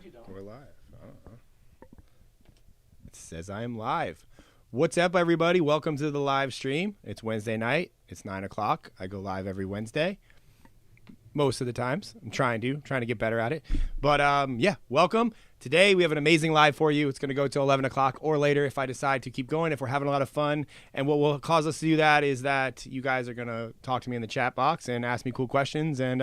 you don't. We're live. It says I am live. What's up, everybody? Welcome to the live stream. It's Wednesday night. It's 9 o'clock. I go live every Wednesday. Most of the times. I'm trying to get better at it. But yeah, welcome. Today we have an amazing live for you. It's going to go till 11 o'clock or later if I decide to keep going, if we're having a lot of fun. And what will cause us to do that is that you guys are going to talk to me in the chat box and ask me cool questions. And,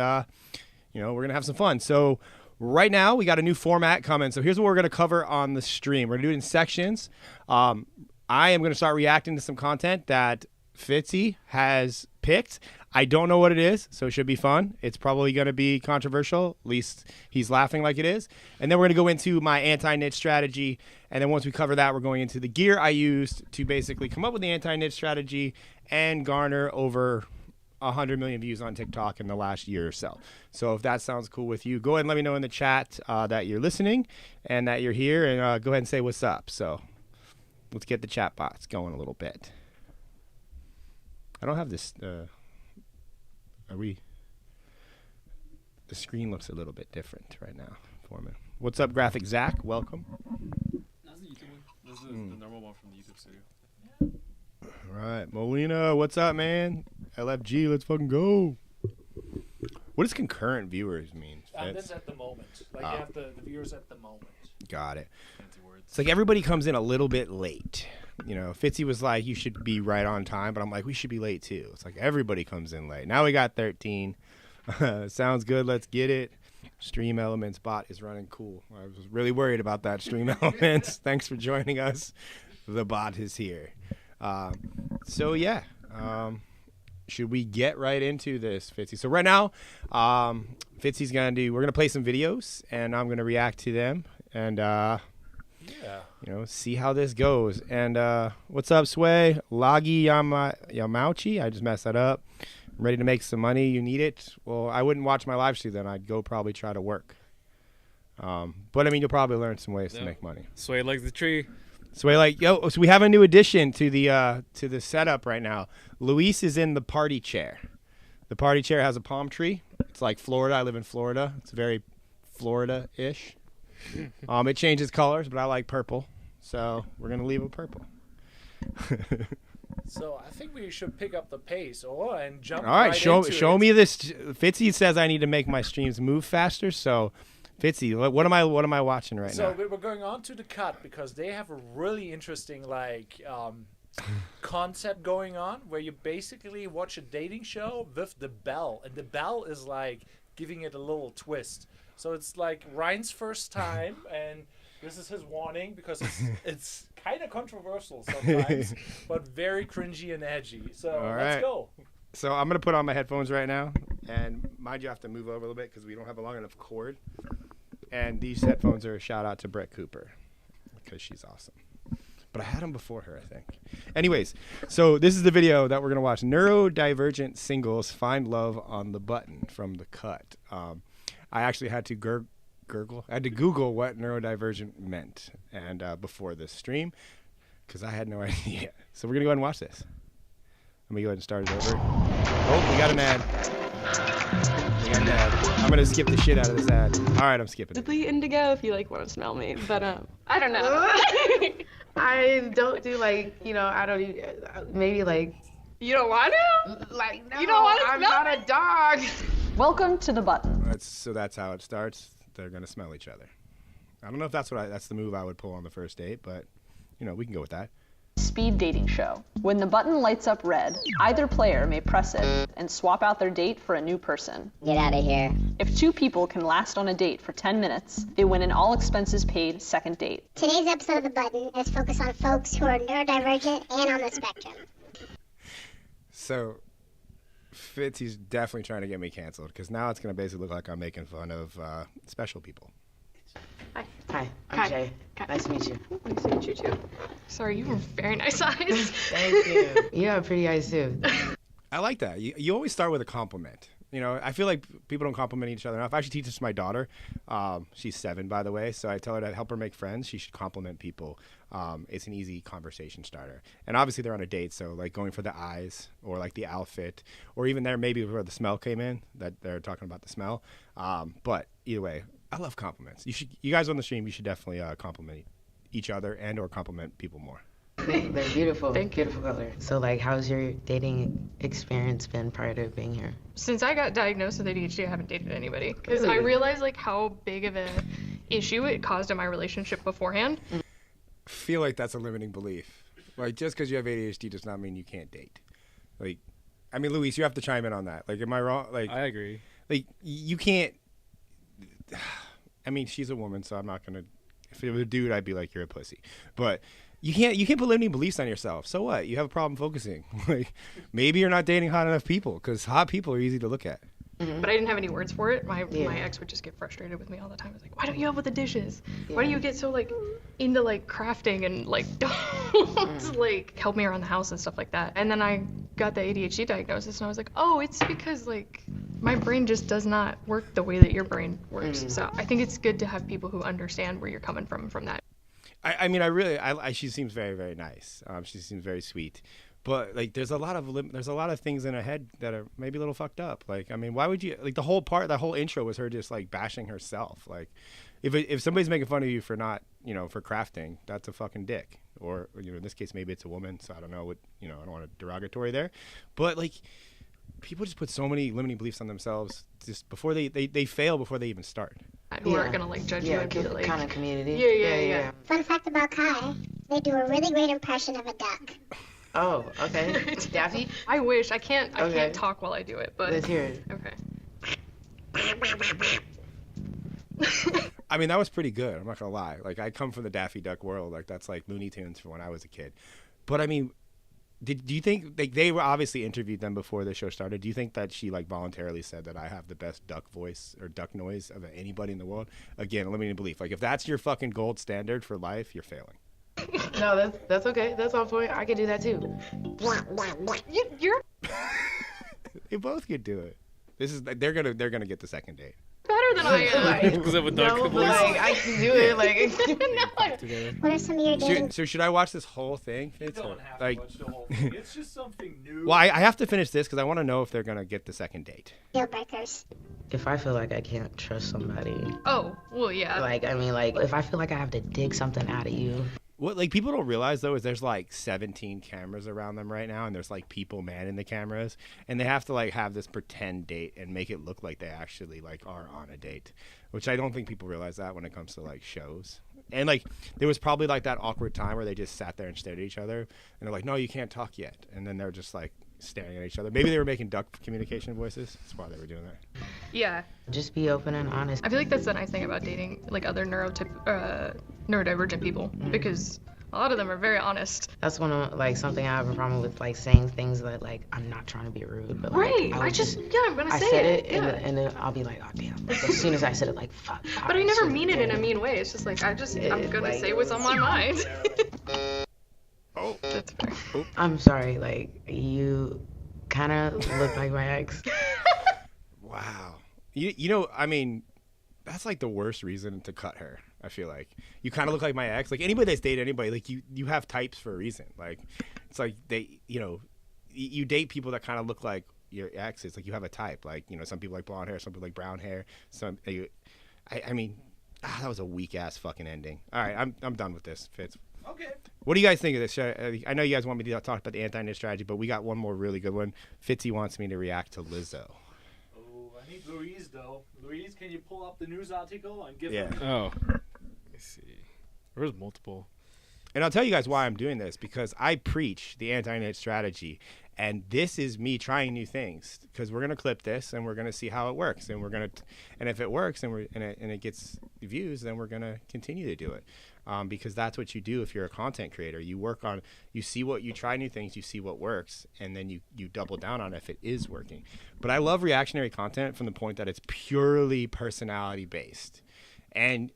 you know, we're going to have some fun. So right now we got a new format coming. So here's what we're going to cover on the stream. We're going to do it in sections. I am going to start reacting to some content that Fitzy has picked. I don't know what it is, so it should be fun. It's probably going to be controversial. At least he's laughing like it is. And then we're going to go into my anti-niche strategy. And then once we cover that, we're going into the gear I used to basically come up with the anti-niche strategy and garner over 100 million views on TikTok in the last year or so. So if that sounds cool with you, go ahead and let me know in the chat that you're listening and that you're here. And go ahead and say what's up. So let's get the chat box going a little bit. I don't have this... The screen looks a little bit different right now for me. What's up, Graphic Zach? Welcome. That's the YouTube one. This is the normal one from the YouTube studio. All right, Molina, what's up, man? LFG, let's fucking go. What does concurrent viewers mean? That's at the moment. Like you have the viewers at the moment. Got it. Fancy words. It's like everybody comes in a little bit late. You know, Fitzy was like, you should be right on time, but I'm like, we should be late too. It's like everybody comes in late. Now we got 13. Sounds good. Let's get it. Stream Elements bot is running cool. I was really worried about that, Stream Elements. Thanks for joining us. The bot is here. So yeah, should we get right into this, Fitzy? So right now, Fitzy's we're gonna play some videos, and I'm gonna react to them, and Yeah. you know, see how this goes. And what's up, Sway? Lagi Yamauchi. I just messed that up. I'm ready to make some money. You need it? Well, I wouldn't watch my live stream then. I'd go probably try to work. But I mean, you'll probably learn some ways to make money. Sway like the tree. Sway like, yo, so we have a new addition to the setup right now. Luis is in the party chair. The party chair has a palm tree. It's like Florida. I live in Florida. It's very Florida-ish. It changes colors, but I like purple, so we're gonna leave it purple. So I think we should pick up the pace and jump. All right, show into me this. Fitzy says I need to make my streams move faster. So, Fitzy, what am I watching right now? So we're going on to the cut because they have a really interesting concept going on where you basically watch a dating show with the bell, and the bell is like giving it a little twist. So it's like Ryan's first time, and this is his warning because it's kind of controversial sometimes, but very cringy and edgy. So let's go. So I'm going to put on my headphones right now, and mind you, I have to move over a little bit because we don't have a long enough cord. And these headphones are a shout-out to Brett Cooper because she's awesome. But I had them before her, I think. Anyways, so this is the video that we're going to watch. Neurodivergent singles find love on the button from The Cut. I actually had to Google what neurodivergent meant and before this stream because I had no idea. So we're going to go ahead and watch this. Let me go ahead and start it over. Oh, we got an ad. I'm going to skip the shit out of this ad. All right, I'm skipping it. Possibly indigo if you want to smell me, but I don't know. I don't do I don't maybe You don't want to? no, You don't want to I'm smell not a dog. Welcome to the button. So that's how it starts. They're going to smell each other. I don't know if that's the move I would pull on the first date, but you know, we can go with that. Speed dating show. When the button lights up red, either player may press it and swap out their date for a new person. Get out of here. If two people can last on a date for 10 minutes, they win an all expenses paid second date. Today's episode of The Button is focused on folks who are neurodivergent and on the spectrum. So Fitzy's definitely trying to get me canceled because now it's going to basically look like I'm making fun of special people. Hi, I'm Jay. Nice to meet you. Nice to meet you too. Sorry, you have very nice eyes. Thank you. You have pretty eyes too. I like that. You always start with a compliment. You know, I feel like people don't compliment each other enough. I actually teach this to my daughter. She's 7, by the way, so I tell her to help her make friends. She should compliment people. It's an easy conversation starter. And obviously they're on a date, so like going for the eyes or like the outfit or even there maybe where the smell came in, that they're talking about the smell. But either way, I love compliments. You guys on the stream, you should definitely compliment each other and or compliment people more. They're beautiful. Beautiful color. So, like, how's your dating experience been prior to being here? Since I got diagnosed with ADHD, I haven't dated anybody because I realized like how big of a issue it caused in my relationship beforehand. I feel like that's a limiting belief. Like, just because you have ADHD does not mean you can't date. Like, I mean, Luis, you have to chime in on that. Like, am I wrong? Like, I agree. Like, you can't. I mean, she's a woman, so I'm not gonna. If it was a dude, I'd be like, you're a pussy. But you can't put limiting beliefs on yourself. So what? You have a problem focusing. Like, maybe you're not dating hot enough people because hot people are easy to look at. Mm-hmm. But I didn't have any words for it. My ex would just get frustrated with me all the time. I was like, why don't you help with the dishes? Why do you get so like into like crafting and like don't like help me around the house and stuff like that? And then I got the ADHD diagnosis and I was like, oh, it's because like my brain just does not work the way that your brain works. So I think it's good to have people who understand where you're coming from that. I mean, she seems very, very nice. She seems very sweet. But like, there's a lot of things in her head that are maybe a little fucked up. Like, I mean, why would you like that whole intro was her just like bashing herself. Like, if somebody's making fun of you for not, for crafting, that's a fucking dick. Or in this case, maybe it's a woman. So I don't know what, I don't want to derogatory there. But like, people just put so many limiting beliefs on themselves just before they fail before they even start. Who are gonna like judge you and be like kind of community. Yeah. Fun fact about Kai, they do a really great impression of a duck. Oh, okay. Daffy? I wish. I can't talk while I do it, but let's hear it. Okay. I mean, that was pretty good. I'm not gonna lie. Like, I come from the Daffy Duck world. Like, that's like Looney Tunes from when I was a kid. But I mean, do you think they were obviously interviewed them before the show started? Do you think that she like voluntarily said that I have the best duck voice or duck noise of anybody in the world? Again, limiting belief. Like, if that's your fucking gold standard for life, you're failing. No, that's okay. That's on point. I can do that too. You're They both could do it. They're gonna get the second date. better than I am. Because of a duck No, voice. like, I can do it. Like, What are some of your dating? So should I watch this whole thing? You don't have to watch the whole thing. It's just something new. Well, I have to finish this because I want to know if they're gonna get the second date. Deal breakers? if I feel like I can't trust somebody, Oh, well, yeah. like, I mean, like, if I feel like I have to dig something out of you. What like people don't realize though is there's like 17 cameras around them right now, and there's like people manning the cameras, and they have to like have this pretend date and make it look like they actually like are on a date, which I don't think people realize that when it comes to like shows. And like there was probably like that awkward time where they just sat there and stared at each other, and they're like, "No, you can't talk yet," and then they're just like staring at each other. Maybe they were making duck communication voices. That's why they were doing that. Yeah. Just be open and honest. I feel like that's the nice thing about dating like other neurodivergent people, because a lot of them are very honest. That's one of like something I have a problem with, like saying things that like I'm not trying to be rude, but like, Right. I I would just I'm gonna I say said it. it Yeah. and then I'll be like, oh damn. Like, as soon as I said it, like fuck. But I never mean it in a mean way. It's just like I'm gonna like- say what's on my mind. Oh, That's fair. I'm sorry, like you kind of look like my ex. wow. You know, I mean, that's like the worst reason to cut her. I feel like you kind of look like my ex. Like anybody that's dated anybody, like you have types for a reason. Like it's like you date people that kind of look like your exes. Like you have a type. Like some people like blonde hair, some people like brown hair. I mean, that was a weak ass fucking ending. All right, I'm done with this, Fitz. Okay. What do you guys think of this? I know you guys want me to talk about the anti-net strategy, but we got one more really good one. Fitzy wants me to react to Lizzo. Oh, I need Louise though. Louise, can you pull up the news article and give Yeah. her? Oh. Let me see. There's multiple. And I'll tell you guys why I'm doing this, because I preach the anti-net strategy, and this is me trying new things. Because we're gonna clip this and we're gonna see how it works, and and if it works and it gets views, then we're gonna continue to do it. Because that's what you do if you're a content creator. You try new things, you see what works, and then you double down on it if it is working. But I love reactionary content from the point that it's purely personality based. And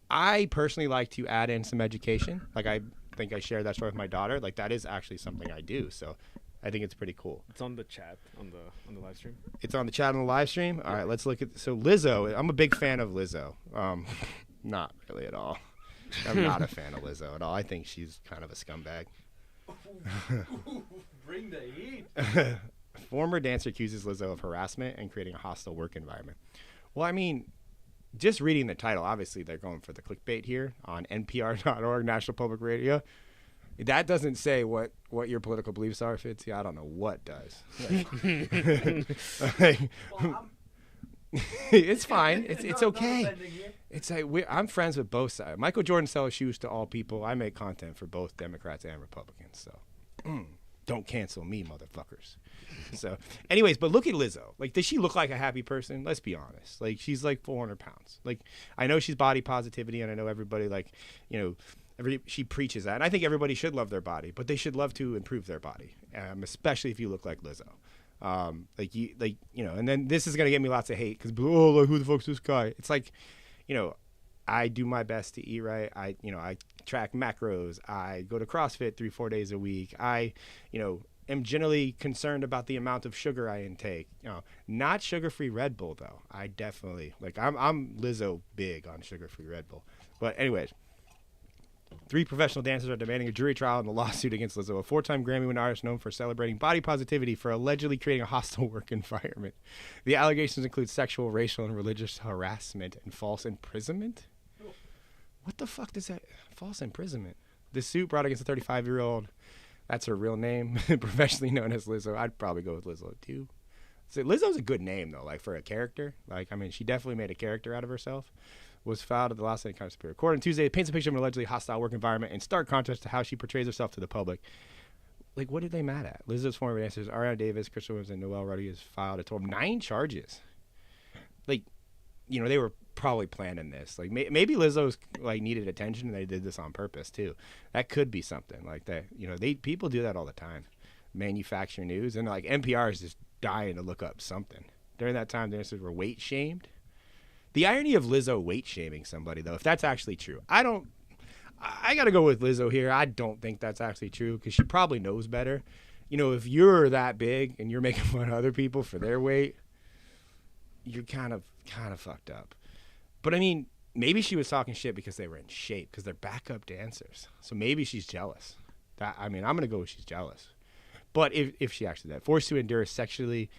I personally like to add in some education. Like I think I shared that story with my daughter. Like that is actually something I do. So I think it's pretty cool. It's on the chat on the live stream. It's on the chat on the live stream. All right, let's look at. So Lizzo, I'm a big fan of Lizzo. Not really at all. I'm not a fan of Lizzo at all. I think she's kind of a scumbag. Bring the heat. Former dancer accuses Lizzo of harassment and creating a hostile work environment. Well, I mean, just reading the title, obviously they're going for the clickbait here on NPR.org, National Public Radio. That doesn't say what your political beliefs are, Fitzy. I don't know what does. It's fine. It's okay. It's like I'm friends with both sides. Michael Jordan sells shoes to all people. I make content for both Democrats and Republicans. So don't cancel me, motherfuckers. So, anyways, but look at Lizzo. Like, does she look like a happy person? Let's be honest. Like, she's like 400 pounds. Like, I know she's body positivity, and I know everybody, like, she preaches that. And I think everybody should love their body, but they should love to improve their body, especially if you look like Lizzo. And then this is gonna get me lots of hate because like, who the fuck's this guy? It's like, I do my best to eat right. I track macros. I go to CrossFit 3-4 days a week. I, am generally concerned about the amount of sugar I intake. Not sugar-free Red Bull though. I definitely I'm Lizzo big on sugar-free Red Bull. But anyways, 3 professional dancers are demanding a jury trial in the lawsuit against Lizzo, a 4-time Grammy-winning artist known for celebrating body positivity for allegedly creating a hostile work environment. The allegations include sexual, racial, and religious harassment and false imprisonment. What the fuck does that? False imprisonment. The suit brought against a 35-year-old. That's her real name, professionally known as Lizzo. I'd probably go with Lizzo too. So Lizzo's a good name though, like for a character. Like, I mean, she definitely made a character out of herself. Was filed at the Los Angeles Superior Court on Tuesday. It paints a picture of an allegedly hostile work environment in stark contrast to how she portrays herself to the public. Like, what are they mad at? Lizzo's former dancers, Ariana Davis, Crystal Williams, and Noel Rodriguez filed a total of 9 charges. Like, they were probably planning this. Like, maybe Lizzo's like needed attention and they did this on purpose too. That could be something like that. People do that all the time. Manufacture news, and like NPR is just dying to look up something. During that time, dancers were weight shamed. The irony of Lizzo weight shaming somebody, though, if that's actually true, I got to go with Lizzo here. I don't think that's actually true because she probably knows better. If you're that big and you're making fun of other people for their weight, you're kind of fucked up. But I mean, maybe she was talking shit because they were in shape because they're backup dancers. So maybe she's jealous. I'm going to go with she's jealous. But if she actually did, forced to endure sexually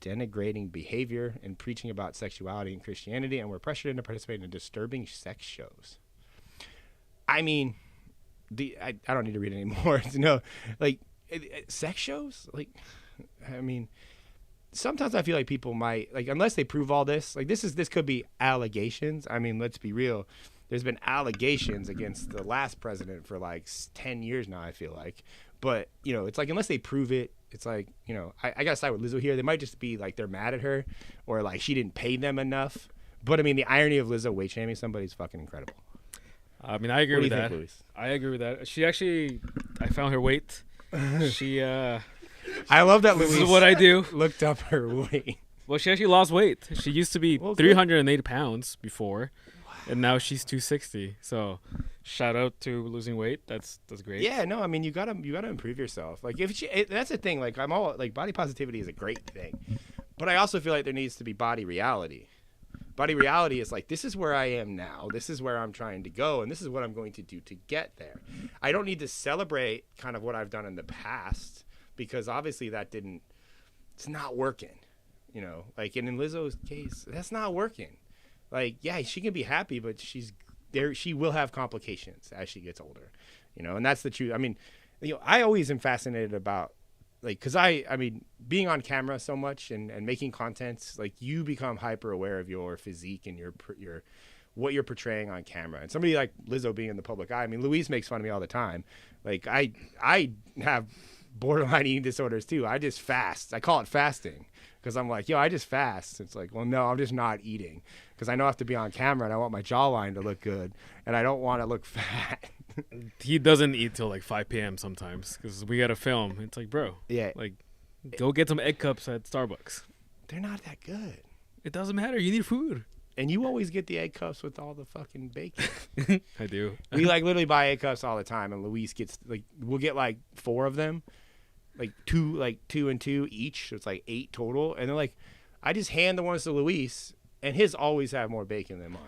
denigrating behavior and preaching about sexuality and Christianity, and were pressured into participating in disturbing sex shows. I mean, I don't need to read anymore. Sex shows? Like, I mean, sometimes I feel like people might, like, unless they prove all this, like, this could be allegations. I mean, let's be real. There's been allegations against the last president for like 10 years now, I feel like. But, it's like, unless they prove it, it's like, I got to side with Lizzo here. They might just be like they're mad at her or like she didn't pay them enough. But, I mean, the irony of Lizzo weight shaming somebody is fucking incredible. I mean, I agree with that. Luis? I agree with that. She actually, I found her weight. She, I love that Luis this is what I do. Looked up her weight. Well, she actually lost weight. She used to be 308 pounds before, and now she's 260. So, shout out to losing weight. That's great. Yeah, no, I mean, you gotta improve yourself. Like, that's the thing. Like, I'm all like, body positivity is a great thing, but I also feel like there needs to be body reality. Body reality is like, this is where I am now. This is where I'm trying to go, and this is what I'm going to do to get there. I don't need to celebrate kind of what I've done in the past because obviously it's not working. Like, and in Lizzo's case, that's not working. Like, yeah, she can be happy, but she will have complications as she gets older, and that's the truth. I mean, I always am fascinated about, like, because I mean, being on camera so much and making content, like, you become hyper aware of your physique and your what you're portraying on camera. And somebody like Lizzo being in the public eye, I mean, Luis makes fun of me all the time. Like, I have borderline eating disorders too. I just fast. I call it fasting because I'm like, I just fast. It's like, well, no, I'm just not eating because I know I have to be on camera and I want my jawline to look good and I don't want to look fat. He doesn't eat till like 5 p.m. sometimes because we got to film. It's like, bro, like, go get some egg cups at Starbucks. They're not that good. It doesn't matter. You need food. And you always get the egg cups with all the fucking bacon. I do. We like literally buy egg cups all the time, and Luis gets like, we'll get like 4 of them, like two and two each. So it's like 8 total, and they're like, I just hand the ones to Luis, and his always have more bacon than mine.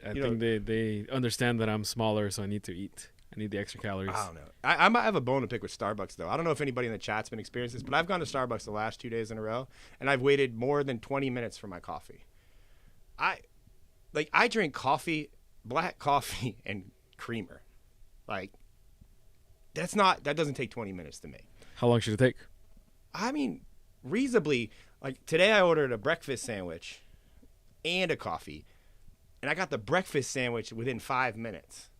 I think they understand that I'm smaller, so I need to eat. I need the extra calories. I don't know. I might have a bone to pick with Starbucks, though. I don't know if anybody in the chat's been experiencing this, but I've gone to Starbucks the last 2 days in a row, and I've waited more than 20 minutes for my coffee. like I drink coffee, black coffee, and creamer. Like that doesn't take 20 minutes to make. How long should it take? I mean, reasonably. Like today, I ordered a breakfast sandwich and a coffee, and I got the breakfast sandwich within 5 minutes.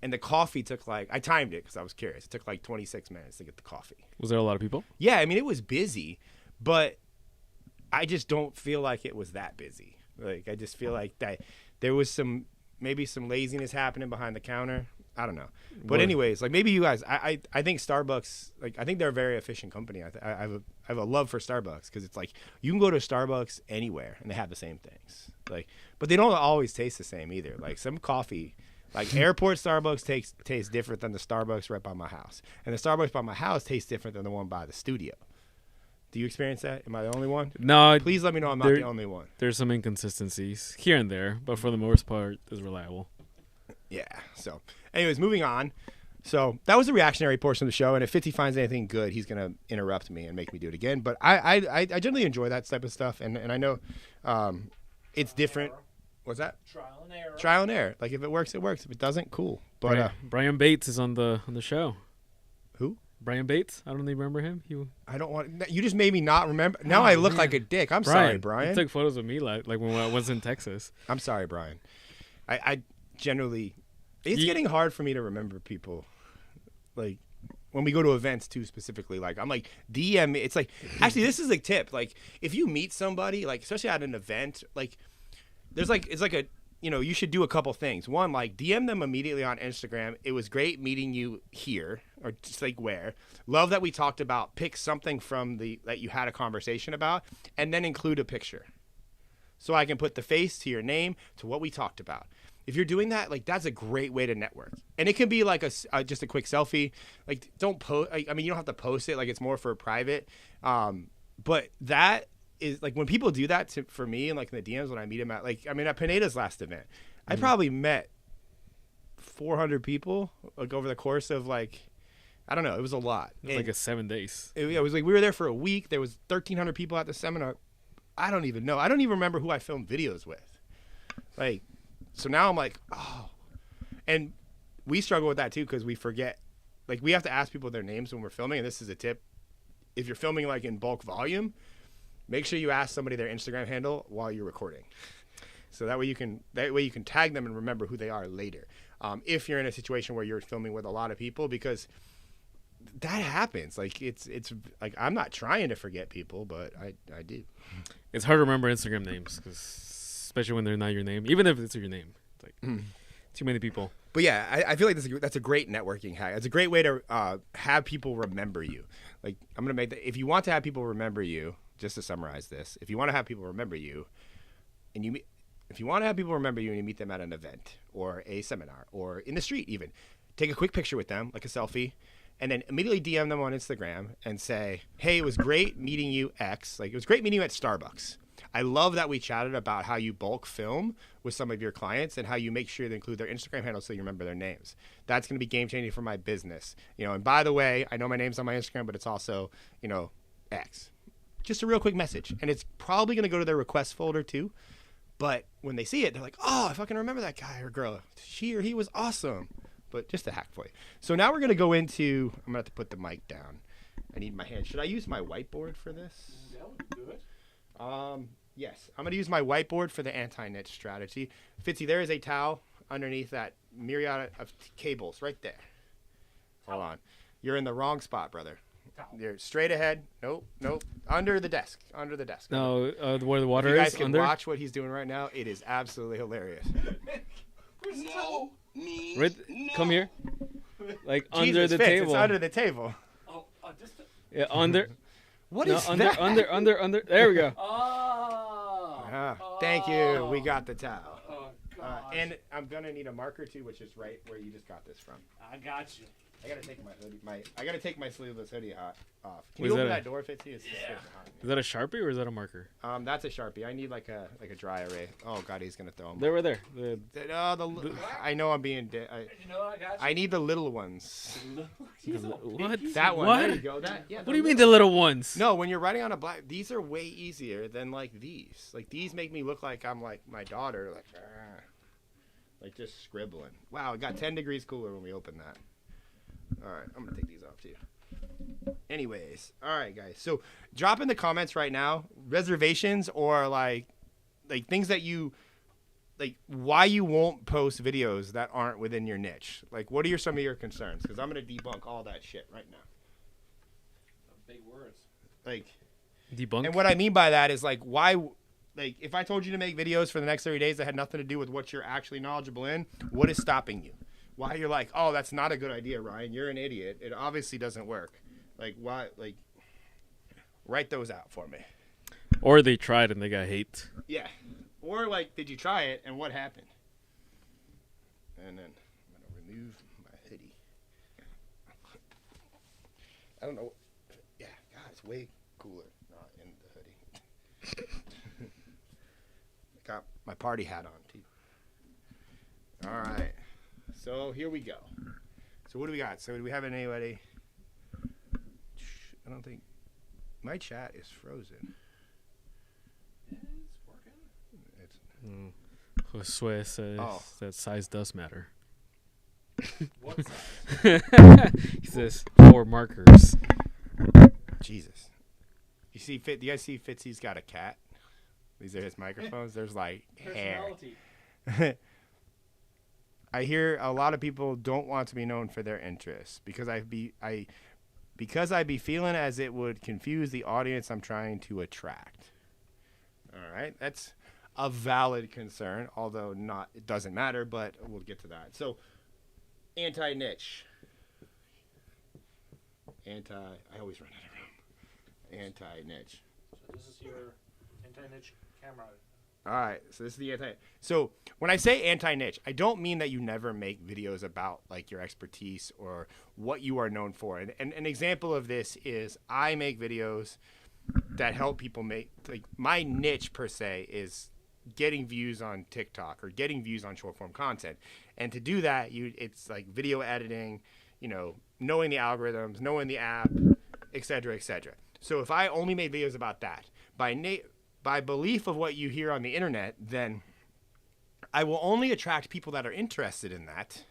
And the coffee took I timed it because I was curious. It took 26 minutes to get the coffee. Was there a lot of people? Yeah, I mean, it was busy, but I just don't feel like it was that busy. Like, I just feel like that there was maybe some laziness happening behind the counter. I don't know. But anyways, maybe you guys, I think Starbucks, I think they're a very efficient company. I have a love for Starbucks because it's you can go to Starbucks anywhere and they have the same things. But they don't always taste the same either. Some coffee, airport Starbucks tastes different than the Starbucks right by my house. And the Starbucks by my house tastes different than the one by the studio. Do you experience that? Am I the only one? No. Please let me know I'm not the only one. There's some inconsistencies here and there, but for the most part, it's reliable. Yeah. So, anyways, moving on. So that was the reactionary portion of the show, and if Fitzy finds anything good, he's gonna interrupt me and make me do it again. But I generally enjoy that type of stuff, and I know it's different. What's that? Trial and error. Trial and error. If it works, it works. If it doesn't, cool. But Brian Bates is on the show. Who? Brian Bates. I don't even remember him. I don't want. You just made me not remember. Now I look like a dick. I'm sorry, Brian. He took photos of me when I was in Texas. I'm sorry, Brian. I generally, it's getting hard for me to remember people. When we go to events too, specifically, I'm DM me. It's actually, this is a tip. If you meet somebody, especially at an event, there's you should do a couple things. One, DM them immediately on Instagram. It was great meeting you here, or just where. Love that we talked about. Pick something from that you had a conversation about, and then include a picture, so I can put the face to your name to what we talked about. If you're doing that, that's a great way to network. And it can be just a quick selfie. Don't post. I mean, you don't have to post it. It's more for private. But that is when people do that for me and in the DMs when I meet them at at Pineda's last event, I probably met 400 people over the course of I don't know. It was a lot. It was 7 days. It was we were there for a week. There was 1,300 people at the seminar. I don't even know. I don't even remember who I filmed videos with. So now I'm oh. And we struggle with that too because we forget. We have to ask people their names when we're filming. And this is a tip. If you're filming in bulk volume, make sure you ask somebody their Instagram handle while you're recording. So that way you can tag them and remember who they are later. If you're in a situation where you're filming with a lot of people, because that happens. It's I'm not trying to forget people, but I do. It's hard to remember Instagram names especially when they're not your name, even if it's your name. Too many people. But yeah, I feel that's a great networking hack. It's a great way to have people remember you. I'm gonna make that. If you want to have people remember you, just to summarize this, if you want to have people remember you, and you meet them at an event or a seminar or in the street, even take a quick picture with them, a selfie, and then immediately DM them on Instagram and say, "Hey, it was great meeting you, X. It was great meeting you at Starbucks. I love that we chatted about how you bulk film with some of your clients and how you make sure to include their Instagram handles so you remember their names. That's going to be game changing for my business. And by the way, I know my name's on my Instagram, but it's also, X." Just a real quick message. And it's probably going to go to their request folder too. But when they see it, they're "Oh, I fucking remember that guy or girl. She or he was awesome." But just a hack for you. So now we're going to go into, I'm going to have to put the mic down. I need my hand. Should I use my whiteboard for this? That would do it. Yes, I'm going to use my whiteboard for the anti-niche strategy. Fitzy, there is a towel underneath that myriad of cables right there. Hold on. You're in the wrong spot, brother. You're straight ahead. Nope. Under the desk. No, where the water is. You guys can under? watch what he's doing right now. It is absolutely hilarious. Come here. Under Jesus, the Fitz, table. It's under the table. Oh, just. Yeah, under. What no, is under, that? Under. There we go. Thank you. We got the towel. Oh, God. And I'm going to need a marker too, which is right where you just got this from. I got you. I gotta take my hoodie. I gotta take my sleeveless hoodie off. Can Was you open that that door, Fitzy? It's just getting hot. Is that a Sharpie or is that a marker? That's a Sharpie. I need like a dry erase. Oh God, he's gonna throw them. They were there. I know I'm being. You know, I got you. I need the little ones. What? That one. What? There you go. What do you mean the little ones? No, when you're writing on a black, these are way easier than like these. Like these make me look like I'm like my daughter, like just scribbling. Wow, it got 10 degrees cooler when we opened that. All right, I'm gonna take these off too. Anyways, all right, guys. So drop in the comments right now reservations or like things that you like. Why you won't post videos that aren't within your niche? Like, what are some of your concerns? Because I'm gonna debunk all that shit right now. Big words. Like Debunk. And what I mean by that is like why. Like, if I told you to make videos for the next 30 days that had nothing to do with what you're actually knowledgeable in, what is stopping you? Why you're like, oh, that's not a good idea, Ryan. You're an idiot. It obviously doesn't work. Like, why? Like, write those out for me. Or they tried and they got hate. Yeah. Or, like, did you try it and what happened? And then I'm going to remove my hoodie. I don't know. Yeah, God, it's way cooler not in the hoodie. Got my party hat on, too. All right. So here we go. So what do we got? So do we have anybody? I don't think my chat is frozen. It's working. It's Josue says that size does matter. What size? He says 4 markers. Jesus. You see, do you guys see Fitzy's got a cat? These are his microphones. There's like hair. Personality. I hear a lot of people don't want to be known for their interests because I'd be feeling as it would confuse the audience I'm trying to attract. All right, that's a valid concern, although it doesn't matter, but we'll get to that. So, anti-niche. I always run out of room. Anti-niche. So this is your anti-niche camera. All right, so this is the So when I say anti-niche, I don't mean that you never make videos about like your expertise or what you are known for. And an example of this is I make videos that help people make, like, my niche per se is getting views on TikTok or getting views on short form content. And to do that, it's like video editing, knowing the algorithms, knowing the app, et cetera, et cetera. So if I only made videos about that, by belief of what you hear on the internet, then I will only attract people that are interested in that.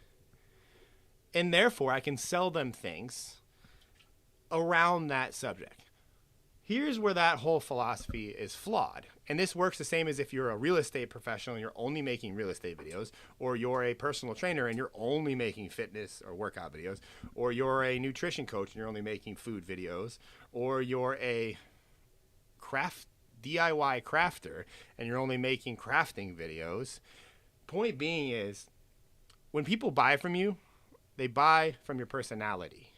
And therefore, I can sell them things around that subject. Here's where that whole philosophy is flawed. And this works the same as if you're a real estate professional and you're only making real estate videos, or you're a personal trainer and you're only making fitness or workout videos, or you're a nutrition coach and you're only making food videos, or you're a DIY crafter and you're only making crafting videos. Point being is, when people buy from you, they buy from your personality.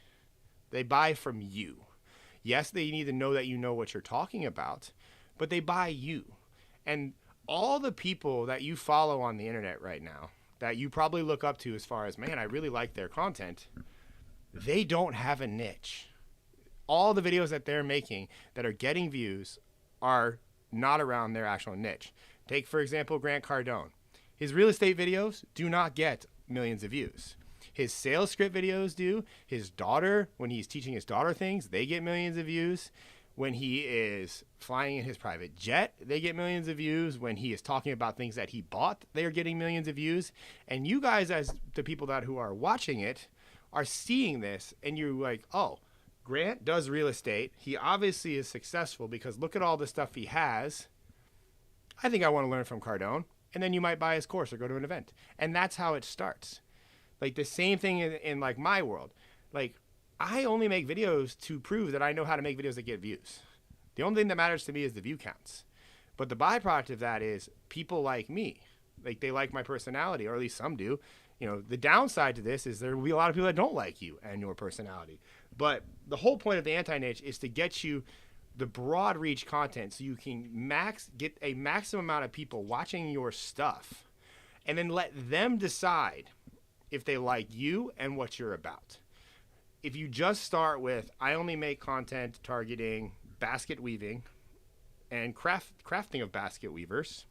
They buy from you. Yes, they need to know that you know what you're talking about, but they buy you. And all the people that you follow on the internet right now, that you probably look up to as far as, man, I really like their content, they don't have a niche. All the videos that they're making that are getting views are not around their actual niche. Take, for example, Grant Cardone. His real estate videos do not get millions of views. His sales script videos do. His daughter, when he's teaching his daughter things, they get millions of views. When he is flying in his private jet, they get millions of views. When he is talking about things that he bought, they are getting millions of views. And you guys, as the people who are watching it, are seeing this, and you're like, oh, Grant does real estate. He obviously is successful because look at all the stuff he has. I think I want to learn from Cardone. And then you might buy his course or go to an event. And that's how it starts. Like the same thing in like my world. Like, I only make videos to prove that I know how to make videos that get views. The only thing that matters to me is the view counts. But the byproduct of that is people like me. Like, they like my personality, or at least some do. The downside to this is there will be a lot of people that don't like you and your personality. But the whole point of the anti-niche is to get you the broad reach content so you can get a maximum amount of people watching your stuff, and then let them decide if they like you and what you're about. if you just start with, I only make content targeting basket weaving and crafting of basket weavers,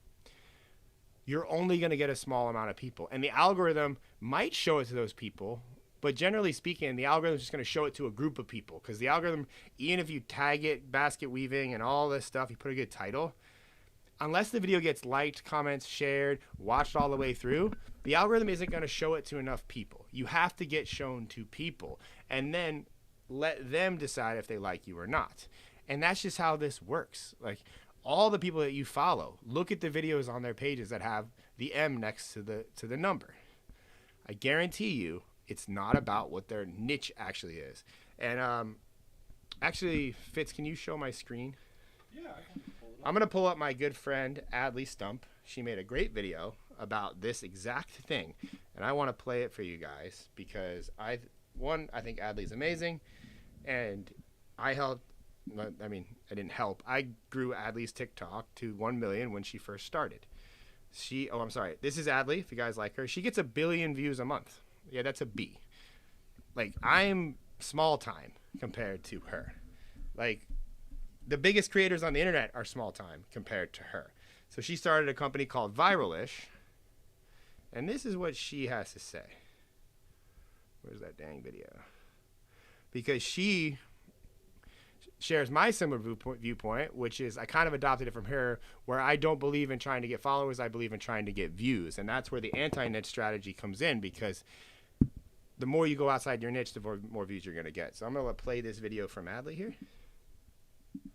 you're only going to get a small amount of people. And the algorithm might show it to those people, but generally speaking, the algorithm is just going to show it to a group of people, because the algorithm, even if you tag it basket weaving and all this stuff, you put a good title, unless the video gets liked, comments, shared, watched all the way through, the algorithm isn't going to show it to enough people. You have to get shown to people and then let them decide if they like you or not. And that's just how this works. Like, all the people that you follow, look at the videos on their pages that have the M next to the number. I guarantee you it's not about what their niche actually is. And actually, Fitz, can you show my screen? Yeah, I can pull it up. I'm going to pull up my good friend Adley Stump. She made a great video about this exact thing, and I want to play it for you guys because I think Adley's amazing, and I didn't help. I grew Adley's TikTok to 1 million when she first started. This is Adley, if you guys like her. She gets 1 billion views a month. Yeah, that's a B. Like, I'm small time compared to her. Like, the biggest creators on the internet are small time compared to her. So she started a company called Viralish, and this is what she has to say. Where's that dang video? Because she shares my similar viewpoint, which is I kind of adopted it from her, where I don't believe in trying to get followers, I believe in trying to get views. And that's where the anti-niche strategy comes in, because the more you go outside your niche, the more views you're going to get. So I'm going to play this video from Adley here.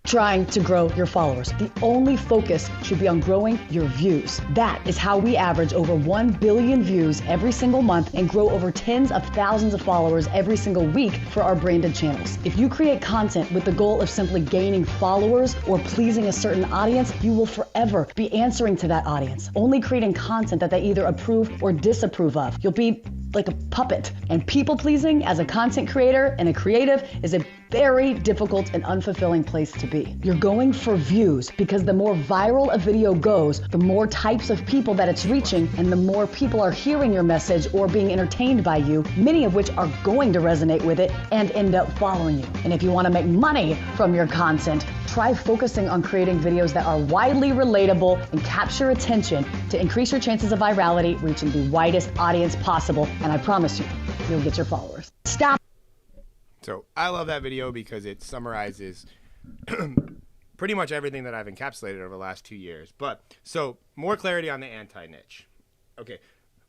Trying to grow your followers. The only focus should be on growing your views. That is how we average over 1 billion views every single month and grow over tens of thousands of followers every single week for our branded channels. If you create content with the goal of simply gaining followers or pleasing a certain audience, you will forever be answering to that audience, only creating content that they either approve or disapprove of. You'll be like a puppet. And people pleasing as a content creator and a creative is a very difficult and unfulfilling place to be. You're going for views because the more viral a video goes, the more types of people that it's reaching, and the more people are hearing your message or being entertained by you, many of which are going to resonate with it and end up following you. And if you want to make money from your content, try focusing on creating videos that are widely relatable and capture attention to increase your chances of virality, reaching the widest audience possible. And I promise you, you'll get your followers. Stop. So I love that video because it summarizes pretty much everything that I've encapsulated over the last 2 years. But so more clarity on the anti-niche. Okay.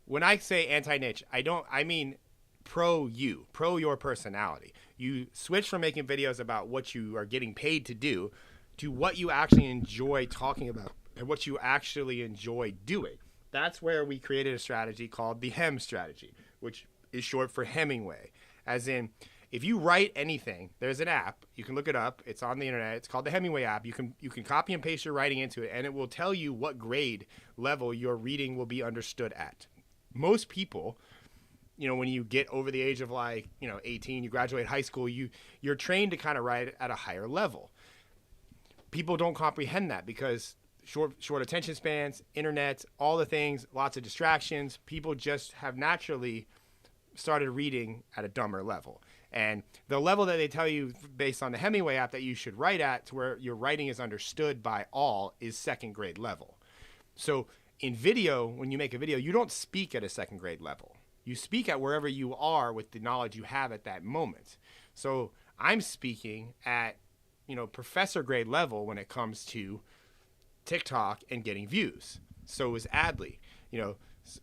When I say anti-niche, I mean pro your personality. You switch from making videos about what you are getting paid to do to what you actually enjoy talking about and what you actually enjoy doing. That's where we created a strategy called the HEM strategy, which is short for Hemingway. As in, if you write anything, there's an app, you can look it up, it's on the internet, it's called the Hemingway app. You can copy and paste your writing into it, and it will tell you what grade level your reading will be understood at. Most people, when you get over the age of 18, you graduate high school, you're trained to kind of write at a higher level. People don't comprehend that because short attention spans, internet, all the things, lots of distractions. People just have naturally started reading at a dumber level. And the level that they tell you based on the Hemingway app that you should write at, to where your writing is understood by all, is second grade level. So in video, when you make a video, you don't speak at a second grade level. You speak at wherever you are with the knowledge you have at that moment. So I'm speaking at, professor grade level when it comes to TikTok and getting views. So is Adley.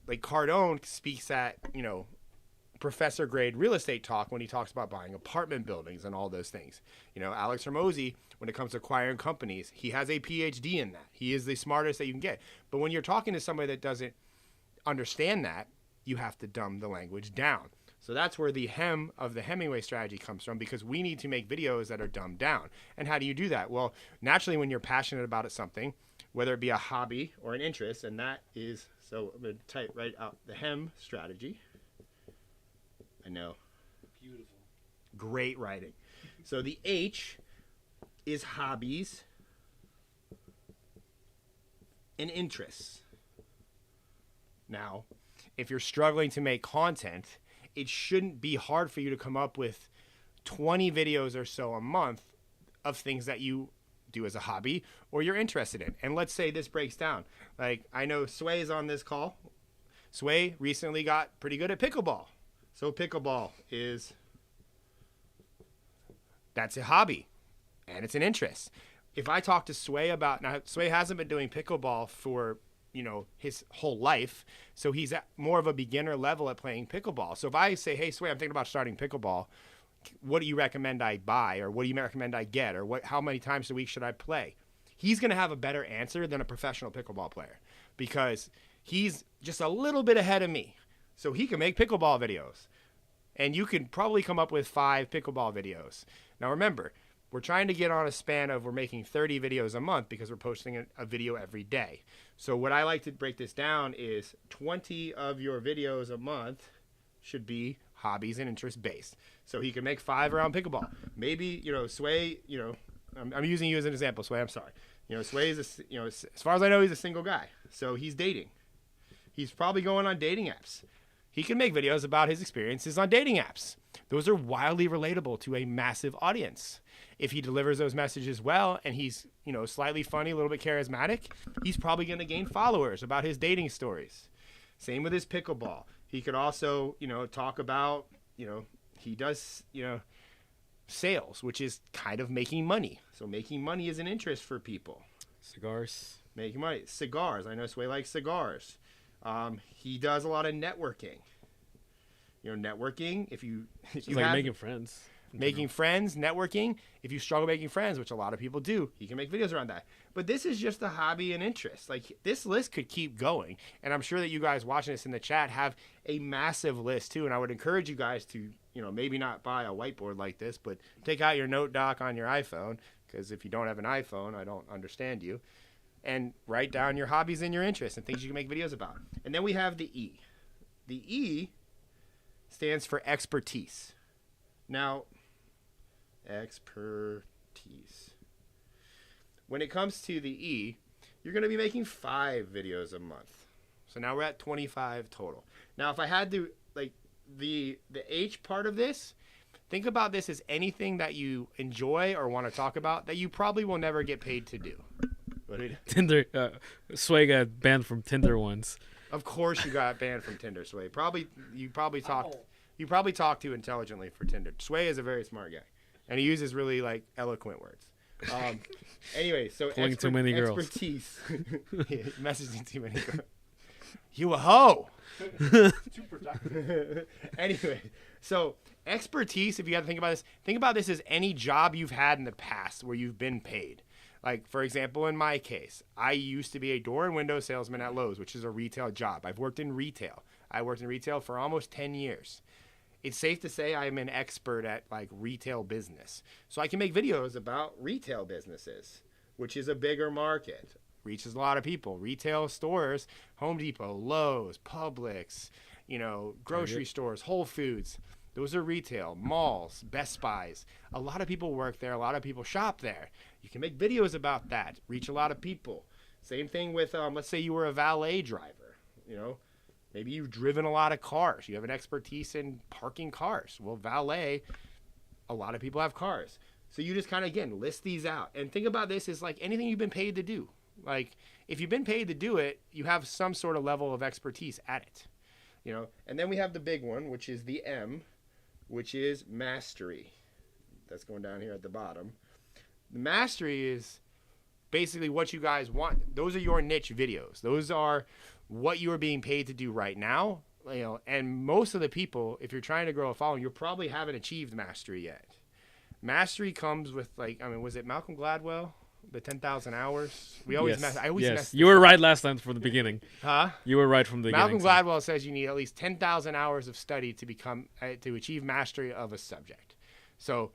Like Cardone speaks at, professor grade real estate talk when he talks about buying apartment buildings and all those things. Alex Hormozy, when it comes to acquiring companies, he has a PhD in that. He is the smartest that you can get. But when you're talking to somebody that doesn't understand that, you have to dumb the language down. So that's where the hem of the Hemingway strategy comes from, because we need to make videos that are dumbed down. And how do you do that? Well, naturally, when you're passionate about something, whether it be a hobby or an interest, and that is, so I'm going to write out the HEM strategy. I know. Beautiful. Great writing. So the H is hobbies and interests. Now, if you're struggling to make content, it shouldn't be hard for you to come up with 20 videos or so a month of things that you do as a hobby or you're interested in. And let's say this breaks down. Like, I know Sway is on this call. Sway recently got pretty good at pickleball. So pickleball that's a hobby and it's an interest. If I talk to Sway about, now Sway hasn't been doing pickleball for, his whole life. So he's at more of a beginner level at playing pickleball. So if I say, hey, Sway, I'm thinking about starting pickleball, what do you recommend I buy? Or what do you recommend I get? Or how many times a week should I play? He's going to have a better answer than a professional pickleball player because he's just a little bit ahead of me. So he can make pickleball videos. And you can probably come up with 5 pickleball videos. Now remember, we're trying to get on a span of we're making 30 videos a month because we're posting a video every day. So what I like to break this down is 20 of your videos a month should be hobbies and interest based. So he can make 5 around pickleball. Maybe, Sway, I'm using you as an example, Sway, I'm sorry. Sway is, as far as I know, he's a single guy. So he's dating. He's probably going on dating apps. He can make videos about his experiences on dating apps. Those are wildly relatable to a massive audience. If he delivers those messages well and he's, slightly funny, a little bit charismatic, he's probably going to gain followers about his dating stories. Same with his pickleball. He could also, talk about, he does, sales, which is kind of making money. So making money is an interest for people. Cigars. Making money. Cigars. I know Sway likes cigars. He does a lot of networking. Networking, if you like making friends. Making friends, networking. If you struggle making friends, which a lot of people do, he can make videos around that. But this is just a hobby and interest. Like, this list could keep going. And I'm sure that you guys watching this in the chat have a massive list too. And I would encourage you guys to, maybe not buy a whiteboard like this, but take out your note doc on your iPhone. Because if you don't have an iPhone, I don't understand you. And write down your hobbies and your interests and things you can make videos about. And then we have the E. The E stands for expertise. Now, expertise. When it comes to the E, you're going to be making 5 videos a month. So now we're at 25 total. Now, if I had to, the H part of this, think about this as anything that you enjoy or want to talk about that you probably will never get paid to do. Tinder. Sway got banned from Tinder once. Of course you got banned from Tinder, Sway. You probably talk too intelligently for Tinder. Sway is a very smart guy, and he uses really eloquent words. Anyway, so Pulling too many girls. Expertise. Messaging too many girls. You a hoe. Too productive. Anyway, so expertise. If you have to think about this as any job you've had in the past where you've been paid. Like, for example, in my case, I used to be a door and window salesman at Lowe's, which is a retail job. I've worked in retail. I worked in retail for almost 10 years. It's safe to say I'm an expert at, retail business. So I can make videos about retail businesses, which is a bigger market. Reaches a lot of people. Retail stores, Home Depot, Lowe's, Publix, grocery stores, Whole Foods. Those are retail, malls, Best Buys. A lot of people work there. A lot of people shop there. You can make videos about that, reach a lot of people. Same thing with, let's say you were a valet driver. Maybe you've driven a lot of cars. You have an expertise in parking cars. Well, valet, a lot of people have cars. So you just kind of, again, list these out. And think about this as anything you've been paid to do. If you've been paid to do it, you have some sort of level of expertise at it. And then we have the big one, which is the M, which is mastery. That's going down here at the bottom. The mastery is basically what you guys want. Those are your niche videos. Those are what you are being paid to do right now. And most of the people, if you're trying to grow a following, you probably haven't achieved mastery yet. Mastery comes with was it Malcolm Gladwell? The 10,000 hours. I always mess. You were right last time from the beginning. Huh? You were right from the beginning. Malcolm Gladwell says you need at least 10,000 hours of study to become to achieve mastery of a subject. So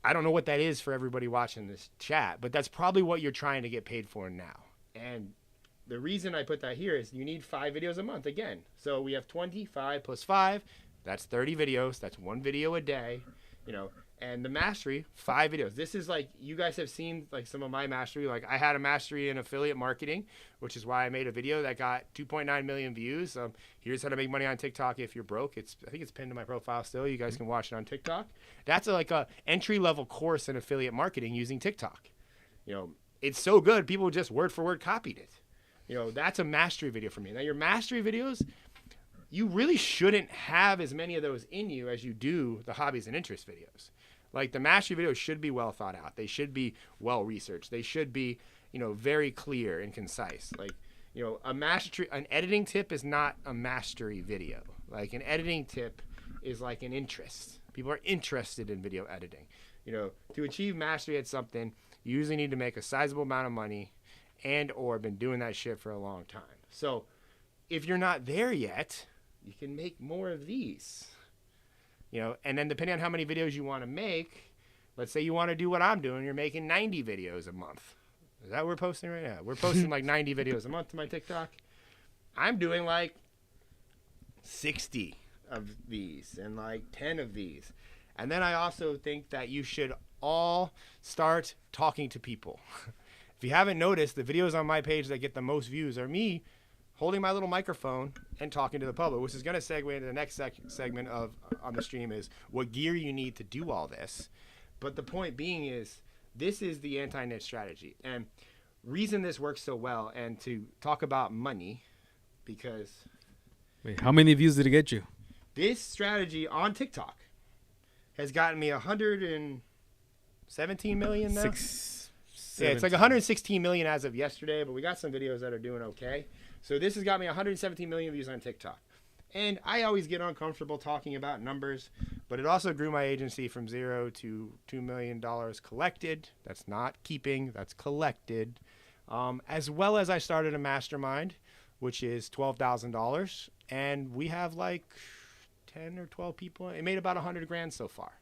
I don't know what that is for everybody watching this chat, but that's probably what you're trying to get paid for now. And the reason I put that here is you need 5 videos a month again. So we have 25 plus 5. That's 30 videos. That's 1 video a day. And the mastery, 5 videos. This is like, you guys have seen like some of my mastery. Like I had a mastery in affiliate marketing, which is why I made a video that got 2.9 million views. Here's how to make money on TikTok if you're broke. I think it's pinned to my profile still. You guys can watch it on TikTok. That's like a entry level course in affiliate marketing using TikTok. It's so good, people just word for word copied it. That's a mastery video for me. Now your mastery videos, you really shouldn't have as many of those in you as you do the hobbies and interest videos. Like the mastery videos should be well thought out. They should be well researched. They should be, very clear and concise. Like, an editing tip is not a mastery video. Like an editing tip is like an interest. People are interested in video editing. To achieve mastery at something, you usually need to make a sizable amount of money and or been doing that shit for a long time. So if you're not there yet, you can make more of these. And then depending on how many videos you want to make, let's say you want to do what I'm doing, you're making 90 videos a month. Is that what we're posting right now? We're posting like 90 videos a month to my TikTok. I'm doing like 60 of these and like 10 of these. And then I also think that you should all start talking to people. If you haven't noticed, the videos on my page that get the most views are me holding my little microphone and talking to the public, which is going to segue into the next segment on the stream is what gear you need to do all this. But the point being is this is the anti-niche strategy. And reason this works so well, and to talk about money, because... Wait, how many views did it get you? This strategy on TikTok has gotten me 117 million now. Yeah, it's like 116 million as of yesterday, but we got some videos that are doing okay. So this has got me 117 million views on TikTok. And I always get uncomfortable talking about numbers, but it also grew my agency from 0 to $2 million collected. That's not keeping, that's collected. As well as I started a mastermind, which is $12,000. And we have like 10 or 12 people. It made about 100 grand so far.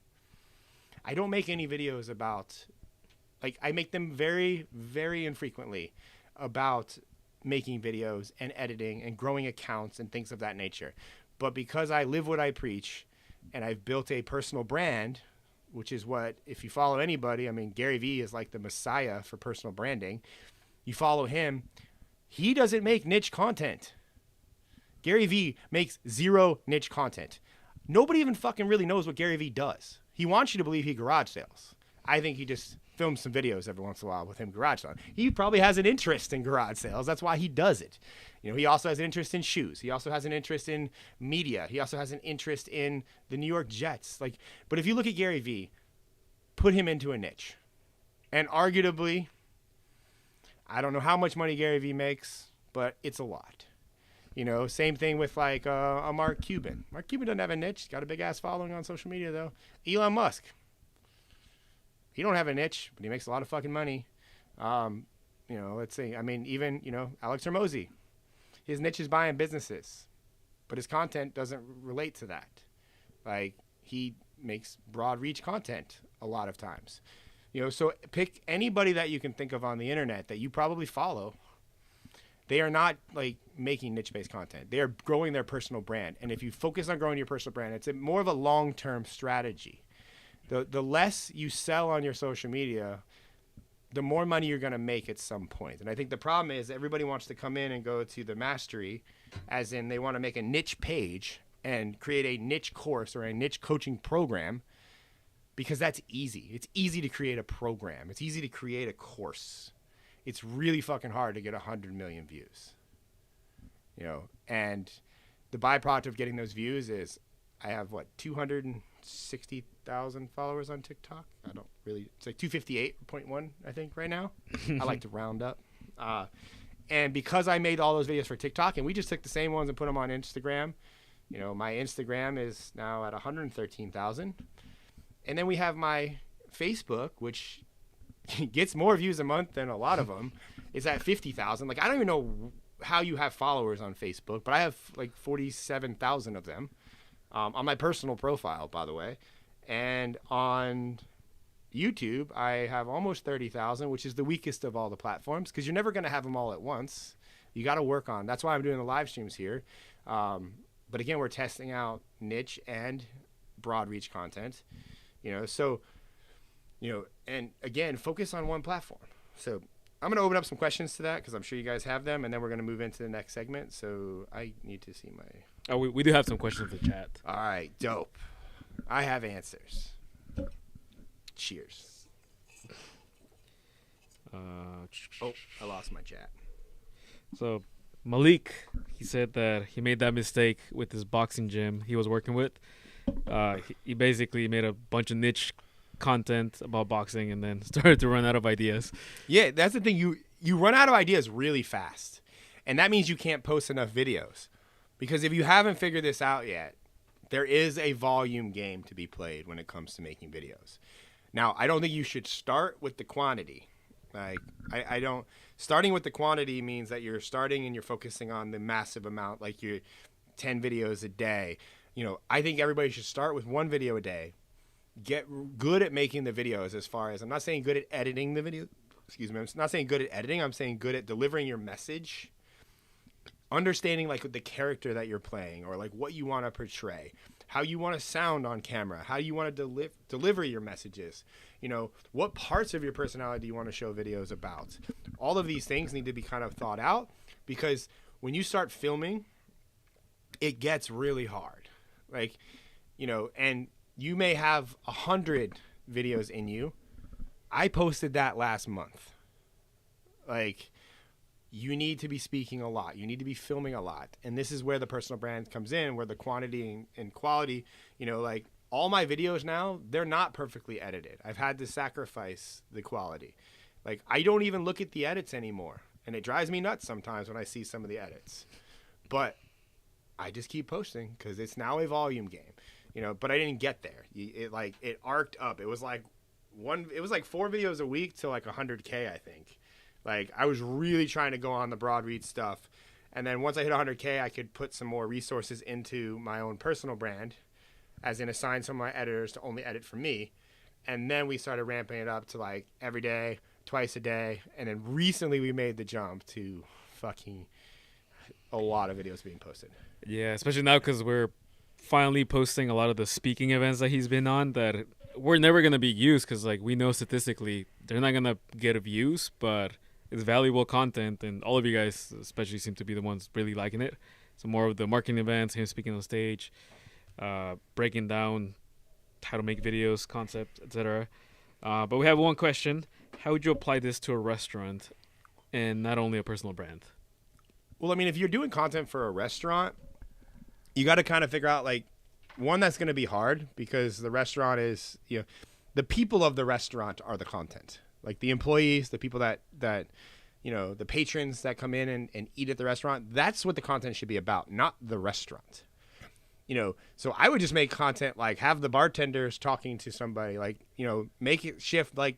I don't make any videos about, like I make them very, very infrequently about making videos and editing and growing accounts and things of that nature. But because I live what I preach and I've built a personal brand, which is what, if you follow anybody, I mean, Gary Vee is like the messiah for personal branding. You follow him, he doesn't make niche content. Gary Vee makes 0 niche content. Nobody even fucking really knows what Gary Vee does. He wants you to believe he garage sales. I think he just films some videos every once in a while with him garage selling. He probably has an interest in garage sales. That's why he does it. He also has an interest in shoes. He also has an interest in media. He also has an interest in the New York Jets. But if you look at Gary Vee, put him into a niche. And arguably, I don't know how much money Gary Vee makes, but it's a lot. Same thing with like a Mark Cuban. Mark Cuban doesn't have a niche. He's got a big ass following on social media though. Elon Musk. He don't have a niche, but he makes a lot of fucking money. Let's see. I mean, even, Alex Hormozy. His niche is buying businesses, but his content doesn't relate to that. Like, he makes broad reach content a lot of times. So pick anybody that you can think of on the internet that you probably follow. They are not like making niche-based content. They are growing their personal brand. And if you focus on growing your personal brand, it's more of a long-term strategy. The less you sell on your social media, the more money you're going to make at some point. And I think the problem is everybody wants to come in and go to the mastery, as in they want to make a niche page and create a niche course or a niche coaching program, because that's easy. It's easy to create a program. It's easy to create a course. It's really fucking hard to get 100 million views. And the byproduct of getting those views is I have 260,000 followers on TikTok. It's like 258.1, I think, right now. I like to round up. And because I made all those videos for TikTok, and we just took the same ones and put them on Instagram, my Instagram is now at 113,000. And then we have my Facebook, which gets more views a month than a lot of them, is at 50,000. Like, I don't even know how you have followers on Facebook, but I have like 47,000 of them. On my personal profile, by the way. And on YouTube, I have almost 30,000, which is the weakest of all the platforms, because you're never going to have them all at once. You got to work on. That's why I'm doing the live streams here. But again, we're testing out niche and broad reach content. So and again, focus on one platform. So I'm going to open up some questions to that because I'm sure you guys have them, and then we're going to move into the next segment. So I need to see my... Oh, we do have some questions in the chat. All right, dope. I have answers. Cheers. I lost my chat. So Malik, he said that he made that mistake with his boxing gym he was working with. He basically made a bunch of niche content about boxing and then started to run out of ideas. Yeah, that's the thing. You run out of ideas really fast, and that means you can't post enough videos. Because if you haven't figured this out yet, there is a volume game to be played when it comes to making videos. Now, I don't think you should start with the quantity. Like, I don't. Starting with the quantity means that you're starting and you're focusing on the massive amount, like your 10 videos a day. I think everybody should start with 1 video a day. Get good at making the videos as far as, I'm not saying good at editing the video. Excuse me. I'm not saying good at editing. I'm saying good at delivering your message. Understanding like the character that you're playing or like what you want to portray, how you want to sound on camera, how you want to deliver your messages, what parts of your personality do you want to show videos about. All of these things need to be kind of thought out because when you start filming, it gets really hard. Like, and you may have 100 videos in you. I posted that last month. Like, you need to be speaking a lot. You need to be filming a lot. And this is where the personal brand comes in, where the quantity and quality, like all my videos now, they're not perfectly edited. I've had to sacrifice the quality. Like, I don't even look at the edits anymore. And it drives me nuts sometimes when I see some of the edits. But I just keep posting because it's now a volume game, but I didn't get there. It arced up. It was like 4 videos a week to like 100K, I think. Like, I was really trying to go on the broad reach stuff. And then once I hit 100K, I could put some more resources into my own personal brand, as in assign some of my editors to only edit for me. And then we started ramping it up to like every day, twice a day. And then recently we made the jump to fucking a lot of videos being posted. Yeah, especially now because we're finally posting a lot of the speaking events that he's been on that we're never going to be used because like we know statistically they're not going to get views, but it's valuable content, and all of you guys especially seem to be the ones really liking it. So more of the marketing events, him speaking on stage, breaking down how to make videos, concept, etc. But we have one question. How would you apply this to a restaurant and not only a personal brand? Well, I mean, if you're doing content for a restaurant, you got to kind of figure out, like, one, that's going to be hard because the restaurant is, the people of the restaurant are the content. Like the employees, the people that the patrons that come in and eat at the restaurant, that's what the content should be about, not the restaurant. So I would just make content like have the bartenders talking to somebody, like, make it shift like,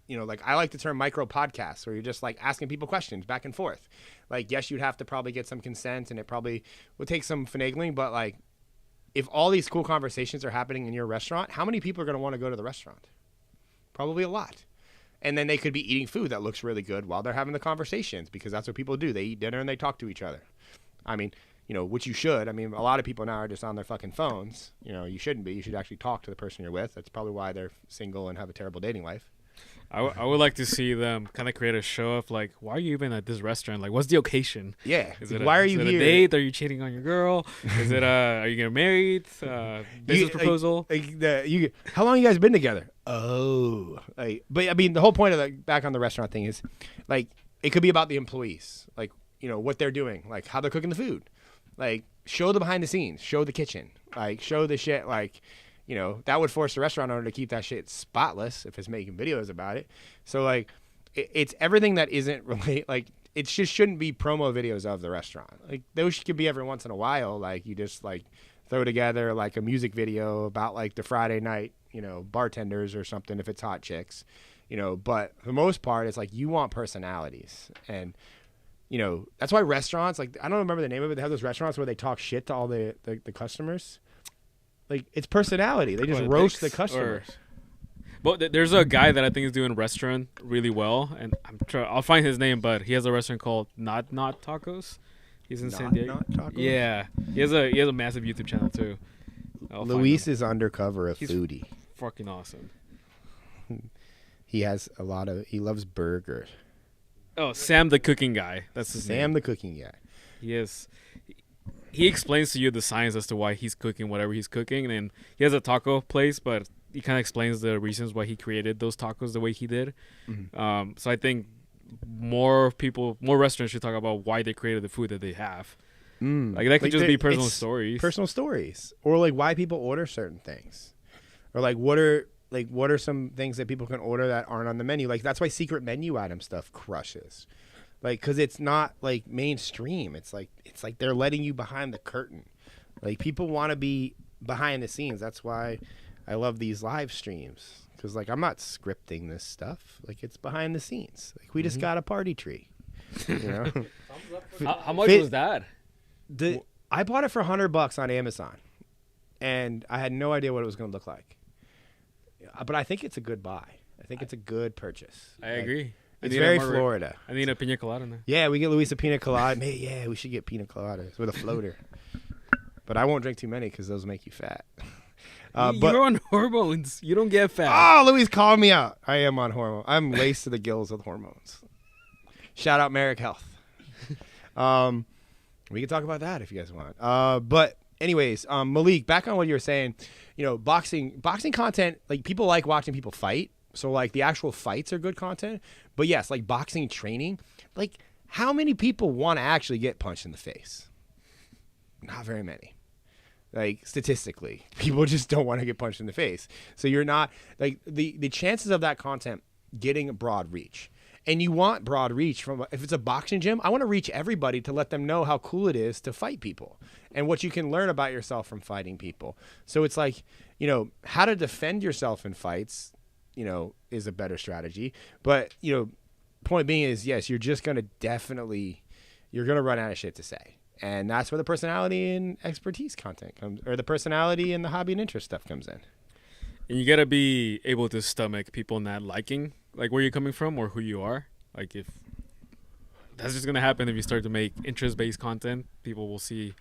like I like the term micro podcasts where you're just like asking people questions back and forth. Like, yes, you'd have to probably get some consent and it probably would take some finagling, but like if all these cool conversations are happening in your restaurant, how many people are going to want to go to the restaurant? Probably a lot. And then they could be eating food that looks really good while they're having the conversations because that's what people do. They eat dinner and they talk to each other. I mean, which you should. I mean, a lot of people now are just on their fucking phones. You shouldn't be. You should actually talk to the person you're with. That's probably why they're single and have a terrible dating life. I would like to see them kind of create a show of like, why are you even at this restaurant? Like, what's the occasion? Yeah. Why are you here? Is it a date? Are you cheating on your girl? Is it are you getting married? Business proposal? How long you guys been together? Oh, but I mean, the whole point of back on the restaurant thing is, like, it could be about the employees, like, what they're doing, like how they're cooking the food, like show the behind the scenes, show the kitchen, like show the shit, like. That would force the restaurant owner to keep that shit spotless if it's making videos about it. So, like, it's everything that isn't really, like, it just shouldn't be promo videos of the restaurant. Like, those could be every once in a while. Like, you just, like, throw together, like, a music video about, like, the Friday night, bartenders or something if it's hot chicks. But for the most part, it's, like, you want personalities. And, that's why restaurants, like, I don't remember the name of it. They have those restaurants where they talk shit to all the customers. Like, it's personality. They just roast the customers. But there's a guy that I think is doing restaurant really well, and I'll find his name, but he has a restaurant called Not Tacos. He's in San Diego. Not Tacos? Yeah. He has a massive YouTube channel too. Luis is undercover a foodie. Fucking awesome. He loves burgers. Oh, Sam the cooking guy. That's his name. Sam the cooking guy. Yes. He explains to you the science as to why he's cooking whatever he's cooking. And he has a taco place, but he kind of explains the reasons why he created those tacos the way he did. Mm-hmm. So I think more restaurants should talk about why they created the food that they have. Like that could just be personal stories. Personal stories. Or like why people order certain things. Or like what are some things that people can order that aren't on the menu? Like that's why secret menu item stuff crushes. Like cuz it's not like mainstream. It's like they're letting you behind the curtain. Like people want to be behind the scenes. That's why I love these live streams cuz like I'm not scripting this stuff. Like it's behind the scenes. Like we just got a party tree. You know? How much was that? I bought it for $100 on Amazon, and I had no idea what it was going to look like. But I think it's a good buy. I think it's a good purchase. I agree. It's very Florida. I need a pina colada in there. Yeah, we get Luis a pina colada. Yeah, we should get pina coladas with a floater. But I won't drink too many because those make you fat. You're on hormones. You don't get fat. Oh, Luis called me out. I am on hormones. I'm laced to the gills with hormones. Shout out Merrick Health. We can talk about that if you guys want. But anyways, Malik, back on what you were saying, you know, boxing content, like people like watching people fight. So like the actual fights are good content. But yes, like boxing training, like how many people want to actually get punched in the face? Not very many. Like statistically, people just don't want to get punched in the face. So you're not like the chances of that content getting a broad reach. And you want broad reach from, if it's a boxing gym, I want to reach everybody to let them know how cool it is to fight people and what you can learn about yourself from fighting people. So it's like, you know, how to defend yourself in fights, you know, is a better strategy. But, you know, point being is, yes, you're just going to you're going to run out of shit to say. And that's where the personality and expertise content comes, or the personality and the hobby and interest stuff comes in. And you got to be able to stomach people not liking like where you're coming from or who you are. Like if that's just going to happen if you start to make interest-based content, people will see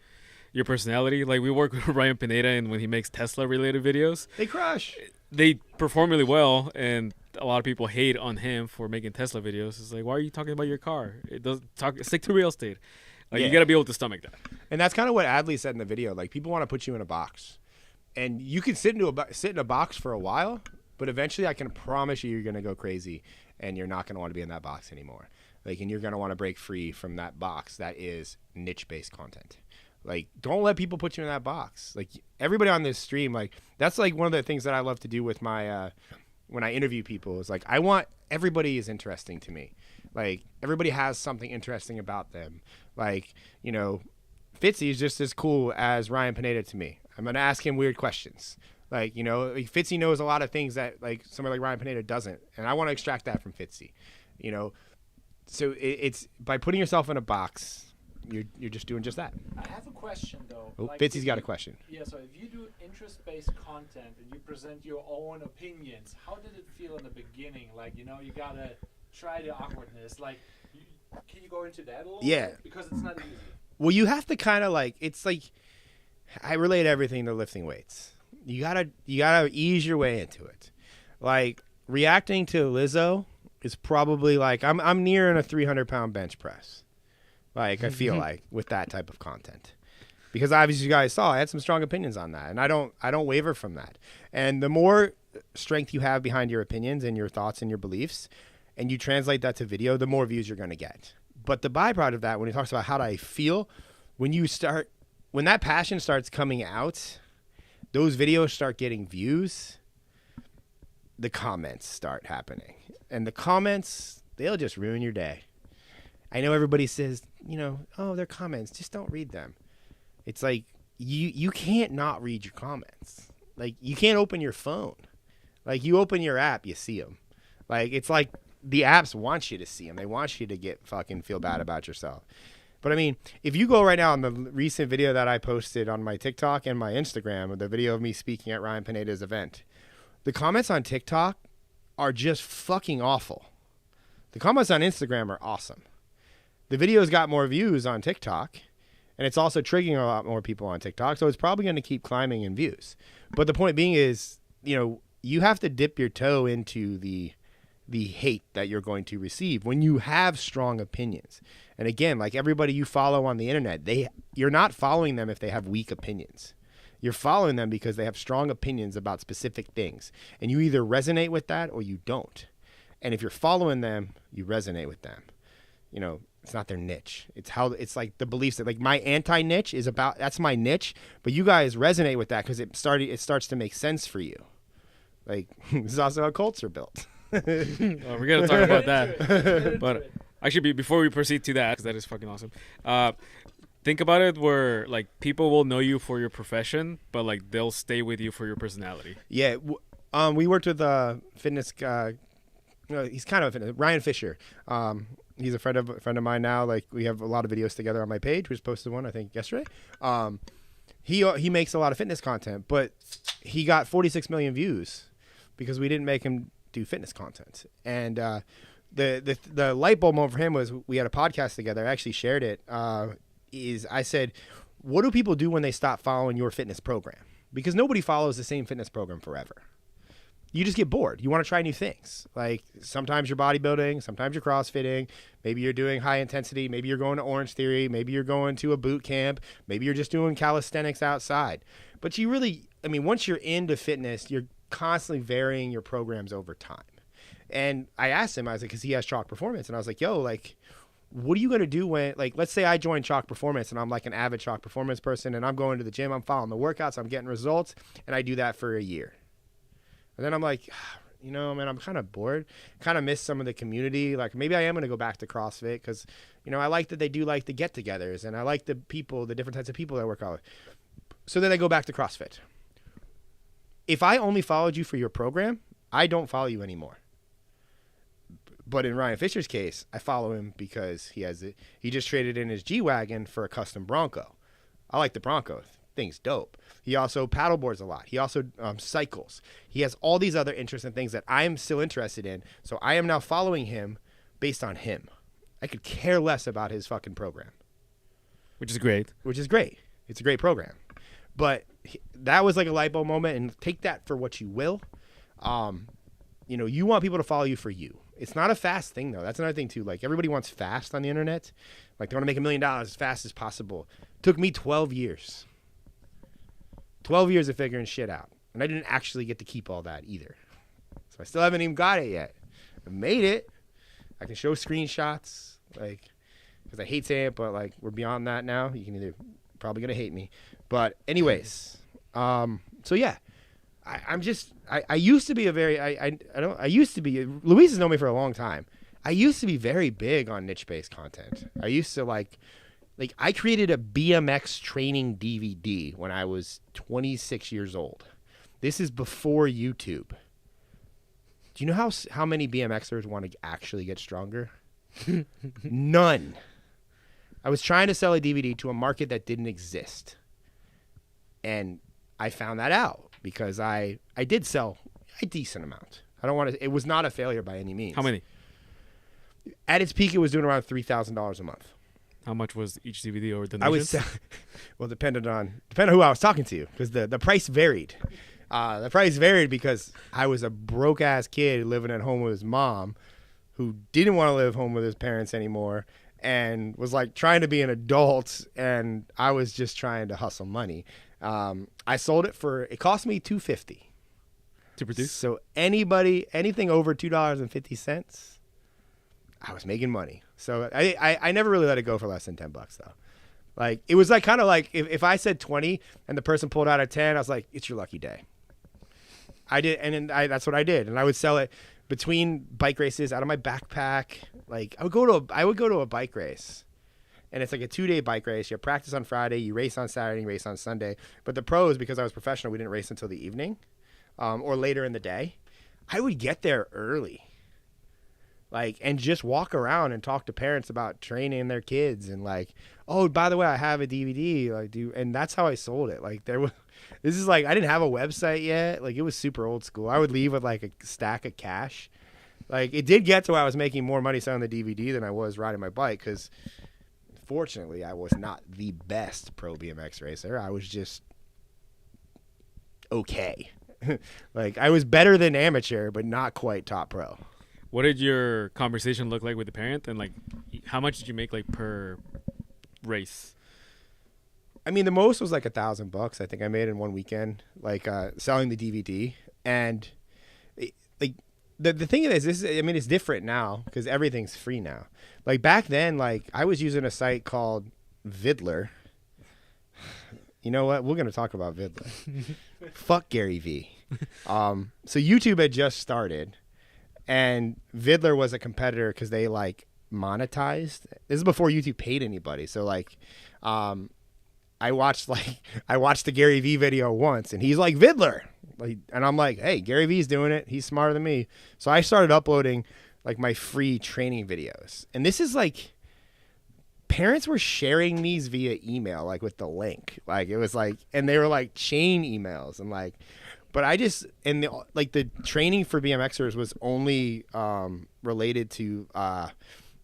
your personality. Like we work with Ryan Pineda, and when he makes Tesla-related videos, they crush. They perform really well, and a lot of people hate on him for making Tesla videos. It's like, why are you talking about your car? Stick to real estate. Like you got to be able to stomach that. And that's kind of what Adley said in the video. Like people want to put you in a box. And you can sit in a box for a while, but eventually I can promise you're going to go crazy and you're not going to want to be in that box anymore. Like, and you're going to want to break free from that box that is niche-based content. Like, don't let people put you in that box. Like, everybody on this stream, like, that's like one of the things that I love to do with my, when I interview people is like, I want everybody is interesting to me. Like, everybody has something interesting about them. Like, you know, Fitzy is just as cool as Ryan Pineda to me. I'm going to ask him weird questions. Like, you know, like Fitzy knows a lot of things that, like, somebody like Ryan Pineda doesn't. And I want to extract that from Fitzy, you know. So it's by putting yourself in a box, you're just doing just that. I have a question, though. Oh, like, Fitzy's got a question. Yeah, so if you do interest-based content and you present your own opinions, how did it feel in the beginning? Like, you know, you got to try the awkwardness. Like, can you go into that a little bit? Because it's not easy. Well, you have to kind of, like, it's like, I relate everything to lifting weights. You gotta ease your way into it. Like reacting to Lizzo is probably like I'm nearing a 300-pound bench press. Like I feel like with that type of content, because obviously you guys saw I had some strong opinions on that, and I don't waver from that. And the more strength you have behind your opinions and your thoughts and your beliefs, and you translate that to video, the more views you're gonna get. But the byproduct of that, when he talks about how do I feel, when that passion starts coming out, those videos start getting views, the comments start happening. And the comments, they'll just ruin your day. I know everybody says, you know, oh, they're comments, just don't read them. It's like, you can't not read your comments. Like, you can't open your phone. Like, you open your app, you see them. Like, it's like the apps want you to see them. They want you to fucking feel bad about yourself. But I mean, if you go right now on the recent video that I posted on my TikTok and my Instagram, the video of me speaking at Ryan Pineda's event, the comments on TikTok are just fucking awful. The comments on Instagram are awesome. The video's got more views on TikTok, and it's also triggering a lot more people on TikTok, so it's probably going to keep climbing in views. But the point being is, you know, you have to dip your toe into the the hate that you're going to receive when you have strong opinions. And again, like everybody you follow on the internet, you're not following them if they have weak opinions. You're following them because they have strong opinions about specific things. And you either resonate with that or you don't. And if you're following them, you resonate with them. You know, it's not their niche. It's like the beliefs that like my anti-niche is about, that's my niche, but you guys resonate with that because it starts to make sense for you. Like this is also how cults are built. We're gonna talk about that, but actually, before we proceed to that, because that is fucking awesome. Think about it, where like people will know you for your profession, but like they'll stay with you for your personality. Yeah, we worked with a fitness guy. He's kind of a fitness, Ryan Fisher. He's a friend of mine now. Like we have a lot of videos together on my page. We just posted one I think yesterday. He makes a lot of fitness content, but he got 46 million views because we didn't make him do fitness content. And the light bulb moment for him was we had a podcast together. I actually shared it. I said, what do people do when they stop following your fitness program? Because nobody follows the same fitness program forever. You just get bored. You want to try new things. Like sometimes you're bodybuilding, sometimes you're CrossFitting, maybe you're doing high intensity, maybe you're going to Orange Theory, maybe you're going to a boot camp, maybe you're just doing calisthenics outside. But you really, I mean, once you're into fitness, you're constantly varying your programs over time. And I asked him, I was like, because he has Chalk Performance, and I was like, yo, like, what are you going to do when, like, let's say I join Chalk Performance and I'm like an avid Chalk Performance person and I'm going to the gym, I'm following the workouts, I'm getting results, and I do that for a year. And then I'm like, you know, man, I'm kind of bored, kind of miss some of the community. Like maybe I am going to go back to CrossFit because, you know, I like that they do like the get-togethers and I like the people, the different types of people that I work out with. So then I go back to CrossFit. If I only followed you for your program, I don't follow you anymore. But in Ryan Fisher's case, I follow him because he just traded in his G-Wagon for a custom Bronco. I like the Bronco. Thing's dope. He also paddleboards a lot. He also cycles. He has all these other interesting things that I'm still interested in. So I am now following him based on him. I could care less about his fucking program. Which is great. It's a great program. But that was like a light bulb moment, and take that for what you will. You know, you want people to follow you for you. It's not a fast thing, though. That's another thing, too. Like, everybody wants fast on the internet. Like, they want to make $1 million as fast as possible. It took me 12 years. 12 years of figuring shit out. And I didn't actually get to keep all that either. So I still haven't even got it yet. I made it. I can show screenshots. Like, because I hate saying it, but, like, we're beyond that now. You can probably going to hate me. But anyways, so yeah. I used to be Luis has known me for a long time. I used to be very big on niche-based content. I used to like I created a BMX training DVD when I was 26 years old. This is before YouTube. Do you know how many BMXers want to actually get stronger? None. I was trying to sell a DVD to a market that didn't exist. And I found that out because I did sell a decent amount. It was not a failure by any means. How many? At its peak, it was doing around $3,000 a month. How much was each DVD or donations? Well, depended on who I was talking to, because the price varied. The price varied because I was a broke ass kid living at home with his mom, who didn't want to live home with his parents anymore, and was like trying to be an adult, and I was just trying to hustle money. I sold it cost me $250 to produce. So anything over $2.50, I was making money. So I never really let it go for less than $10 though. Like it was like kind of like if I said 20 and the person pulled out a 10, I was like, it's your lucky day. I did, and then that's what I did, and I would sell it between bike races out of my backpack. Like I would go to a bike race. And it's like a 2-day bike race. You practice on Friday, you race on Saturday, you race on Sunday. But the pros, because I was professional, we didn't race until the evening or later in the day. I would get there early, and just walk around and talk to parents about training their kids and oh, by the way, I have a DVD. And that's how I sold it. I didn't have a website yet. It was super old school. I would leave with a stack of cash. It did get to where I was making more money selling the DVD than I was riding my bike because. Fortunately, I was not the best pro BMX racer. I was just okay. I was better than amateur, but not quite top pro. What did your conversation look like with the parent, and like how much did you make like per race? I mean, the most was like $1,000. I think I made in one weekend, like selling the DVD. And like the thing is, I mean, it's different now because everything's free now. Like back then, like I was using a site called Vidler. You know what? We're gonna talk about Vidler. Fuck Gary V. So YouTube had just started, and Vidler was a competitor because they like monetized. This is before YouTube paid anybody. So like, I watched the Gary V video once, and he's like Vidler, like, and I'm like, hey, Gary V's doing it. He's smarter than me. So I started uploading like my free training videos, and this is like. Parents were sharing these via email, like with the link, like it was like, and they were like chain emails and like, but I just, and the training for BMXers was only related to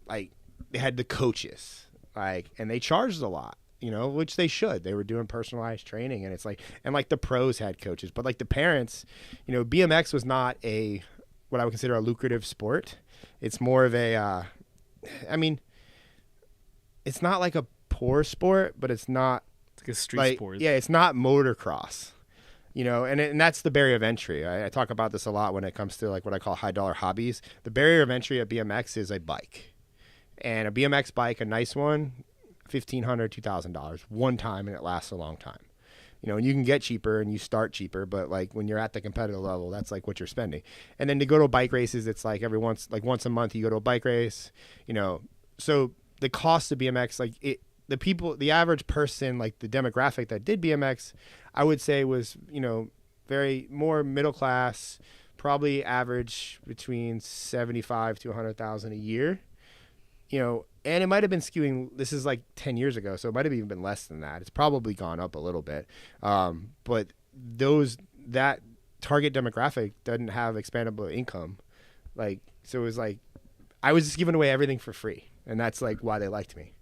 like they had the coaches, like, and they charged a lot, you know, which they should. They were doing personalized training, and it's like, and like the pros had coaches, but like the parents, you know, BMX was not what I would consider a lucrative sport. It's more of a, I mean. It's not like a poor sport, but it's not like a street sport. Yeah, it's not motocross, you know, and that's the barrier of entry. I talk about this a lot when it comes to like what I call high dollar hobbies. The barrier of entry at BMX is a bike, and a BMX bike, a nice one, $1,500, $2,000 one time, and it lasts a long time. You know, and you can get cheaper and you start cheaper, but like when you're at the competitive level, that's like what you're spending. And then to go to bike races, it's like once a month you go to a bike race, you know, so. The cost of BMX, like the average person, like the demographic that did BMX, I would say was, you know, very more middle class, probably average between 75 to 100,000 a year, you know, and it might have been skewing. This is like 10 years ago, so it might have even been less than that. It's probably gone up a little bit, but that target demographic doesn't have expandable income, like so it was like I was just giving away everything for free. And that's like why they liked me.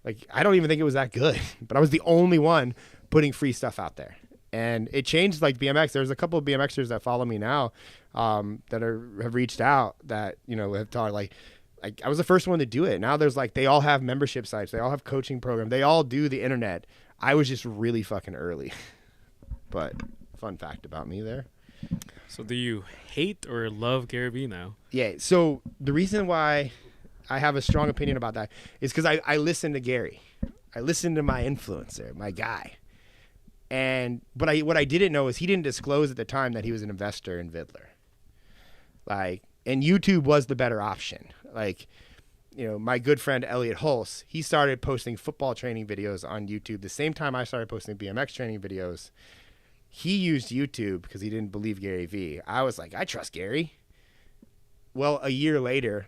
Like, I don't even think it was that good, but I was the only one putting free stuff out there. And it changed like BMX. There's a couple of BMXers that follow me now that have reached out that, you know, have taught like I was the first one to do it. Now there's like, they all have membership sites. They all have coaching programs. They all do the internet. I was just really fucking early. But fun fact about me there. So do you hate or love Gary Vee now? Yeah. So the reason why I have a strong opinion about that is because I listen to Gary. I listen to my influencer, my guy. But what I didn't know is he didn't disclose at the time that he was an investor in Vidler. Like, and YouTube was the better option. Like, you know, my good friend Elliot Hulse, he started posting football training videos on YouTube the same time I started posting BMX training videos. He used YouTube because he didn't believe Gary Vee. I was like, I trust Gary. Well, a year later,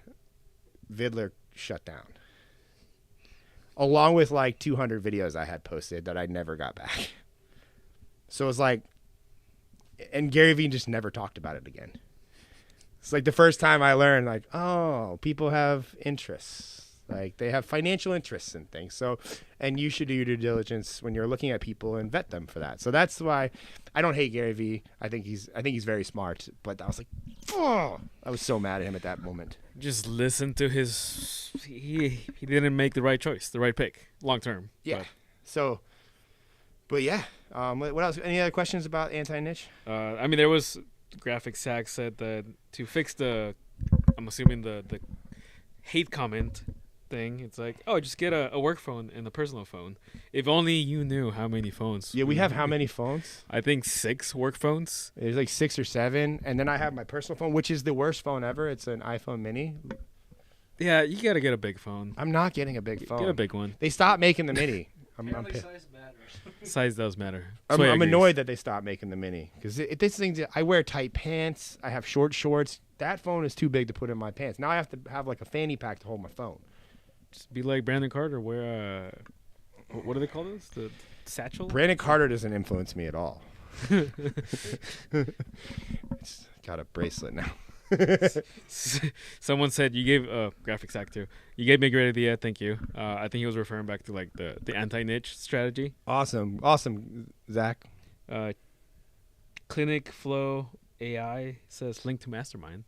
Vidler shut down, along with like 200 videos I had posted that I never got back. So it was like, and Gary Vee just never talked about it again. It's like the first time I learned, like, oh, people have interests. Like they have financial interests in things. So, and you should do your due diligence when you're looking at people and vet them for that. So that's why I don't hate Gary Vee. I think he's very smart. But I was like, oh, I was so mad at him at that moment. Just listen to his. He didn't make the right choice, the right pick, long term. Yeah. But. So, but yeah. What else? Any other questions about anti-niche? I mean, there was Graphic Sack said that to fix I'm assuming the hate comment thing, it's like, oh, just get a work phone and a personal phone. If only you knew how many phones. Yeah, we have how many phones? I think 6 work phones. There's like 6 or 7, and then I have my personal phone, which is the worst phone ever. It's an iPhone mini. Yeah, you gotta get a big phone. I'm not getting a big phone. Get a big one. They stopped making the mini. Size matters. Size does matter. I'm annoyed that they stopped making the mini because this thing. I wear tight pants. I have short shorts. That phone is too big to put in my pants. Now I have to have like a fanny pack to hold my phone. Just be like Brandon Carter. Wear what do they call those? The satchel. Brandon Carter doesn't influence me at all. It's got a bracelet now. Someone said you gave Graphics Act too. You gave me a great idea. Thank you. I think he was referring back to like the anti-niche strategy. Awesome, Zach. Clinic Flow AI says link to Mastermind.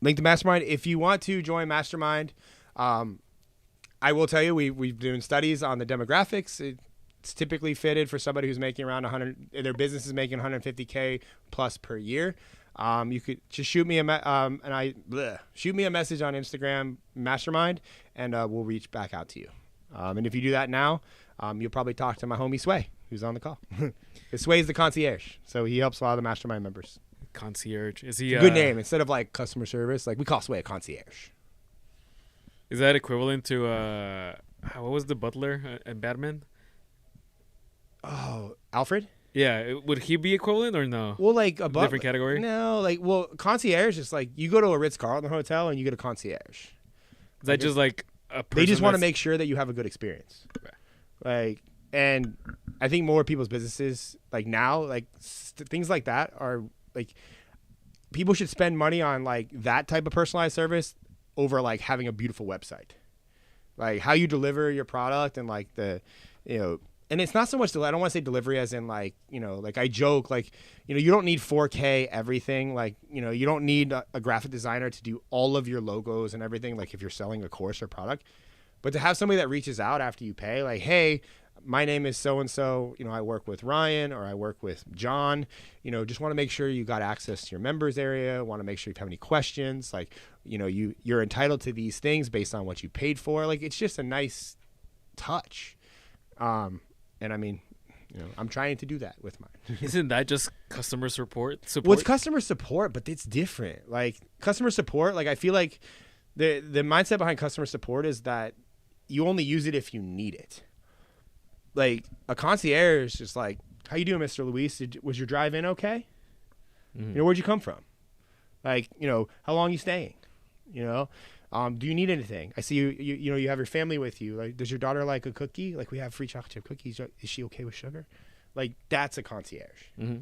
link to Mastermind. If you want to join Mastermind, I will tell you, we've doing studies on the demographics. It's typically fitted for somebody who's making around 100. Their business is making 150K plus per year. You could just shoot me a message on Instagram, Mastermind, and we'll reach back out to you. And if you do that now, you'll probably talk to my homie Sway, who's on the call. Sway's the concierge, so he helps a lot of the Mastermind members. Concierge, is he good name instead of like customer service? Like we call Sway a concierge. Is that equivalent to what was the butler in Batman? Oh, Alfred? Yeah, would he be equivalent or no? Well, like a different category? No, concierge is like you go to a Ritz-Carlton hotel and you get a concierge. Is that just like a person? They just want to make sure that you have a good experience. Okay. Like, and I think more people's businesses like now, like things like that are like people should spend money on like that type of personalized service over like having a beautiful website, like how you deliver your product and like the, and it's not so much, I don't want to say delivery as in like, like I joke, like, you don't need 4K everything. Like, you don't need a graphic designer to do all of your logos and everything. Like if you're selling a course or product, but to have somebody that reaches out after you pay, like, hey, my name is so-and-so, I work with Ryan or I work with John, just want to make sure you got access to your members area. Want to make sure if you have any questions, like, you're entitled to these things based on what you paid for. Like, it's just a nice touch. And I mean, I'm trying to do that with mine. Isn't that just customer support? Well, it's customer support, but it's different. Like customer support, like I feel like the mindset behind customer support is that you only use it if you need it. Like a concierge is just like, how you doing, Mr. Luis? Was your drive in okay? Mm-hmm. Where'd you come from? Like, how long you staying? Do you need anything? I see you have your family with you. Like, does your daughter like a cookie? Like, we have free chocolate chip cookies. Is she okay with sugar? Like, that's a concierge. Mm-hmm.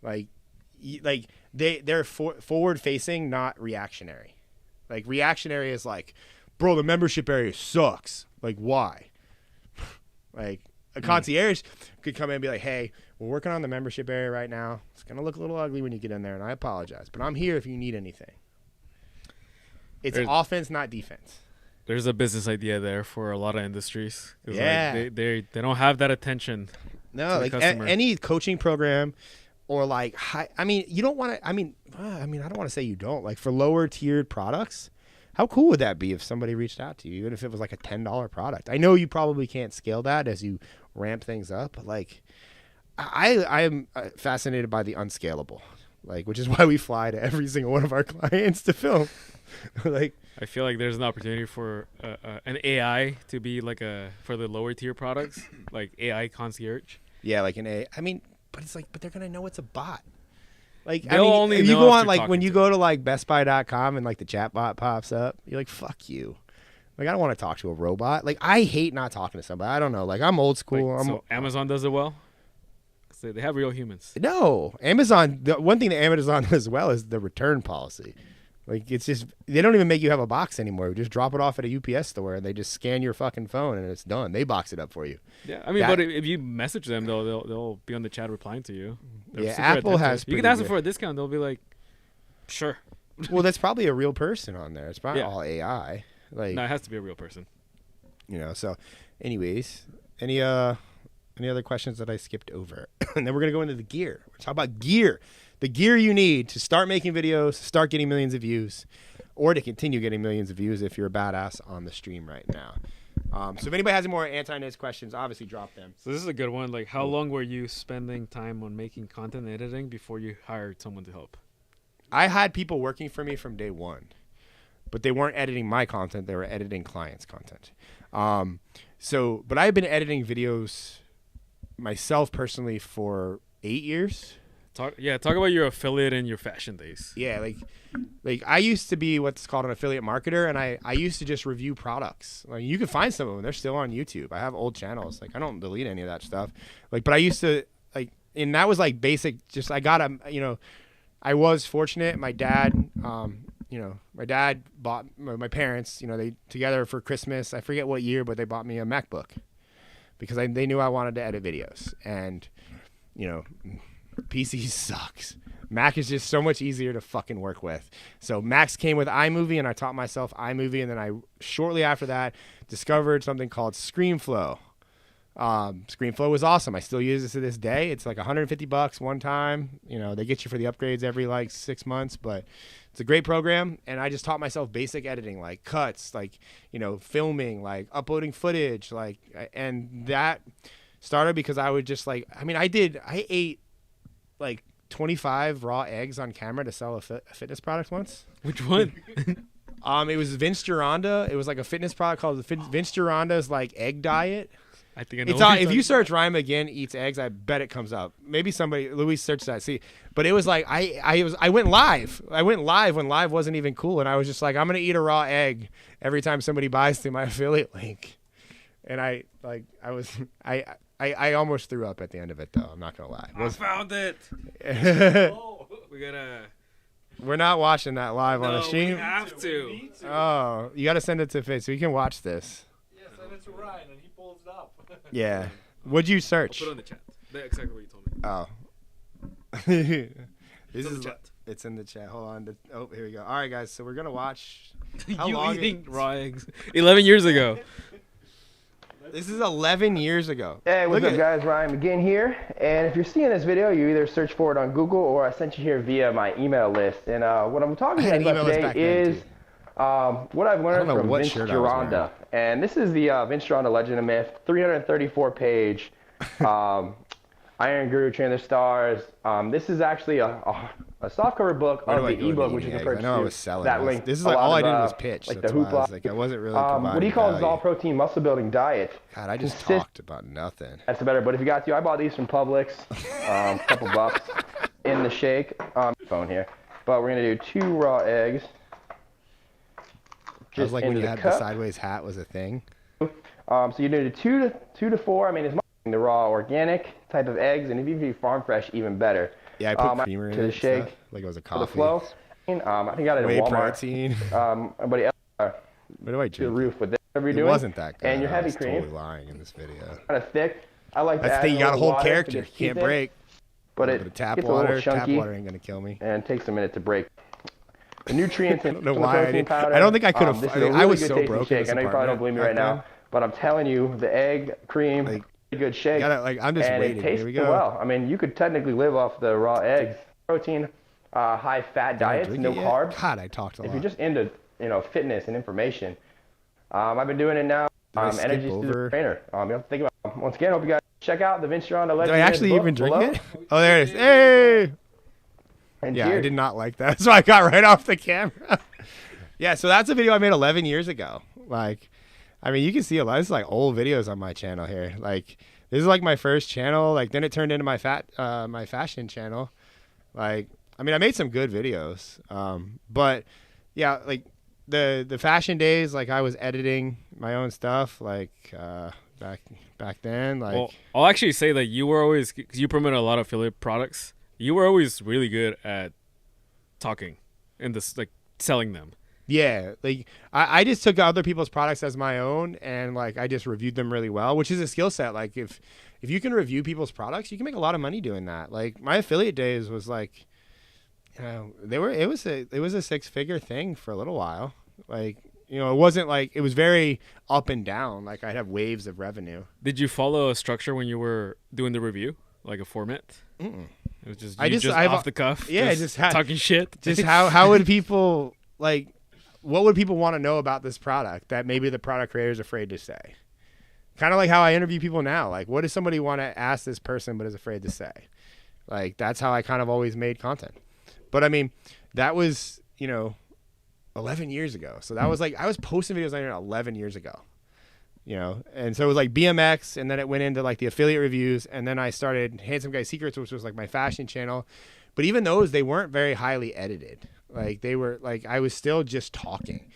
Like they're forward facing, not reactionary. Like reactionary is like, bro, the membership area sucks. Like, why? Like a concierge could come in and be like, hey, we're working on the membership area right now. It's gonna look a little ugly when you get in there, and I apologize, but I'm here if you need anything. It's offense, not defense. There's a business idea there for a lot of industries. Yeah, like they don't have that attention. No, like any coaching program, or like you don't want to. I don't want to say you don't. Like for lower tiered products, how cool would that be if somebody reached out to you, even if it was like a $10 product? I know you probably can't scale that as you ramp things up, but like I am fascinated by the unscalable, like, which is why we fly to every single one of our clients to film. Like, I feel like there's an opportunity for an AI to be like for the lower tier products, like AI concierge. Yeah, like an AI. But it's like, but they're gonna know it's a bot. Like, only if you know go if on, you're like when you to go to like bestbuy.com and like the chat bot pops up, you're like, fuck you. Like, I don't want to talk to a robot. Like, I hate not talking to somebody. I don't know. Like, I'm old school. So Amazon does it well? Because they have real humans. No. Amazon, the one thing that Amazon does well is the return policy. Like, it's just, they don't even make you have a box anymore. You just drop it off at a UPS store and they just scan your fucking phone and it's done. They box it up for you. Yeah, but if you message them, they'll be on the chat replying to you. Yeah, Apple has. You can ask them for a discount. They'll be like, sure. Well, that's probably a real person on there. It's probably all AI. Like, no, it has to be a real person. So, anyways, any other questions that I skipped over? And then we're gonna go into the gear. We're talking about gear. The gear you need to start making videos, start getting millions of views, or to continue getting millions of views if you're a badass on the stream right now. So if anybody has any more anti-Niz questions, obviously drop them. So this is a good one. Like, how long were you spending time on making content and editing before you hired someone to help? I had people working for me from day one, but they weren't editing my content. They were editing clients' content. But I've been editing videos myself personally for 8 years. Talk about your affiliate and your fashion days. Yeah, like I used to be what's called an affiliate marketer, and I used to just review products. Like, you can find some of them; they're still on YouTube. I have old channels. Like, I don't delete any of that stuff. Like, but I used to and that was like basic. Just I got I was fortunate. My dad, my dad bought my parents. They together for Christmas. I forget what year, but they bought me a MacBook because they knew I wanted to edit videos, and PC sucks. Mac is just so much easier to fucking work with. So Macs came with iMovie, and I taught myself iMovie, and then I shortly after that discovered something called ScreenFlow. ScreenFlow was awesome. I still use it to this day. It's like $150 one time. You know, they get you for the upgrades every like 6 months, but it's a great program. And I just taught myself basic editing, like cuts, like, you know, filming, like uploading footage, like, and that started because I would just like, I mean, I ate like 25 raw eggs on camera to sell a fitness product once. Which one? It was Vince Gironda. It was like a fitness product called Vince Gironda's like egg diet. I think I know. It's on, if you search Ryan McGinn eats eggs, I bet it comes up. Maybe somebody, Luis, search that. See, but it was like I went live. I went live when live wasn't even cool, and I was just like, I'm gonna eat a raw egg every time somebody buys through my affiliate link. And I almost threw up at the end of it though. I'm not gonna lie. I found it. We gotta. We're not watching that live on the stream. We have to. Oh, you gotta send it to Fitz so we can watch this. Yeah, send it to Ryan and he pulls it up. Yeah. What'd you search? I'll put it on the chat. That's exactly what you told me. Oh. It's in the chat. It's in the chat. Hold on. Oh, here we go. All right, guys. So we're gonna watch. You eating raw eggs 11 years ago. This is 11 years ago. Hey, what's up, guys? Ryan McGinn here. And if you're seeing this video, you either search for it on Google or I sent you here via my email list. And what I'm talking to you about today is what I've learned from Vince Gironda. And this is the Vince Gironda Legend of Myth, 334-page Iron Guru, Train the Stars. This is actually a softcover book of the ebook, which is referred to that link. This is like all I did was pitch. Like the hoopla. I wasn't really what he calls his all-protein muscle-building diet. God, I just talked about nothing. That's better. But if you got to, I bought these from Publix, a couple bucks in the shake. Phone here. But we're gonna do 2 raw eggs. Just was like when you had the sideways hat was a thing. So you do 2 to 4. I mean, it's the raw organic type of eggs, and if you do farm fresh, even better. Yeah, I put creamer in the it shake. Stuff, like it was a coffee. For the flow. I think I got it at Walmart. Protein. But what do I to the roof with this. It wasn't that good. And your heavy cream. Totally lying in this video. Kind of thick. I like that. That's the thing. You got to hold character. Can't break. But it tap gets water. a little chunky. Tap water ain't gonna kill me. And it takes a minute to break. The nutrients in the protein powder. I don't think I could have. I was so broke. I know you probably don't believe me right now, but I'm telling you, the egg cream, like, good shake. I'm just and waiting. It tastes Here we go. well. I mean, you could technically live off the raw eggs. Protein, high fat diets, no carbs. God, I talked a lot. If you're just into fitness and information, I've been doing it now. Energy to the trainer. Think about once again. Hope you guys check out the Vince Gironda Legend. Did I actually even drink it? Oh, there it is. Hey. And yeah, I did not like that, so I got right off the camera. Yeah, so that's a video I made 11 years ago. Like, I mean, you can see a lot. This is like old videos on my channel here. Like, this is like my first channel. Like, then it turned into my fashion channel. Like, I mean, I made some good videos. But yeah, like the fashion days, like I was editing my own stuff. Like back then. Like, well, I'll actually say that you were always, because you promoted a lot of affiliate products. You were always really good at talking and this, like, selling them. Yeah, like I just took other people's products as my own, and like I just reviewed them really well, which is a skill set. Like if you can review people's products, you can make a lot of money doing that. Like my affiliate days was like, you know, it was a 6-figure thing for a little while. Like, you know, it wasn't like, it was very up and down. Like I'd have waves of revenue. Did you follow a structure when you were doing the review, like a format? Mm-mm. It was just off the cuff. Yeah, just talking shit. Just how would people like? What would people want to know about this product that maybe the product creator is afraid to say? Kind of like how I interview people now. Like, what does somebody want to ask this person but is afraid to say? Like, that's how I kind of always made content. But I mean, that was, 11 years ago. So that was like, I was posting videos on here 11 years ago, and so it was like BMX, and then it went into like the affiliate reviews, and then I started Handsome Guy Secrets, which was like my fashion channel. But even those, they weren't very highly edited. Like they were like, I was still just talking,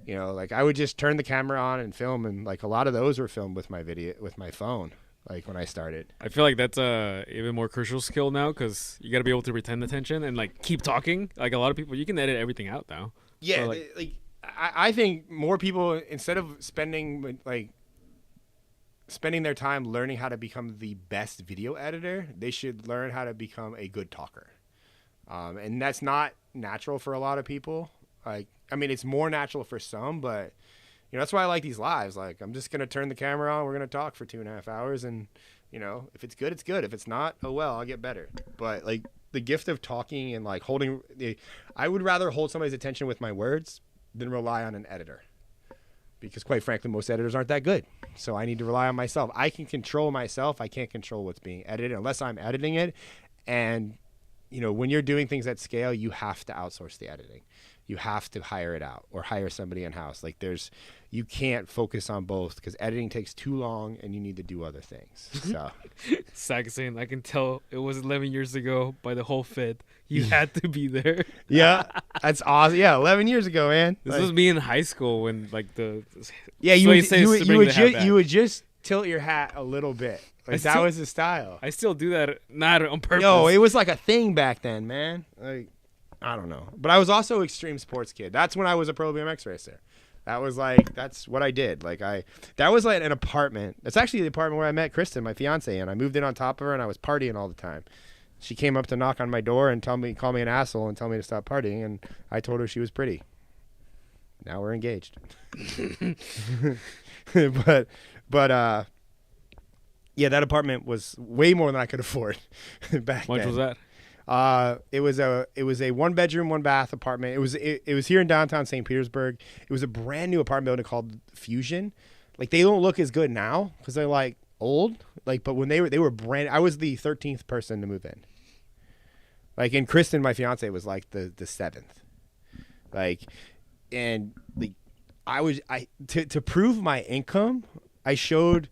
like I would just turn the camera on and film. And like a lot of those were filmed with my phone. Like when I started, I feel like that's a even more crucial skill now, because you got to be able to retain attention and like keep talking. Like a lot of people, you can edit everything out now. Yeah. So, I think more people, instead of spending their time learning how to become the best video editor, they should learn how to become a good talker. And that's not natural for a lot of people. Like, I mean, it's more natural for some, but you know, that's why I like these lives. Like, I'm just going to turn the camera on. We're going to talk for 2.5 hours. And, you know, if it's good, it's good. If it's not, oh, well, I'll get better. But, like, the gift of talking and, like, I would rather hold somebody's attention with my words than rely on an editor. Because, quite frankly, most editors aren't that good. So I need to rely on myself. I can control myself. I can't control what's being edited unless I'm editing it. And, you know, when you're doing things at scale, you have to outsource the editing. You have to hire it out or hire somebody in-house. Like, you can't focus on both because editing takes too long and you need to do other things. So, Zach saying, I can tell it was 11 years ago by the whole fit. You had to be there. Yeah, that's awesome. Yeah, 11 years ago, man. This was me in high school when, like, you would just tilt your hat a little bit. Like, that was the style. I still do that, not on purpose. No, it was like a thing back then, man. Like, I don't know. But I was also extreme sports kid. That's when I was a pro BMX racer. That's what I did. Like, that was like an apartment. That's actually the apartment where I met Kristen, my fiance, and I moved in on top of her and I was partying all the time. She came up to knock on my door and call me an asshole and tell me to stop partying, and I told her she was pretty. Now we're engaged. but yeah, that apartment was way more than I could afford back then. How much was that? It was a 1-bedroom, 1-bath apartment. It was here in downtown St. Petersburg. It was a brand new apartment building called Fusion. Like, they don't look as good now because they're like old. Like, but when they were brand, I was the 13th person to move in. Like, and Kristen, my fiance, was like the 7th. Like, and like, to prove my income, I showed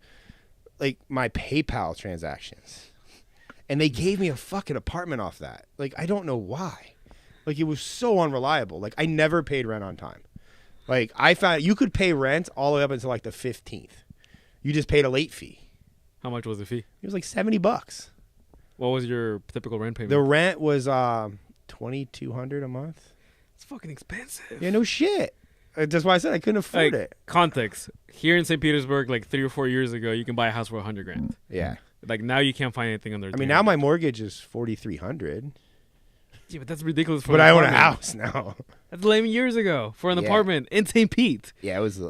like my PayPal transactions. And they gave me a fucking apartment off that. Like, I don't know why. Like, it was so unreliable. Like, I never paid rent on time. Like, I found you could pay rent all the way up until like the 15th. You just paid a late fee. How much was the fee? It was like $70. What was your typical rent payment? The rent was $2,200 a month. It's fucking expensive. Yeah, no shit. That's why I said I couldn't afford it. Context. Here in St. Petersburg, like 3 or 4 years ago, you can buy a house for $100,000. Yeah. Like, now you can't find anything under. I mean, now my mortgage is $4,300. Yeah, but that's ridiculous. But I own a house now. That's 11 years ago for an apartment in St. Pete. Yeah, it was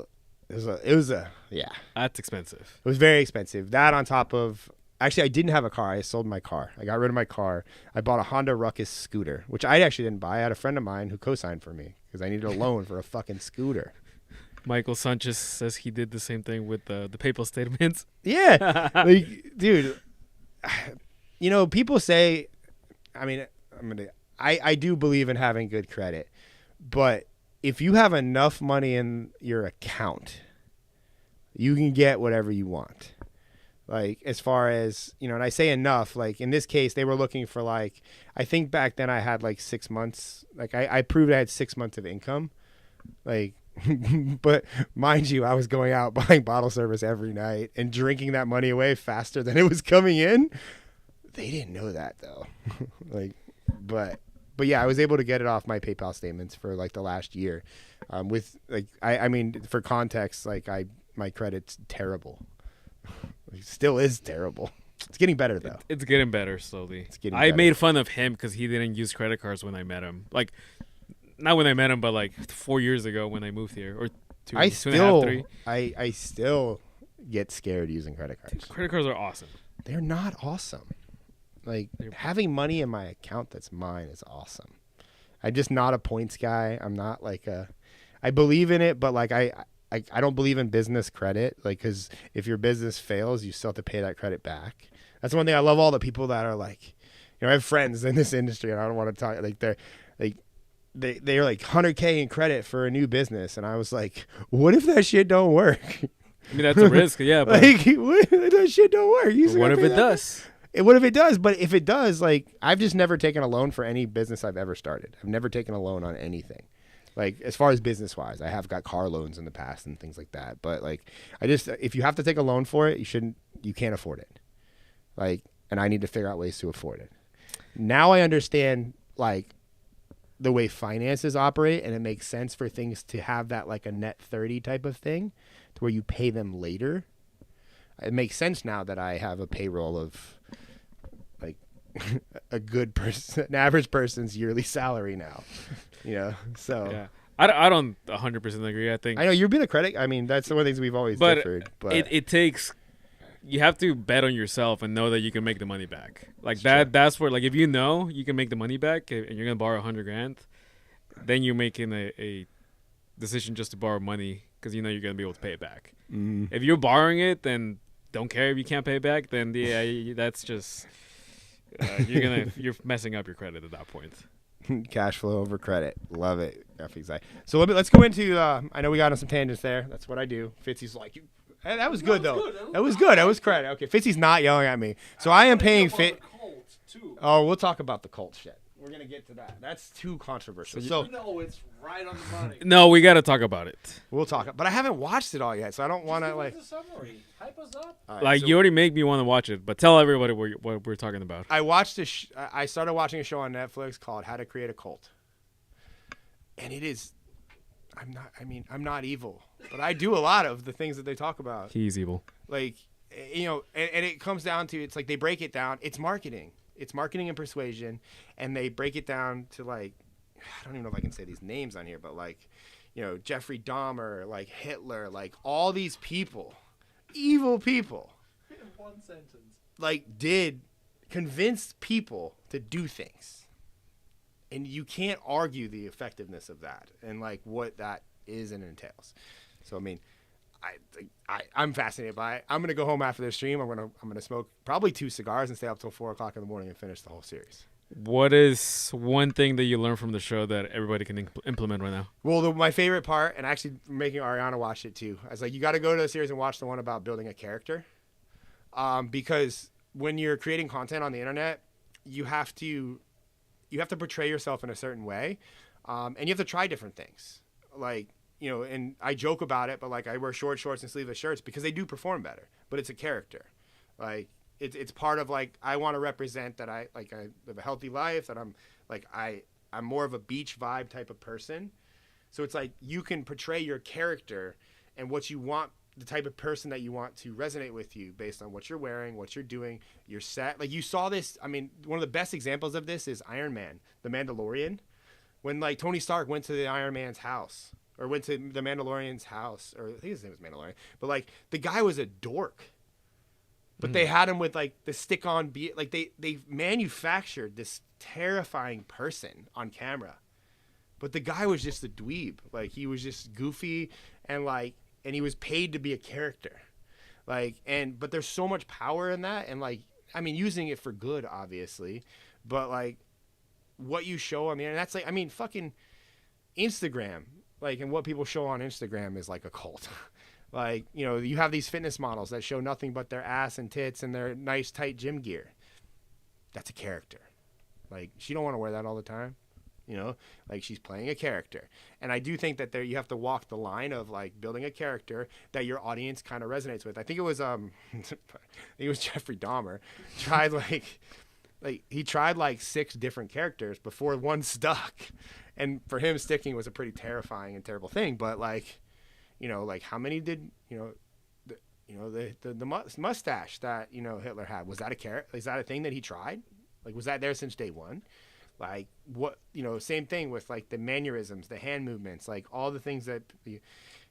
yeah. That's expensive. It was very expensive. That on top of, actually, I didn't have a car. I sold my car. I got rid of my car. I bought a Honda Ruckus scooter, which I actually didn't buy. I had a friend of mine who co-signed for me because I needed a loan for a fucking scooter. Michael Sanchez says he did the same thing with the PayPal statements. Yeah. Like, dude, you know, people say, I mean, I do believe in having good credit, but if you have enough money in your account, you can get whatever you want. Like, as far as, you know, and I say enough, like in this case, they were looking for like, I think back then I had like 6 months. Like I proved I had 6 months of income. Like, but mind you, I was going out buying bottle service every night and drinking that money away faster than it was coming in. They didn't know that though. Like, but yeah, I was able to get it off my PayPal statements for like the last year. With like, I mean, for context, like my credit's terrible. It still is terrible. It's getting better though. It's getting better slowly. I made fun of him because he didn't use credit cards when I met him. Like, not when I met him, but like 4 years ago when I moved here, or two and a half, 3. I still get scared using credit cards. Dude, credit cards are awesome. They're not awesome. Like, having money in my account that's mine is awesome. I'm just not a points guy. I'm not like I believe in it, but like I don't believe in business credit. Like, because if your business fails, you still have to pay that credit back. That's one thing. I love all the people that are like, you know, I have friends in this industry, and I don't want to talk like they're like 100K in credit for a new business, and I was like, what if that shit don't work? I mean, that's a risk, yeah. But like, what if that shit don't work? What if it does? What if it does? But if it does, like, I've just never taken a loan for any business I've ever started. I've never taken a loan on anything. Like, as far as business wise, I have got car loans in the past and things like that. But like, if you have to take a loan for it, you can't afford it. Like, and I need to figure out ways to afford it. Now I understand like the way finances operate, and it makes sense for things to have that like a net 30 type of thing to where you pay them later. It makes sense now that I have a payroll of like a good person, an average person's yearly salary now. So yeah. I don't 100% agree. I think I know you're being a critic. I mean, that's one of the things we've always differed. But it takes. You have to bet on yourself and know that you can make the money back. Like That's true. That's where, like, if you know you can make the money back and you're gonna borrow $100,000, then you're making a decision just to borrow money because you know you're gonna be able to pay it back. Mm. If you're borrowing it, then don't care if you can't pay it back. Then that's just you're messing up your credit at that point. Cash flow over credit. Love it. So let's go into. I know we got on some tangents there. That's what I do. Fitzy's like, that was good though. That was good. That was credit. Okay, Fitzy's not yelling at me. So I am paying Fit. Oh, we'll talk about the cult shit. We're gonna get to that. That's too controversial. So no, it's right on the money. No, we got to talk about it. We'll talk. But I haven't watched it all yet, so I don't want to like. The summary. Hype us up. Right, like, you already make me want to watch it, but tell everybody what we're talking about. I watched I started watching a show on Netflix called How to Create a Cult, and it is. I'm not evil, but I do a lot of the things that they talk about. He's evil. Like, and it comes down to, it's like they break it down. It's marketing. It's marketing and persuasion, and they break it down to, like, I don't even know if I can say these names on here, but like, Jeffrey Dahmer, like Hitler, like all these people, evil people. In one sentence. Like, did convince people to do things. And you can't argue the effectiveness of that and like what that is and entails. So I mean, I'm fascinated by it. I'm gonna go home after this stream. I'm gonna smoke probably 2 cigars and stay up till 4 o'clock in the morning and finish the whole series. What is one thing that you learned from the show that everybody can implement right now? Well, my favorite part, and actually making Ariana watch it too, I was like, you got to go to the series and watch the one about building a character, because when you're creating content on the internet, you have to portray yourself in a certain way, and you have to try different things. Like, and I joke about it, but like I wear short shorts and sleeveless shirts because they do perform better, but it's a character. Like, it's part of, like, I want to represent that I live a healthy life, that I'm more of a beach vibe type of person. So it's like you can portray your character and what you want, the type of person that you want to resonate with you based on what you're wearing, what you're doing, your set. Like, you saw this. I mean, one of the best examples of this is Iron Man, the Mandalorian. When, like, Tony Stark went to the Iron Man's house, or went to the Mandalorian's house, or I think his name was Mandalorian, but like the guy was a dork. But they had him with, like, the stick-on like they manufactured this terrifying person on camera. But the guy was just a dweeb. Like, he was just goofy and he was paid to be a character. Like, but there's so much power in that, and, like, I mean, using it for good, obviously, but, like, what you show on the internet, that's like, I mean, fucking Instagram, like, and what people show on Instagram is like a cult. Like, you have these fitness models that show nothing but their ass and tits and their nice tight gym gear. That's a character. Like, she don't want to wear that all the time. Like, she's playing a character. And I do think that you have to walk the line of, like, building a character that your audience kind of resonates with. I think it was Jeffrey Dahmer tried he tried 6 different characters before one stuck. And for him, sticking was a pretty terrifying and terrible thing. But, like, like, how many did, the mustache that, Hitler had, was that is that a thing that he tried? Like, was that there since day one? Like, what, same thing with, like, the mannerisms, the hand movements, like, all the things that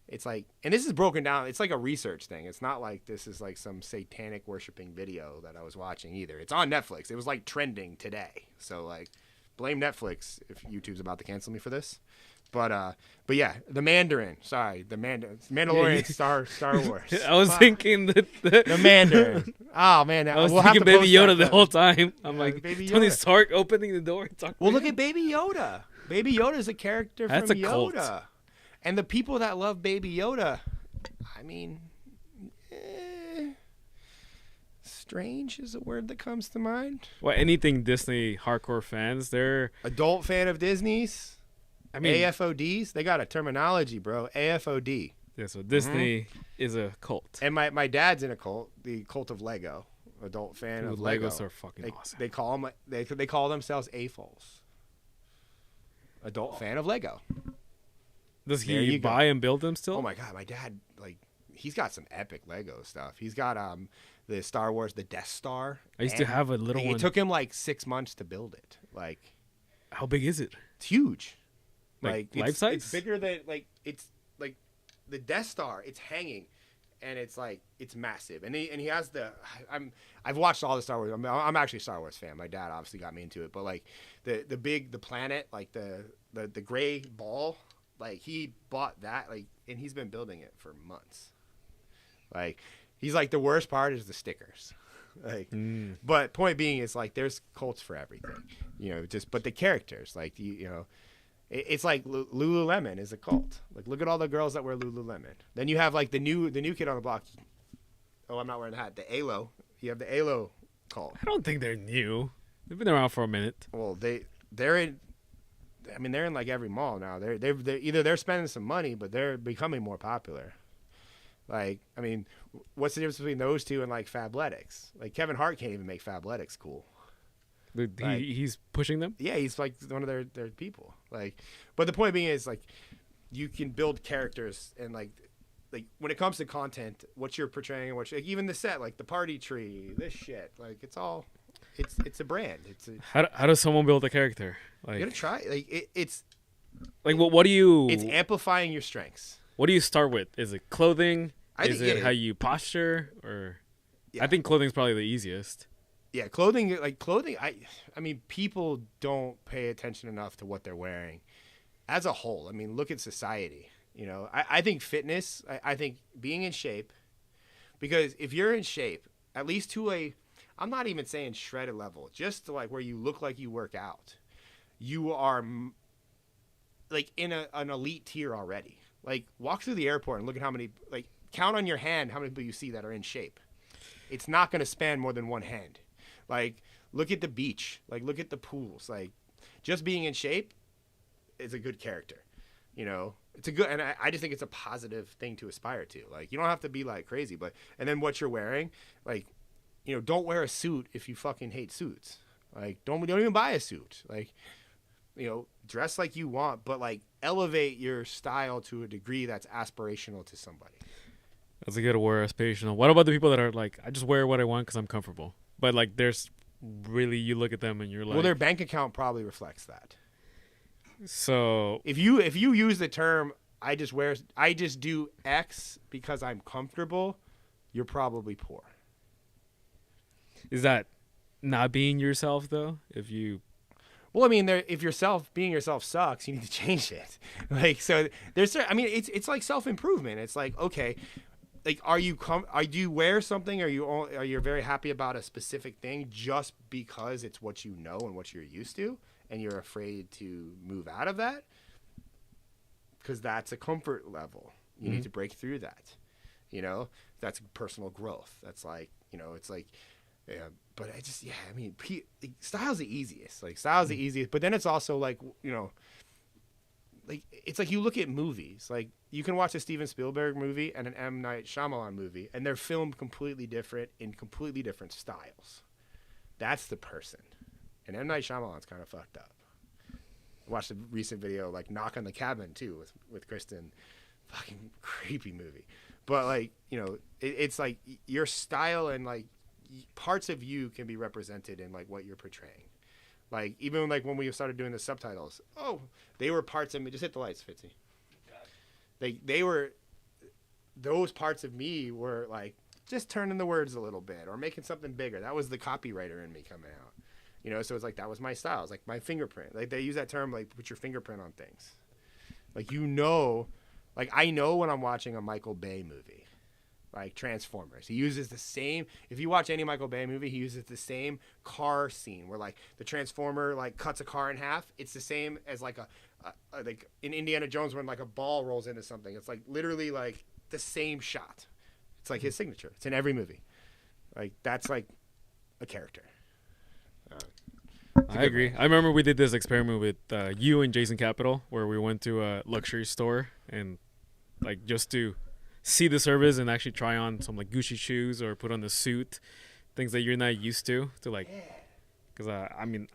it's like, and this is broken down. It's like a research thing. It's not like this is like some satanic worshiping video that I was watching either. It's on Netflix. It was like trending today. So, like, blame Netflix if YouTube's about to cancel me for this. But yeah, the Mandarin. Sorry, the Mandalorian Star Wars. I was thinking that the Mandarin. Oh man, I was thinking Baby Yoda the whole time. I'm like, Baby Tony Yoda. Stark opening the door. Well, look at Baby Yoda. Baby Yoda is a character That's from a cult. Yoda, and the people that love Baby Yoda, I mean, strange is a word that comes to mind. Well, anything Disney hardcore fans, they're adult fan of Disney's. I mean, AFODs, they got a terminology, bro. AFOD. Yeah, so Disney is a cult. And my dad's in a cult, the cult of Lego. Adult fan of Lego. Legos are fucking awesome. They call them, they call themselves AFOLs. Adult fan of Lego. Does he buy and build them still? Oh my god, my dad, like, he's got some epic Lego stuff. He's got the Star Wars, the Death Star. I used to have a little one. It took him like 6 months to build it. Like, how big is it? It's huge. Like life size? It's bigger than it's like the Death Star. It's hanging, and it's massive. And he has I've watched all the Star Wars. I'm actually a Star Wars fan. My dad obviously got me into it. But like the planet, like the gray ball, like he bought that, like, and he's been building it for months. Like, he's like, the worst part is the stickers. Like, but point being is like there's cults for everything, but the characters, like, it's like Lululemon is a cult. Like, look at all the girls that wear Lululemon. Then you have like the new kid on the block. Oh, I'm not wearing the hat. The ALO. You have the ALO cult. I don't think they're new. They've been around for a minute. Well, they're in like every mall now. They're spending some money, but they're becoming more popular. Like, I mean, what's the difference between those two and like Fabletics? Like, Kevin Hart can't even make Fabletics cool. He's pushing them? Yeah, he's like one of their people. Like, but the point being is, like, you can build characters, and like when it comes to content, what you're portraying, and even the set, like the party tree, this shit, like, it's a brand. How does someone build a character? Like, you gotta try. Like, it's like, what do you? It's amplifying your strengths. What do you start with? Is it clothing? Is it how you posture? Or I think clothing's probably the easiest. Yeah, clothing. I mean, people don't pay attention enough to what they're wearing as a whole. I mean, look at society. I think fitness. I think being in shape, because if you're in shape, at least to I'm not even saying shredded level, just to like where you look like you work out, you are like in an elite tier already. Like, walk through the airport and look at how many, like, count on your hand how many people you see that are in shape. It's not going to span more than one hand. Like, look at the beach. Like, look at the pools. Like, just being in shape is a good character. It's a good, and I just think it's a positive thing to aspire to. Like, you don't have to be like crazy, and then what you're wearing, like, don't wear a suit if you fucking hate suits. Like, don't even buy a suit. Like, dress like you want, but like elevate your style to a degree that's aspirational to somebody. That's a good word, aspirational. What about the people that are like, I just wear what I want because I'm comfortable? But like, there's really, you look at them and you're like, well, their bank account probably reflects that. So if you use the term, I just do X because I'm comfortable, you're probably poor. Is that not being yourself though? Well, I mean, if being yourself sucks, you need to change it. Like, so it's like self-improvement. It's like, okay, like, do you wear something? Are you very happy about a specific thing just because it's what you know and what you're used to, and you're afraid to move out of that? Because that's a comfort level. You need to break through that. That's personal growth. That's like, it's like, yeah. But style's the easiest. Like, style's the easiest. But then it's also like, like, it's like you look at movies. Like, you can watch a Steven Spielberg movie and an M. Night Shyamalan movie, and they're filmed completely different in completely different styles. That's the person. And M. Night Shyamalan's kind of fucked up. I watched a recent video, like, Knock on the Cabin, too, with Kristen. Fucking creepy movie. But, like, it's like your style and, like, parts of you can be represented in like what you're portraying. Like, even like when we started doing the subtitles, they were parts of me. Just hit the lights, Fitzy. They were, those parts of me were like just turning the words a little bit or making something bigger. That was the copywriter in me coming out. So it's like, that was my style. It's like my fingerprint. Like, they use that term, like, put your fingerprint on things. Like, like, I know when I'm watching a Michael Bay movie. Like Transformers, he uses the same. If you watch any Michael Bay movie, he uses the same car scene where like the Transformer like cuts a car in half. It's the same as like like in Indiana Jones when like a ball rolls into something. It's like literally like the same shot. It's like his signature. It's in every movie. Like, that's like a character. I agree. I remember we did this experiment with you and Jason Capital where we went to a luxury store and like just to see the service and actually try on some like Gucci shoes or put on the suit, things that you're not used to like, because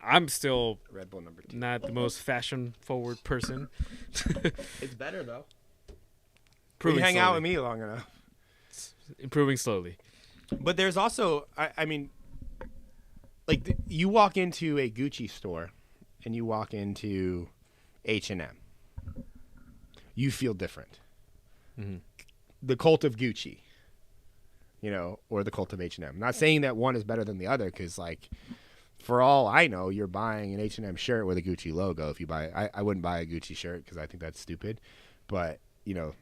I'm still Red Bull number 2. Not the most fashion forward person. It's better though. You hang out with me long enough. It's improving slowly. But there's also, I mean, like you walk into a Gucci store and you walk into H&M, you feel different. Mm-hmm. The cult of Gucci, you know, or the cult of H&M. I'm not saying that one is better than the other, because like, for all I know, you're buying an H&M shirt with a Gucci logo. If you buy, I wouldn't buy a Gucci shirt because I think that's stupid. But you know,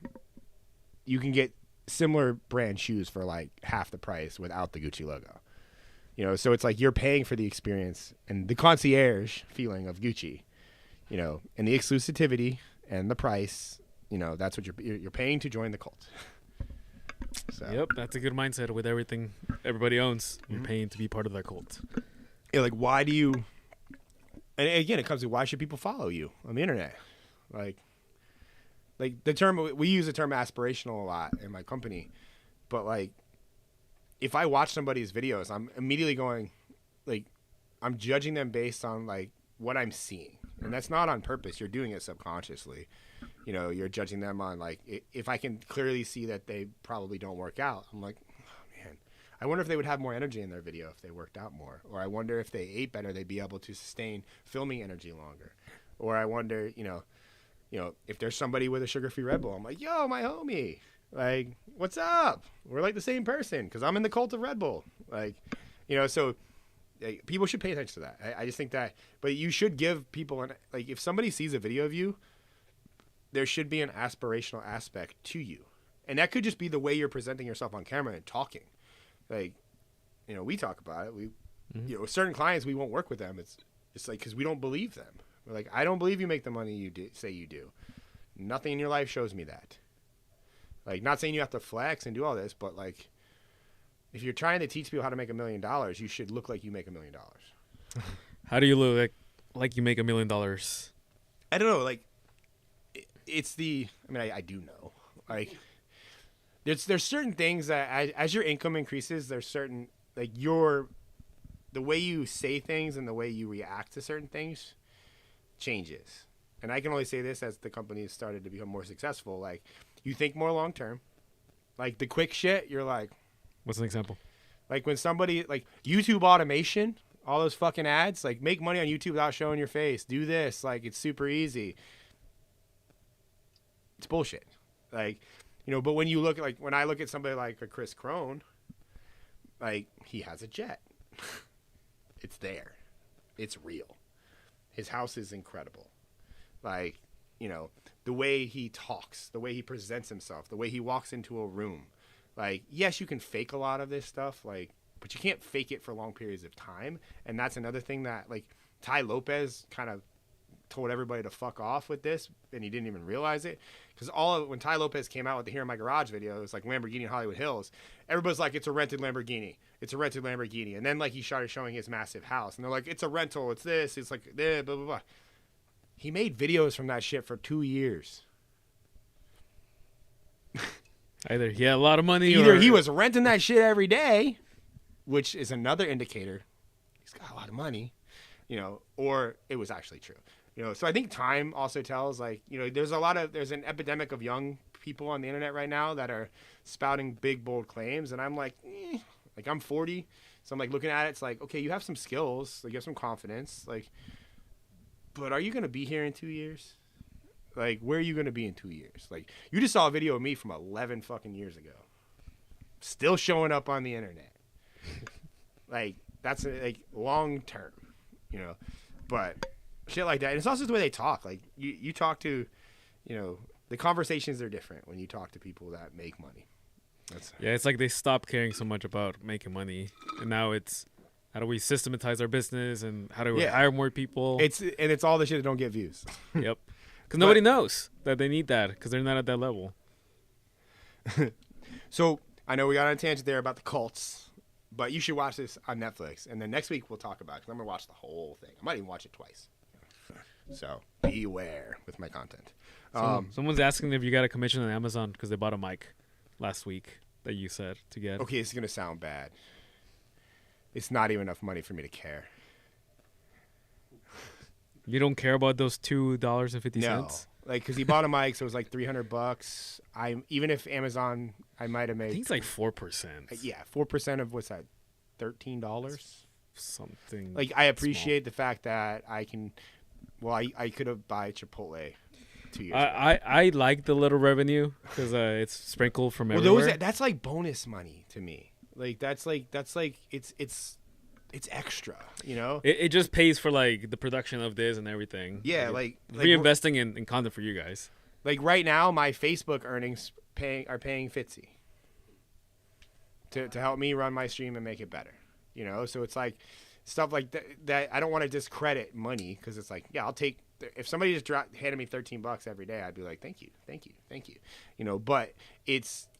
you can get similar brand shoes for like half the price without the Gucci logo. You know, so it's like you're paying for the experience and the concierge feeling of Gucci. You know, and the exclusivity and the price. You know, that's what you're paying to join the cult. So. Yep, that's a good mindset with everything everybody owns. You're paying to be part of that cult. Yeah, like why do you? And again, it comes to why should people follow you on the internet? Like the term, we use the term aspirational a lot in my company, but like if I watch somebody's videos, I'm immediately going, like, I'm judging them based on like what I'm seeing, and that's not on purpose. You're doing it subconsciously. You know, you're judging them on like if I can clearly see that they probably don't work out, I'm like, oh, man, I wonder if they would have more energy in their video if they worked out more, or I wonder if they ate better, they'd be able to sustain filming energy longer, or I wonder, you know, if there's somebody with a sugar-free Red Bull, I'm like, yo, my homie, like, what's up? We're like the same person because I'm in the cult of Red Bull, like, you know, so. People should pay attention to that. I just think that, but you should give people like if somebody sees a video of you, there should be an aspirational aspect to you, and that could just be the way you're presenting yourself on camera and talking. Like, you know, we talk about it. You know, certain clients we won't work with them. It's like because we don't believe them. We're like, I don't believe you make the money you say you do. Nothing in your life shows me that. Like, not saying you have to flex and do all this, but like. If you're trying to teach people how to make $1 million, you should look like you make $1 million. How do you look like you make $1 million? I don't know. Like, it's the. I mean, I do know. Like, there's certain things that as your income increases, there's certain like the way you say things and the way you react to certain things changes. And I can only say this as the company has started to become more successful. Like, you think more long term. Like the quick shit, you're like. What's an example? Like when somebody, like YouTube automation, all those fucking ads, like make money on YouTube without showing your face. Do this. Like it's super easy. It's bullshit. Like, you know, but when you look at, like, when I look at somebody like a Chris Crone, like he has a jet. It's there. It's real. His house is incredible. Like, you know, the way he talks, the way he presents himself, the way he walks into a room. Like, yes, you can fake a lot of this stuff, like, but you can't fake it for long periods of time. And that's another thing that, like, Ty Lopez kind of told everybody to fuck off with this, and he didn't even realize it. Because when Ty Lopez came out with the Here in My Garage video, it was like Lamborghini in Hollywood Hills. Everybody's like, it's a rented Lamborghini. It's a rented Lamborghini. And then, like, he started showing his massive house. And they're like, it's a rental. It's this. It's like, blah, blah, blah. He made videos from that shit for 2 years. Either he had a lot of money, either he was renting that shit every day, which is another indicator he's got a lot of money, you know, or it was actually true, you know. So I think time also tells, like, you know, there's an epidemic of young people on the internet right now that are spouting big, bold claims, and I'm like, like I'm 40, so I'm like looking at it, it's like, okay, you have some skills, like you have some confidence, like, but are you gonna be here in 2 years? Like, where are you going to be in 2 years? Like, you just saw a video of me from 11 fucking years ago. Still showing up on the internet. Like, that's, like, long term, you know. But shit like that. And it's also the way they talk. Like, you talk to, you know, the conversations are different when you talk to people that make money. Yeah, it's like they stopped caring so much about making money. And now it's, how do we systematize our business and how do we hire more people? It's all the shit that don't get views. Yep. Because nobody knows that they need that because they're not at that level. So I know we got on a tangent there about the cults, but you should watch this on Netflix. And then next week we'll talk about it because I'm going to watch the whole thing. I might even watch it twice. So beware with my content. Someone's asking if you got a commission on Amazon because they bought a mic last week that you said to get. Okay, it's going to sound bad. It's not even enough money for me to care. You don't care about those $2.50? Like, because he bought a mic, so it was like $300. Even if Amazon, I might have made. I think it's like 4%. Yeah, 4% of what's that? $13. Something. Like, I appreciate the fact that I can. Well, I could have buy Chipotle 2 years ago. I like the little revenue because it's sprinkled from everywhere. That's like bonus money to me. Like that's like it's extra, you know. It just pays for like the production of this and everything. Yeah, like reinvesting in content for you guys. Like right now, my Facebook earnings are paying Fitzy to help me run my stream and make it better. You know, so it's like stuff like that I don't want to discredit money because it's like, yeah, I'll take. If somebody just handed me $13 every day, I'd be like, thank you. You know, but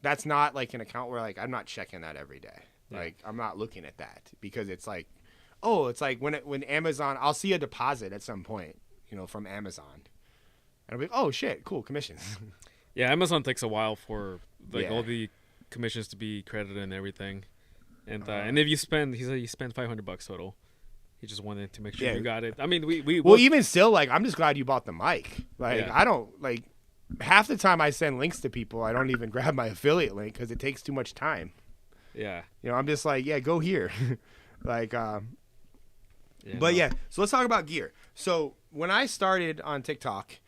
that's not like an account where like I'm not checking that every day. Yeah. Like I'm not looking at that because it's like, oh, it's like when Amazon, I'll see a deposit at some point, you know, from Amazon, and I'll be like, oh shit, cool, commissions. Yeah, Amazon takes a while for like all the commissions to be credited and everything, and if you spend, he said you spend $500 total. He just wanted to make sure you got it. I mean, well, even still, like, I'm just glad you bought the mic. Like, I don't, like, half the time I send links to people, I don't even grab my affiliate link because it takes too much time. Yeah. You know, I'm just like, yeah, go here. Like, but yeah, so let's talk about gear. So when I started on TikTok,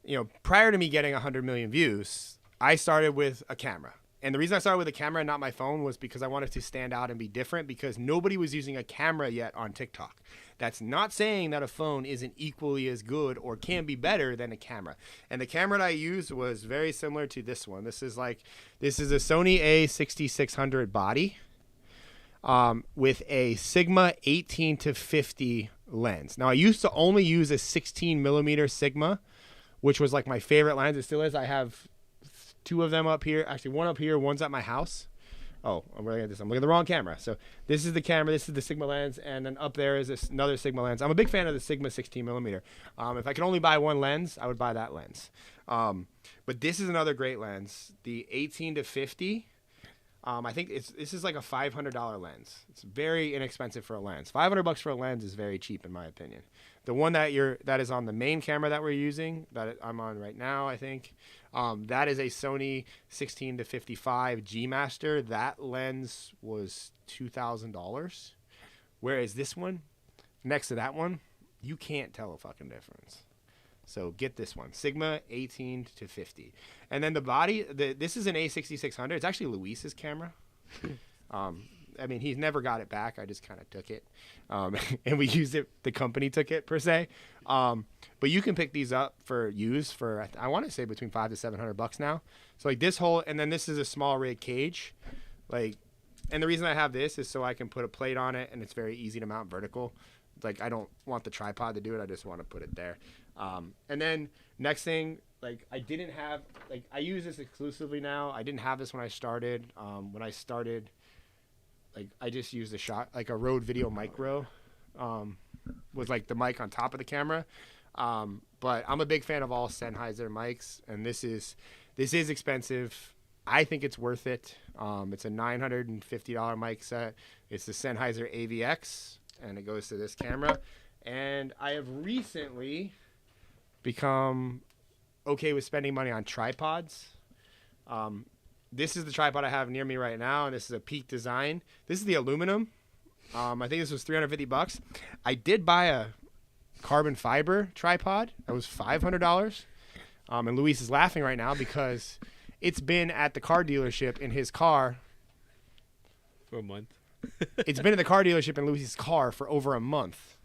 you know, prior to me getting 100 million views, I started with a camera. And the reason I started with a camera and not my phone was because I wanted to stand out and be different because nobody was using a camera yet on TikTok. That's not saying that a phone isn't equally as good or can be better than a camera. And the camera that I used was very similar to this one. This is a Sony A6600 body with a Sigma 18-50 lens. Now, I used to only use a 16 millimeter Sigma, which was like my favorite lens. It still is. I have 2 of them up here. Actually, one up here, one's at my house. Oh, I'm looking at this. I'm looking at the wrong camera. So this is the camera. This is the Sigma lens. And then up there is another Sigma lens. I'm a big fan of the Sigma 16 millimeter. If I could only buy one lens, I would buy that lens. But this is another great lens. The 18-50. I think this is like a $500 lens. It's very inexpensive for a lens. $500 for a lens is very cheap in my opinion. The one that is on the main camera that we're using, that I'm on right now, I think, that is a Sony 16-55 Gmaster. That lens was $2,000, whereas this one, next to that one, you can't tell a fucking difference. So get this one, Sigma 18-50, and then the body. This is an A6600. It's actually Luis's camera. I mean, he's never got it back. I just kind of took it, and we used it. The company took it per se, but you can pick these up for use for I want to say between $500 to $700 now. So like this whole, and then this is a small rig cage, like, and the reason I have this is so I can put a plate on it, and it's very easy to mount vertical. Like I don't want the tripod to do it. I just want to put it there. And then next thing, like I didn't have, like I use this exclusively now. I didn't have this when I started. Like I just used a Rode Video Micro, with like the mic on top of the camera. But I'm a big fan of all Sennheiser mics, and this is expensive. I think it's worth it. It's a $950 mic set. It's the Sennheiser AVX, and it goes to this camera. And I have recently become okay with spending money on tripods. This is the tripod I have near me right now, and this is a Peak Design. This is the aluminum. I think this was $350. I did buy a carbon fiber tripod. That was $500. And Luis is laughing right now because it's been at the car dealership in his car for a month. It's been at the car dealership in Luis's car for over a month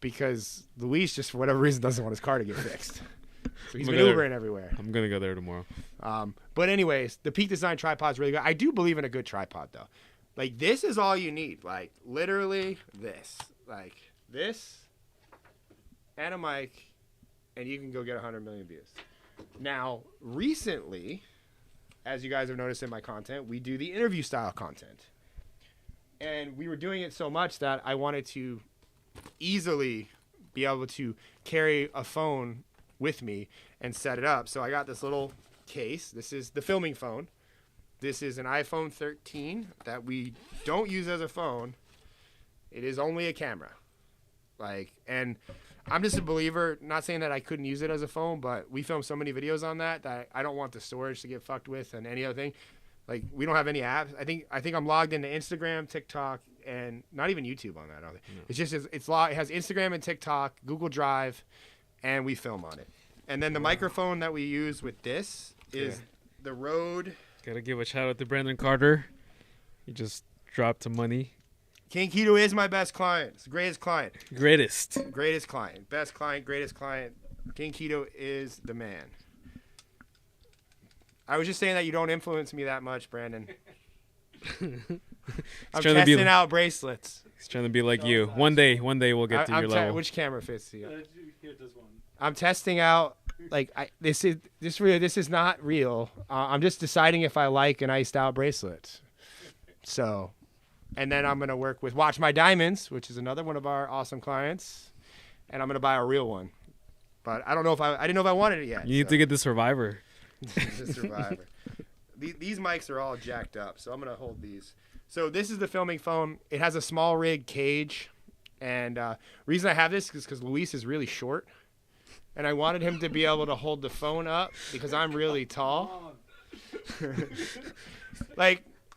because Luis just for whatever reason doesn't want his car to get fixed. So he's been Ubering everywhere. I'm going to go there tomorrow. But anyways, the Peak Design tripod's really good. I do believe in a good tripod, though. Like, this is all you need. Like, literally this. Like, this and a mic, and you can go get 100 million views. Now, recently, as you guys have noticed in my content, we do the interview style content. And we were doing it so much that I wanted to easily be able to carry a phone with me and set it up. So I got this little case. This is the filming phone. This is an iPhone 13 that we don't use as a phone. It is only a camera. Like, and I'm just a believer, not saying that I couldn't use it as a phone, but we film so many videos on that I don't want the storage to get fucked with and any other thing. Like, we don't have any apps. I think I'm logged into Instagram, TikTok, and not even YouTube on that. I don't think. No. It's just it has Instagram and TikTok, Google Drive, and we film on it. And then the microphone that we use with this is the Rode. Gotta give a shout out to Brandon Carter. He just dropped some money. King Keto is my best client. It's the greatest client. Greatest client. Best client, greatest client. King Keto is the man. I was just saying that you don't influence me that much, Brandon. I'm testing out bracelets. He's trying to be like you. One day we'll get to your level. Which camera fits you? Here, this one. I'm testing out. Like, this is not real. I'm just deciding if I like an iced out bracelet. So, and then I'm gonna work with Watch My Diamonds, which is another one of our awesome clients, and I'm gonna buy a real one. But I don't know if I didn't know if I wanted it yet. You need to get the Survivor. The Survivor. These mics are all jacked up, so I'm gonna hold these. So this is the filming phone. It has a small rig cage, and reason I have this is because Luis is really short, and I wanted him to be able to hold the phone up because I'm really tall.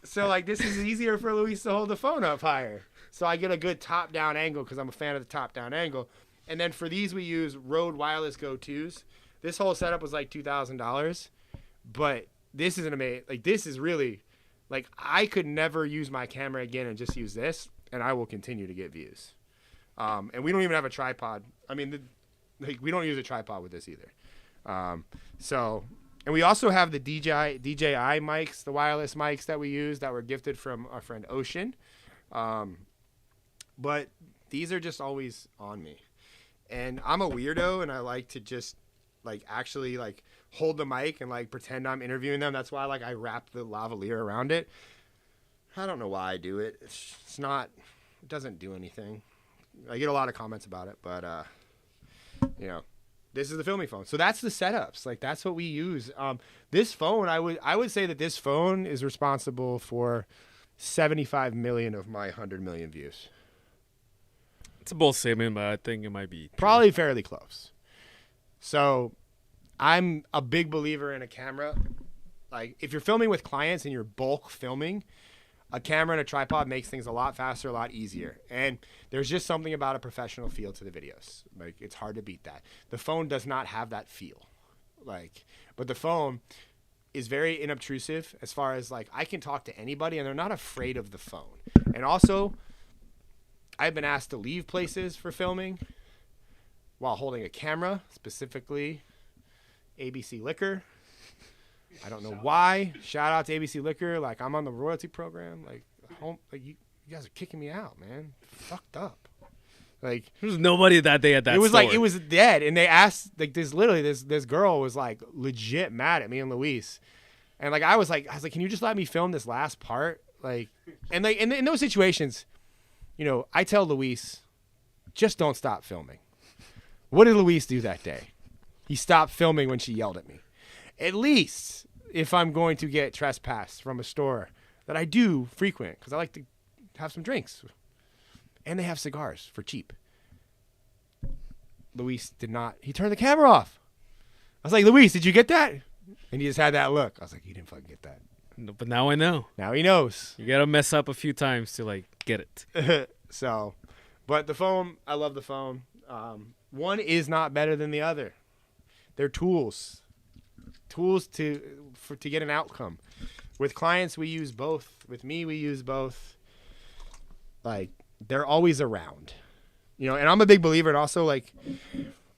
So this is easier for Luis to hold the phone up higher, so I get a good top-down angle because I'm a fan of the top-down angle. And then for these we use Rode Wireless Go 2s. This whole setup was like $2,000, but this is an amazing. Like, this is really, like, I could never use my camera again and just use this, and I will continue to get views. And we don't even have a tripod. I mean, we don't use a tripod with this either. And we also have the DJI mics, the wireless mics that we use that were gifted from our friend Ocean. But these are just always on me. And I'm a weirdo, and I like to just actually hold the mic and pretend I'm interviewing them. That's why I wrap the lavalier around it. I don't know why I do it. It doesn't do anything. I get a lot of comments about it, but this is the filming phone. So that's the setups. That's what we use. This phone, I would say that this phone is responsible for 75 million of my 100 million views. It's a bold statement, but I think it might be true. Probably fairly close. So I'm a big believer in a camera. If you're filming with clients and you're bulk filming, a camera and a tripod makes things a lot faster, a lot easier. And there's just something about a professional feel to the videos. It's hard to beat that. The phone does not have that feel. But the phone is very inobtrusive as far as I can talk to anybody and they're not afraid of the phone. And also, I've been asked to leave places for filming while holding a camera, specifically ABC Liquor. I don't know why. Shout out to ABC Liquor. I'm on the royalty program. You guys are kicking me out, man. Fucked up. There was nobody that day at that store. It was dead. And they asked, this girl was legit mad at me and Luis. And I was like, can you just let me film this last part? And in those situations, I tell Luis, just don't stop filming. What did Luis do that day? He stopped filming when she yelled at me. At least if I'm going to get trespassed from a store that I do frequent because I like to have some drinks. And they have cigars for cheap. Luis did not. He turned the camera off. I was like, Luis, did you get that? And he just had that look. I was like, he didn't fucking get that. No, but now I know. Now he knows. You got to mess up a few times to get it. But the phone, I love the phone. One is not better than the other. They're tools to get an outcome. With clients, we use both. With me, we use both. They're always around, and I'm a big believer in also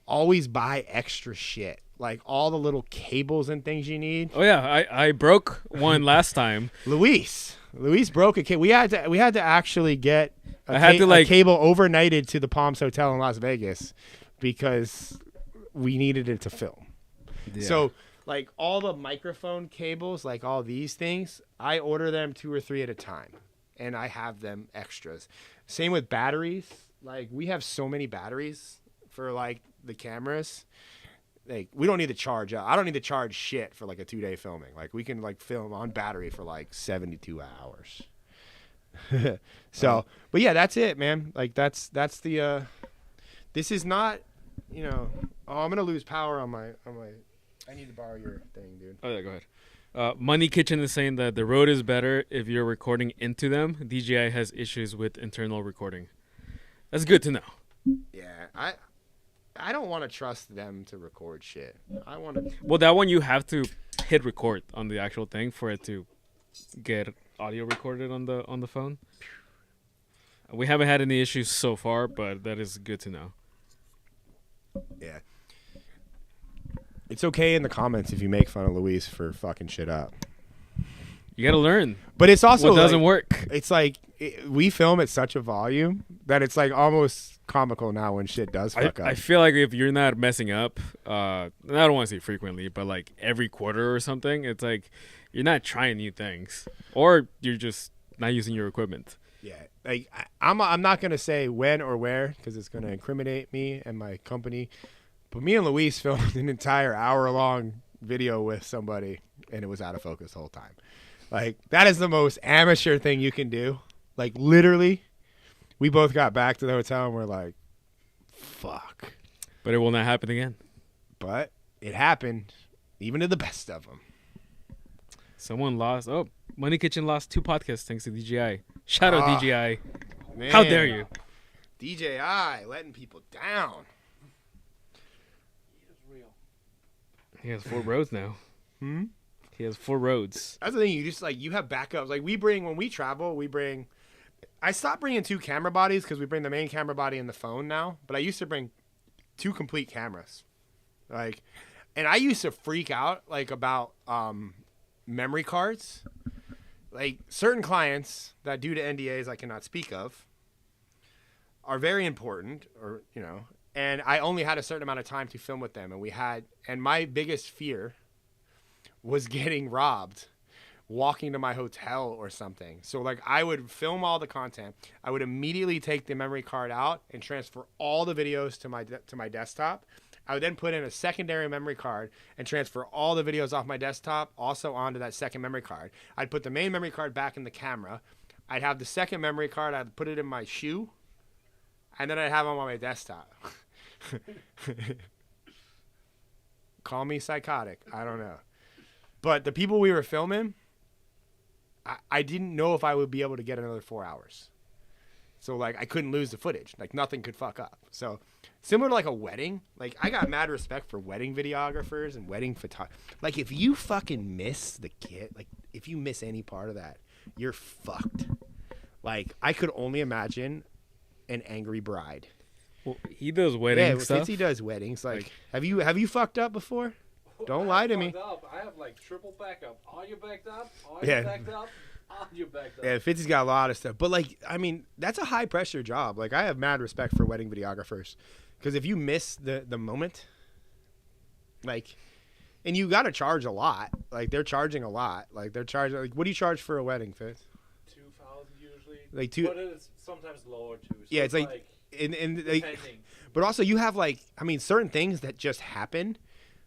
always buy extra shit, all the little cables and things you need. Oh yeah, I broke one last time. Luis broke a cable. We had to actually get a cable overnighted to the Palms Hotel in Las Vegas because we needed it to film. Yeah. So all the microphone cables, all these things, I order them 2 or 3 at a time, and I have them extras. Same with batteries. We have so many batteries for the cameras. We don't need to charge. I don't need to charge shit for a 2-day filming. We can film on battery for 72 hours. So, but yeah, that's it, man. That's the This is not, you know. Oh, I'm gonna lose power on my. I need to borrow your thing, dude. Oh yeah, go ahead. Money Kitchen is saying that the Rode is better if you're recording into them. DJI has issues with internal recording. That's good to know. Yeah, I don't want to trust them to record shit. I want to. Well, that one you have to hit record on the actual thing for it to get audio recorded on the phone. We haven't had any issues so far, but that is good to know. Yeah. It's okay in the comments if you make fun of Luis for fucking shit up. You gotta learn. But it's also what doesn't work. It's like we film at such a volume that it's like almost comical now when shit does fuck up. I feel like if you're not messing up, I don't want to say frequently, but like every quarter or something, it's like you're not trying new things, or you're just not using your equipment. Yeah, like I'm not gonna say when or where because it's gonna incriminate me and my company. But me and Luis filmed an entire hour-long video with somebody, and it was out of focus the whole time. Like, that is the most amateur thing you can do. Like, literally, we both got back to the hotel, and we're like, fuck. But it will not happen again. But it happened, even to the best of them. Someone lost. Oh, Money Kitchen lost 2 podcasts thanks to DJI. Shout out DJI. Man. How dare you? DJI letting people down. He has 4 roads now. He has 4 roads. That's the thing. You just like you have backups. Like when we travel, I stopped bringing 2 camera bodies because we bring the main camera body and the phone now. But I used to bring 2 complete cameras. Like, and I used to freak out like about memory cards. Like certain clients that due to NDAs I cannot speak of are very important, or you know. And I only had a certain amount of time to film with them. And my biggest fear was getting robbed walking to my hotel or something. So like I would film all the content. I would immediately take the memory card out and transfer all the videos to my desktop. I would then put in a secondary memory card and transfer all the videos off my desktop also onto that second memory card. I'd put the main memory card back in the camera. I'd have the second memory card. I'd put it in my shoe. And then I'd have them on my desktop. Call me psychotic. I don't know. But the people we were filming, I didn't know if I would be able to get another 4 hours. So, like, I couldn't lose the footage. Like, nothing could fuck up. So, similar to, like, a wedding, like, I got mad respect for wedding videographers and wedding photographers. Like, if you fucking miss the kit, like, if you miss any part of that, you're fucked. Like, I could only imagine an angry bride. Well, he does wedding stuff. Since he does weddings, like have you fucked up before? Don't lie to me. I have like triple backup. Audio backed up, audio backed up, audio backed up. Yeah, Fitzy's got a lot of stuff. But like, I mean, that's a high pressure job. Like I have mad respect for wedding videographers. Because if you miss the moment, like, and you gotta charge a lot. Like they're charging a lot. Like they're charging what do you charge for a wedding, Fitz? 2,000 usually. Like 2. But it's sometimes lower too. So yeah, it's like but also you have like, I mean, certain things that just happen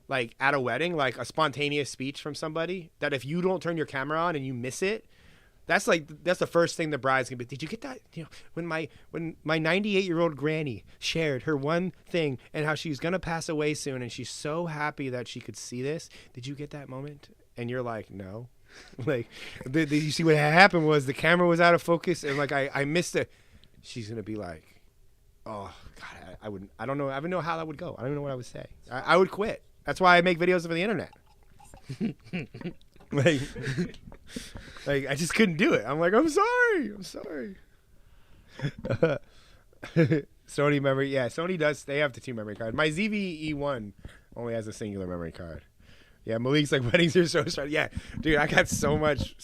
like at a wedding, like a spontaneous speech from somebody that if you don't turn your camera on and you miss it, that's the first thing the bride's gonna be. Did you get that? You know, when my 98-year-old granny shared her one thing and how she's gonna pass away soon and she's so happy that she could see this. Did you get that moment? And you're like, no. Like, you see what happened was the camera was out of focus and like I missed it. She's gonna be like, oh God, I don't know. I don't know how that would go. I don't know what I would say. I would quit. That's why I make videos for the internet. like I just couldn't do it. I'm like, I'm sorry. Sony memory, yeah. Sony does. They have the 2 memory cards. My ZV-E1 only has a singular memory card. Yeah, Malik's like weddings are so stressful. Yeah, dude, I got so much,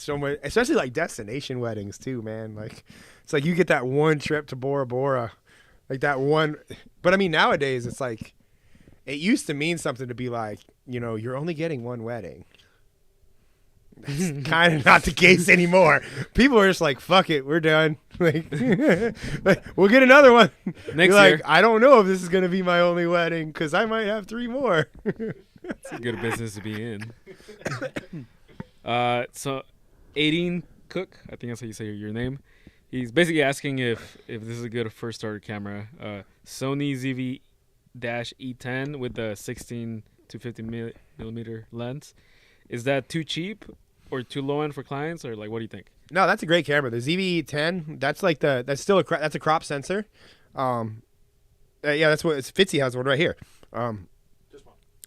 especially like destination weddings too, man. Like, it's like you get that one trip to Bora Bora, like that one. But I mean, nowadays it's like, it used to mean something to be like, you know, you're only getting one wedding. That's kind of not the case anymore. People are just like, fuck it, we're done. Like, we'll get another one. Next year. Like, I don't know if this is gonna be my only wedding because I might have 3 more. It's a good business to be in. So, 18 Cook, I think that's how you say your name. He's basically asking if this is a good first starter camera. Sony ZV-E10 with the 16 to 50 millimeter lens. Is that too cheap or too low end for clients, or like what do you think? No, that's a great camera. The ZV-E10, that's still a crop sensor. Yeah, that's what Fitzy has one right here.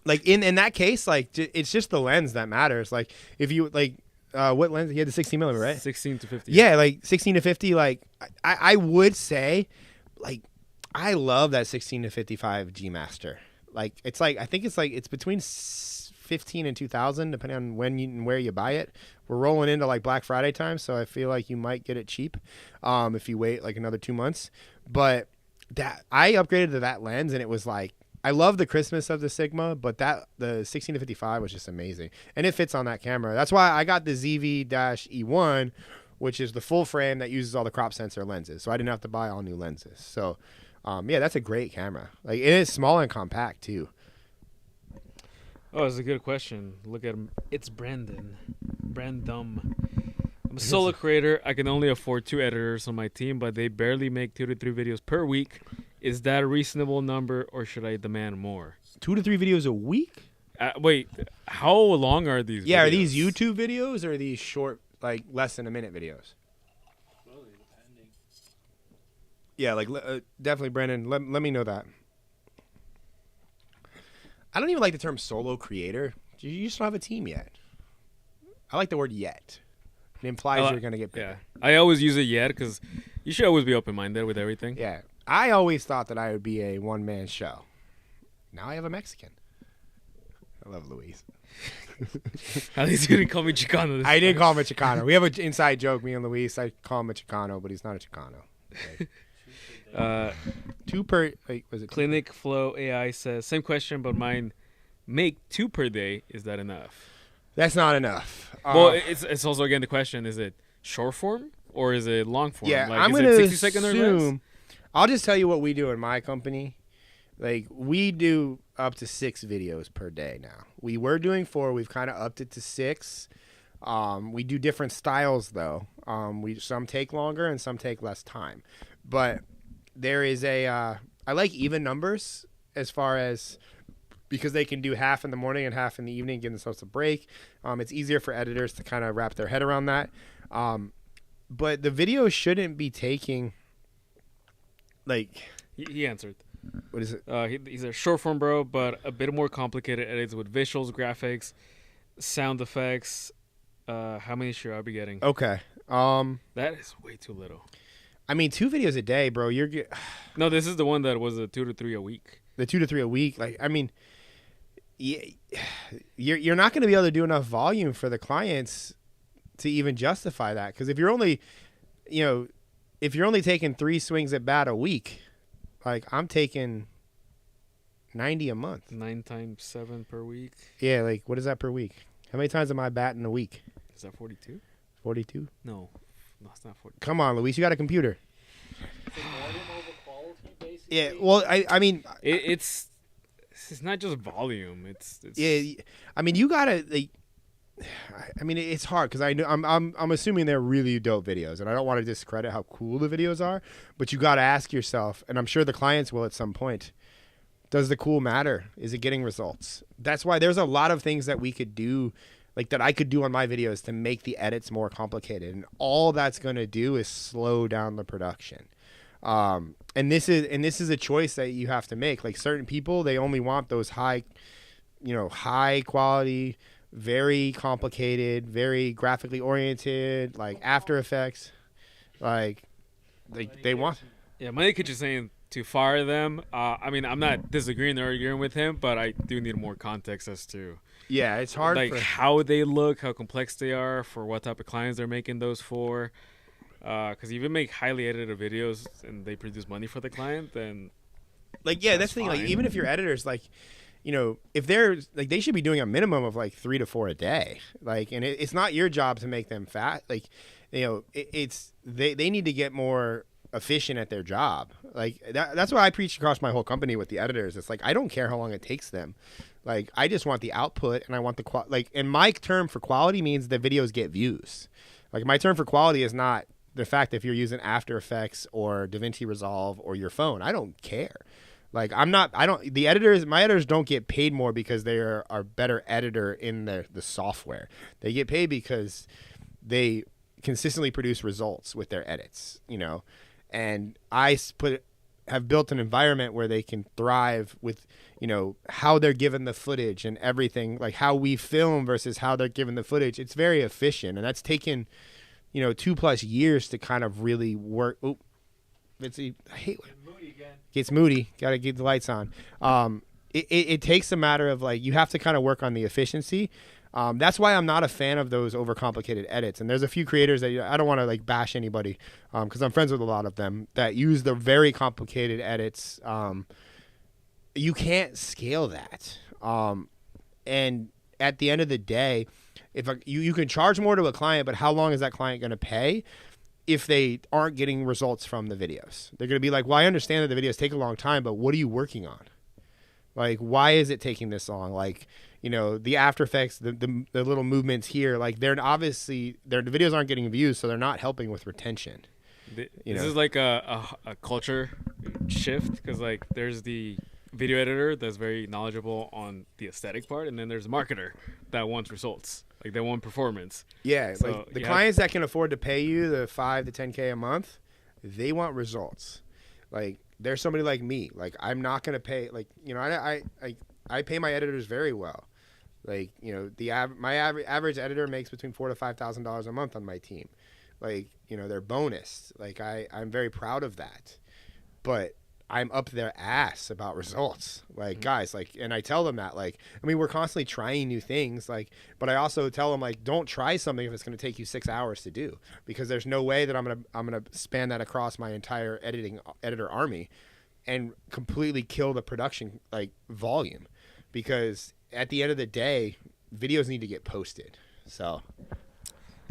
Like in that case, like it's just the lens that matters. Like if you like, what lens? He had the 16 millimeter, right? 16 to 50. Yeah, like 16 to 50. Like I would say, like I love that 16 to 55 Gmaster. Like it's like I think it's between 15 and 2,000 depending on when and where you buy it. We're rolling into like Black Friday time, so I feel like you might get it cheap if you wait like another 2 months. But that I upgraded to that lens, and it was like I love the crispness of the Sigma, but the 16 to 55 was just amazing, and it fits on that camera. That's why I got the ZV-E1, which is the full frame that uses all the crop sensor lenses, so I didn't have to buy all new lenses. So yeah, that's a great camera. Like it is small and compact too. Oh, it's a good question. Look at him. It's Brandon. I'm a solo creator. I can only afford 2 editors on my team, but they barely make 2 to 3 videos per week. Is that a reasonable number, or should I demand more? 2 to 3 videos a week? Wait, how long are these? Yeah, videos? Are these YouTube videos or are these short, like less than a minute videos? Really depending. Yeah, like definitely, Brandon. Let me know that. I don't even like the term solo creator. You just don't have a team yet. I like the word yet. It implies you're going to get bigger. Yeah, I always use it yet because you should always be open-minded with everything. Yeah, I always thought that I would be a one-man show. Now I have a Mexican. I love Luis. At least you didn't call me Chicano. I did call him a Chicano. We have an inside joke, me and Luis. I call him a Chicano, but he's not a Chicano. Okay. 2 per. Wait, was it Clinic Flow AI says same question, but mine make 2 per day. Is that enough? That's not enough. Well, it's also again the question: is it short form or is it long form? Yeah, like, I'm is gonna it 60 second or less? assume. I'll just tell you what we do in my company. Like we do up to 6 videos per day now. We were doing 4. We've kind of upped it to 6. We do different styles though. Some take longer and some take less time. But there is I like even numbers as far as because they can do half in the morning and half in the evening, give themselves a break. It's easier for editors to kind of wrap their head around that. But the video shouldn't be taking like he answered. What is it? He's a short form bro, but a bit more complicated edits with visuals, graphics, sound effects. How many should I be getting? Okay. That is way too little. I mean, 2 videos a day, bro. No, this is the one that was a 2 to 3 a week. The 2 to 3 a week. Like, I mean, you're not going to be able to do enough volume for the clients to even justify that. Because if you're only taking 3 swings at bat a week, like I'm taking 90 a month. 9 times 7 per week. Yeah, like what is that per week? How many times am I batting a week? Is that 42? 42? No, it's not 42. Come on, Luis, you got a computer. Volume over quality, basically. Yeah, well, I mean, it's not just volume. It's yeah. I mean, you gotta like. I mean, it's hard because I'm assuming they're really dope videos, and I don't want to discredit how cool the videos are, but you got to ask yourself, and I'm sure the clients will at some point, does the cool matter? Is it getting results? That's why there's a lot of things that we could do, like that I could do on my videos to make the edits more complicated, and all that's going to do is slow down the production. And this is a choice that you have to make. Like certain people, they only want those high quality, very complicated, very graphically oriented, like After Effects, like they want. Yeah, Money Kitchen is saying to fire them. I mean, I'm not disagreeing or arguing with him, but I do need more context as to. Yeah, it's hard. Like how they look, how complex they are, for what type of clients they're making those for. Because if you make highly edited videos and they produce money for the client, then. Like yeah, that's the thing. Like even if your editors like. You know, if they're like, they should be doing a minimum of like 3 to 4 a day. Like, and it's not your job to make them fat. Like, you know, they need to get more efficient at their job. Like that's why I preach across my whole company with the editors. It's like, I don't care how long it takes them. Like, I just want the output and I want the and my term for quality means the videos get views. Like my term for quality is not the fact if you're using After Effects or DaVinci Resolve or your phone. I don't care. Like my editors don't get paid more because they are better editor in the software. They get paid because they consistently produce results with their edits, and I have built an environment where they can thrive with, how they're given the footage and everything, like how we film versus how they're given the footage. It's very efficient, and that's taken, 2+ years to kind of really work. Oh, I hate when gets moody. Got to get the lights on. It takes a matter of like, you have to kind of work on the efficiency. That's why I'm not a fan of those overcomplicated edits. And there's a few creators that I don't want to like bash anybody, because I'm friends with a lot of them that use the very complicated edits. You can't scale that. And at the end of the day, if you can charge more to a client, but how long is that client going to pay if they aren't getting results from the videos? They're going to be like, well, I understand that the videos take a long time, but what are you working on? Like, why is it taking this long? Like, the After Effects, the little movements here, like they're obviously, the videos aren't getting views, so they're not helping with retention. This is like a culture shift, because like there's the video editor that's very knowledgeable on the aesthetic part, and then there's a marketer that wants results, like they want performance. Yeah, so like the clients that can afford to pay you the $5 to $10K a month, they want results. Like there's somebody like me, like I'm not gonna pay, like I pay my editors very well. Like my average editor makes between $4,000 to $5,000 a month on my team. Like they're bonus. Like I'm very proud of that, but I'm up their ass about results. Like guys, like, and I tell them that, like, I mean, we're constantly trying new things, like, but I also tell them like, don't try something if it's going to take you 6 hours to do, because there's no way that I'm gonna span that across my entire editor army and completely kill the production like volume, because at the end of the day, videos need to get posted. So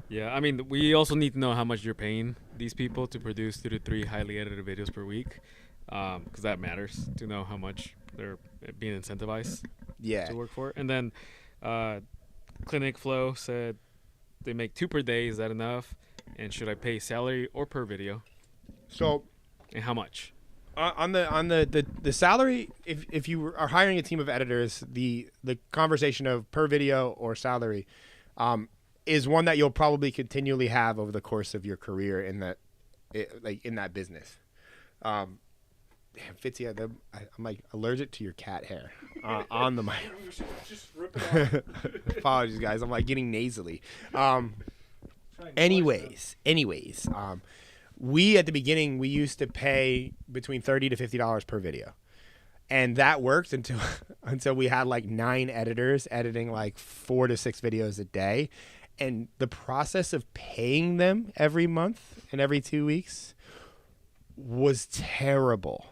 yeah, I mean, we also need to know how much you're paying these people to produce 2 to 3 highly edited videos per week, because that matters to know how much they're being incentivized to work for. And then Clinic Flow said they make 2 per day. Is that enough? And should I pay salary or per video? So, and how much? On the salary, if you are hiring a team of editors, the conversation of per video or salary is one that you'll probably continually have over the course of your career in that business. Damn, Fitzy, I'm like allergic to your cat hair on the mic. Just rip it off. Apologies, guys. I'm like getting nasally. Anyways, we at the beginning we used to pay between $30 to $50 per video, and that worked until we had like 9 editors editing like 4 to 6 videos a day, and the process of paying them every month and every 2 weeks was terrible.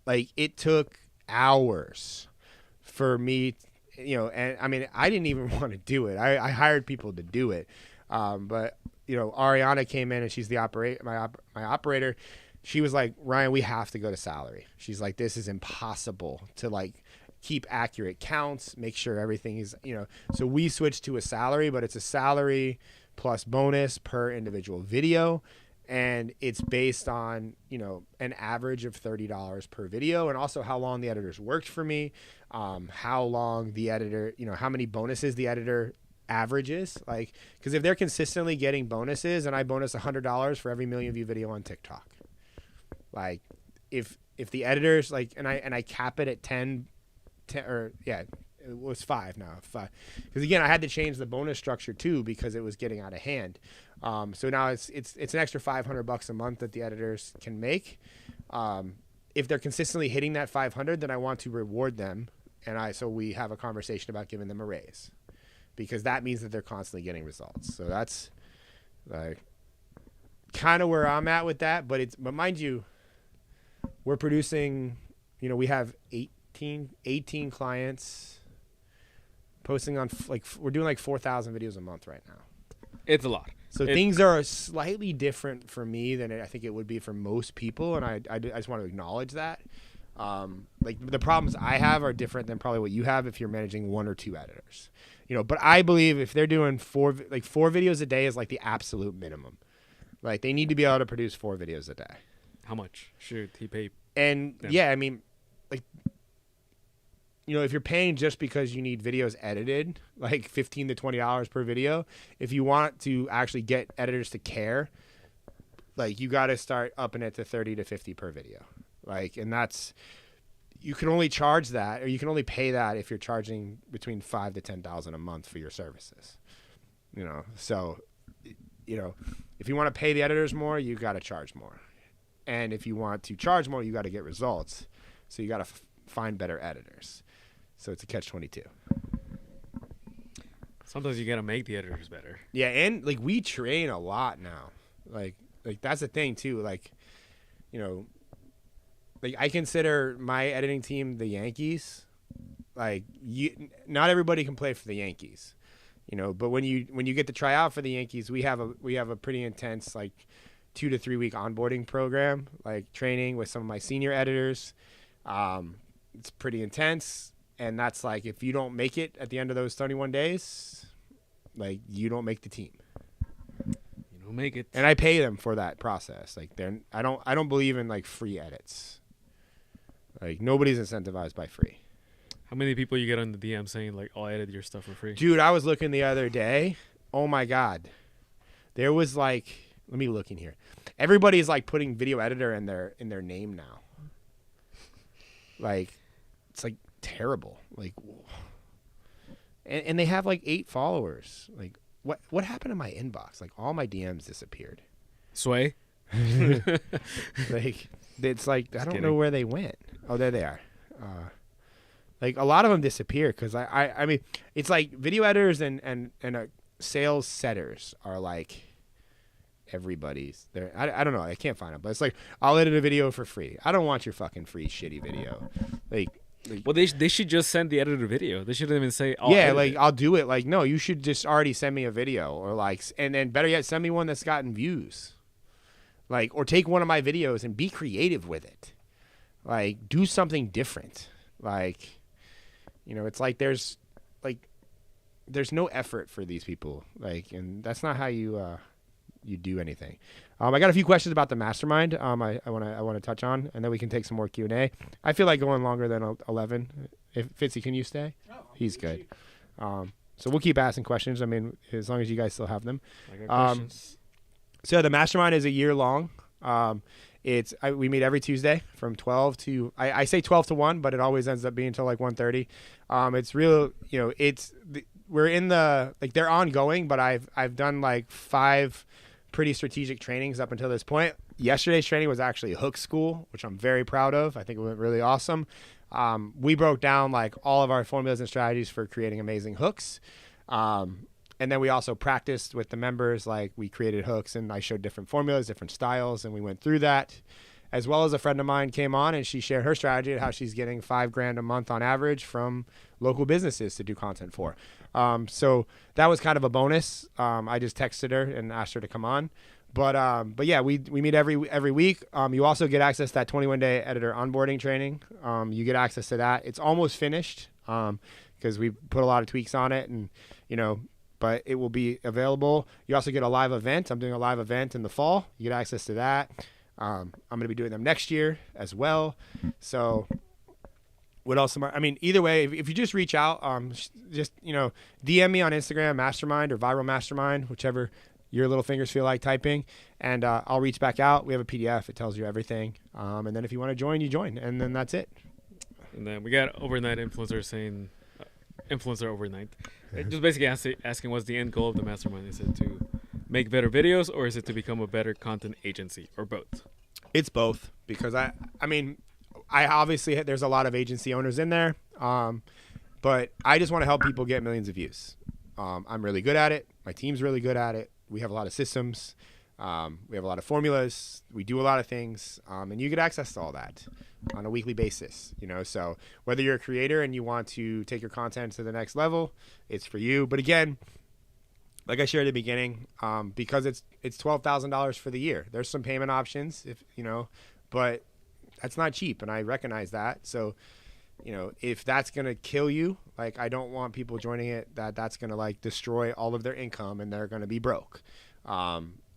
Like it took hours for me, and I mean, I didn't even want to do it. I hired people to do it. But Ariana came in and she's the my operator. She was like, Ryan, we have to go to salary. She's like, this is impossible to like keep accurate counts, make sure everything is, so we switched to a salary, but it's a salary plus bonus per individual video. And it's based on, an average of $30 per video, and also how long the editors worked for me, how long the editor, how many bonuses the editor averages. Like, because if they're consistently getting bonuses, and I bonus $100 for every million view video on TikTok, like if the editors like, and I cap it at 10 or yeah, it was 5 now, 5, because again I had to change the bonus structure too because it was getting out of hand. So now it's an extra $500 a month that the editors can make. If they're consistently hitting that 500, then I want to reward them, so we have a conversation about giving them a raise, because that means that they're constantly getting results. So that's like kind of where I'm at with that. But mind you, we're producing, we have 18 clients posting on we're doing like 4,000 videos a month right now. It's a lot. So things are slightly different for me than I think it would be for most people, and I just want to acknowledge that. Like the problems I have are different than probably what you have if you're managing 1 or 2 editors. But I believe if they're doing 4 videos a day is like the absolute minimum. Like, they need to be able to produce 4 videos a day. How much should he pay? And yeah, I mean, like, you know, if you're paying just because you need videos edited, like $15 to $20 per video, if you want to actually get editors to care, like, you got to start upping it to 30 to 50 per video. Like, and that's, you can only charge that, or you can only pay that if you're charging between $5,000 to $10,000 a month for your services. You know, so, you know, if you want to pay the editors more, you got to charge more. And if you want to charge more, you got to get results. So you got to find better editors. So it's a catch-22. Sometimes you got to make the editors better. Yeah, and like, we train a lot now. Like that's the thing too. Like, you know, like, I consider my editing team the Yankees. Like, not everybody can play for the Yankees, you know. But when you get to try out for the Yankees, we have a pretty intense, like, 2 to 3 week onboarding program, like training with some of my senior editors. It's pretty intense, and that's like, if you don't make it at the end of those 31 days, like, you don't make the team. You don't make it. And I pay them for that process. Like, I don't believe in, like, free edits. Like, nobody's incentivized by free. How many people you get on the DM saying, like, I'll edit your stuff for free? Dude, I was looking the other day. Oh my God. There was, like, let me look in here. Everybody's, like, putting video editor in their name now. Like, it's, like, terrible. Like, and they have, like, 8 followers. Like, what happened to my inbox? Like, all my DMs disappeared. Sway? Like, it's like, I don't know where they went. Oh, there they are. Like, a lot of them disappear because I mean, it's like video editors and sales setters are like everybody's. I don't know. I can't find them, but it's like, I'll edit a video for free. I don't want your fucking free shitty video. Like well, they should just send the editor video. They shouldn't even say, I'll do it. Like, no, you should just already send me a video, or like, and then better yet, send me one that's gotten views. Like, or take one of my videos and be creative with it. Like, do something different. Like, you know, it's like there's no effort for these people. Like, and that's not how you do anything. I got a few questions about the mastermind. I want to touch on, and then we can take some more Q&A. I feel like going longer than 11. If Fitzy, can you stay? No, he's good. So we'll keep asking questions. I mean, as long as you guys still have them. I got questions. So the mastermind is a year long. We meet every Tuesday from 12 to I say 12 to 1, but it always ends up being until like 1:30. It's real, you know, we're in the, like, they're ongoing, but I've done like 5 pretty strategic trainings up until this point. Yesterday's training was actually a hook school, which I'm very proud of. I think it went really awesome. We broke down like all of our formulas and strategies for creating amazing hooks. And then we also practiced with the members, like, we created hooks and I showed different formulas, different styles, and we went through that. As well as a friend of mine came on and she shared her strategy of how she's getting $5,000 a month on average from local businesses to do content for. So that was kind of a bonus. I just texted her and asked her to come on. But yeah, we meet every week. You also get access to that 21-day editor onboarding training. You get access to that. It's almost finished because we put a lot of tweaks on it, and, you know, but it will be available. You also get a live event. I'm doing a live event in the fall. You get access to that. I'm going to be doing them next year as well. So what else? I mean, either way, if you just reach out, just, you know, DM me on Instagram, Mastermind or Viral Mastermind, whichever your little fingers feel like typing, and I'll reach back out. We have a PDF. It tells you everything. And then if you want to join, you join, and then that's it. And then we got overnight influencers saying, influencer overnight. Just basically asking what's the end goal of the mastermind. Is it to make better videos, or is it to become a better content agency, or both? It's both, because I mean, I obviously, there's a lot of agency owners in there, but I just want to help people get millions of views. I'm really good at it. My team's really good at it. We have a lot of systems. We have a lot of formulas. We do a lot of things, and you get access to all that on a weekly basis, you know. So whether you're a creator and you want to take your content to the next level, it's for you. But again, like I shared at the beginning, because it's $12,000 for the year. There's some payment options, if you know, but that's not cheap, and I recognize that. So, you know, if that's gonna kill you, like, I don't want people joining it that's gonna like destroy all of their income and they're gonna be broke.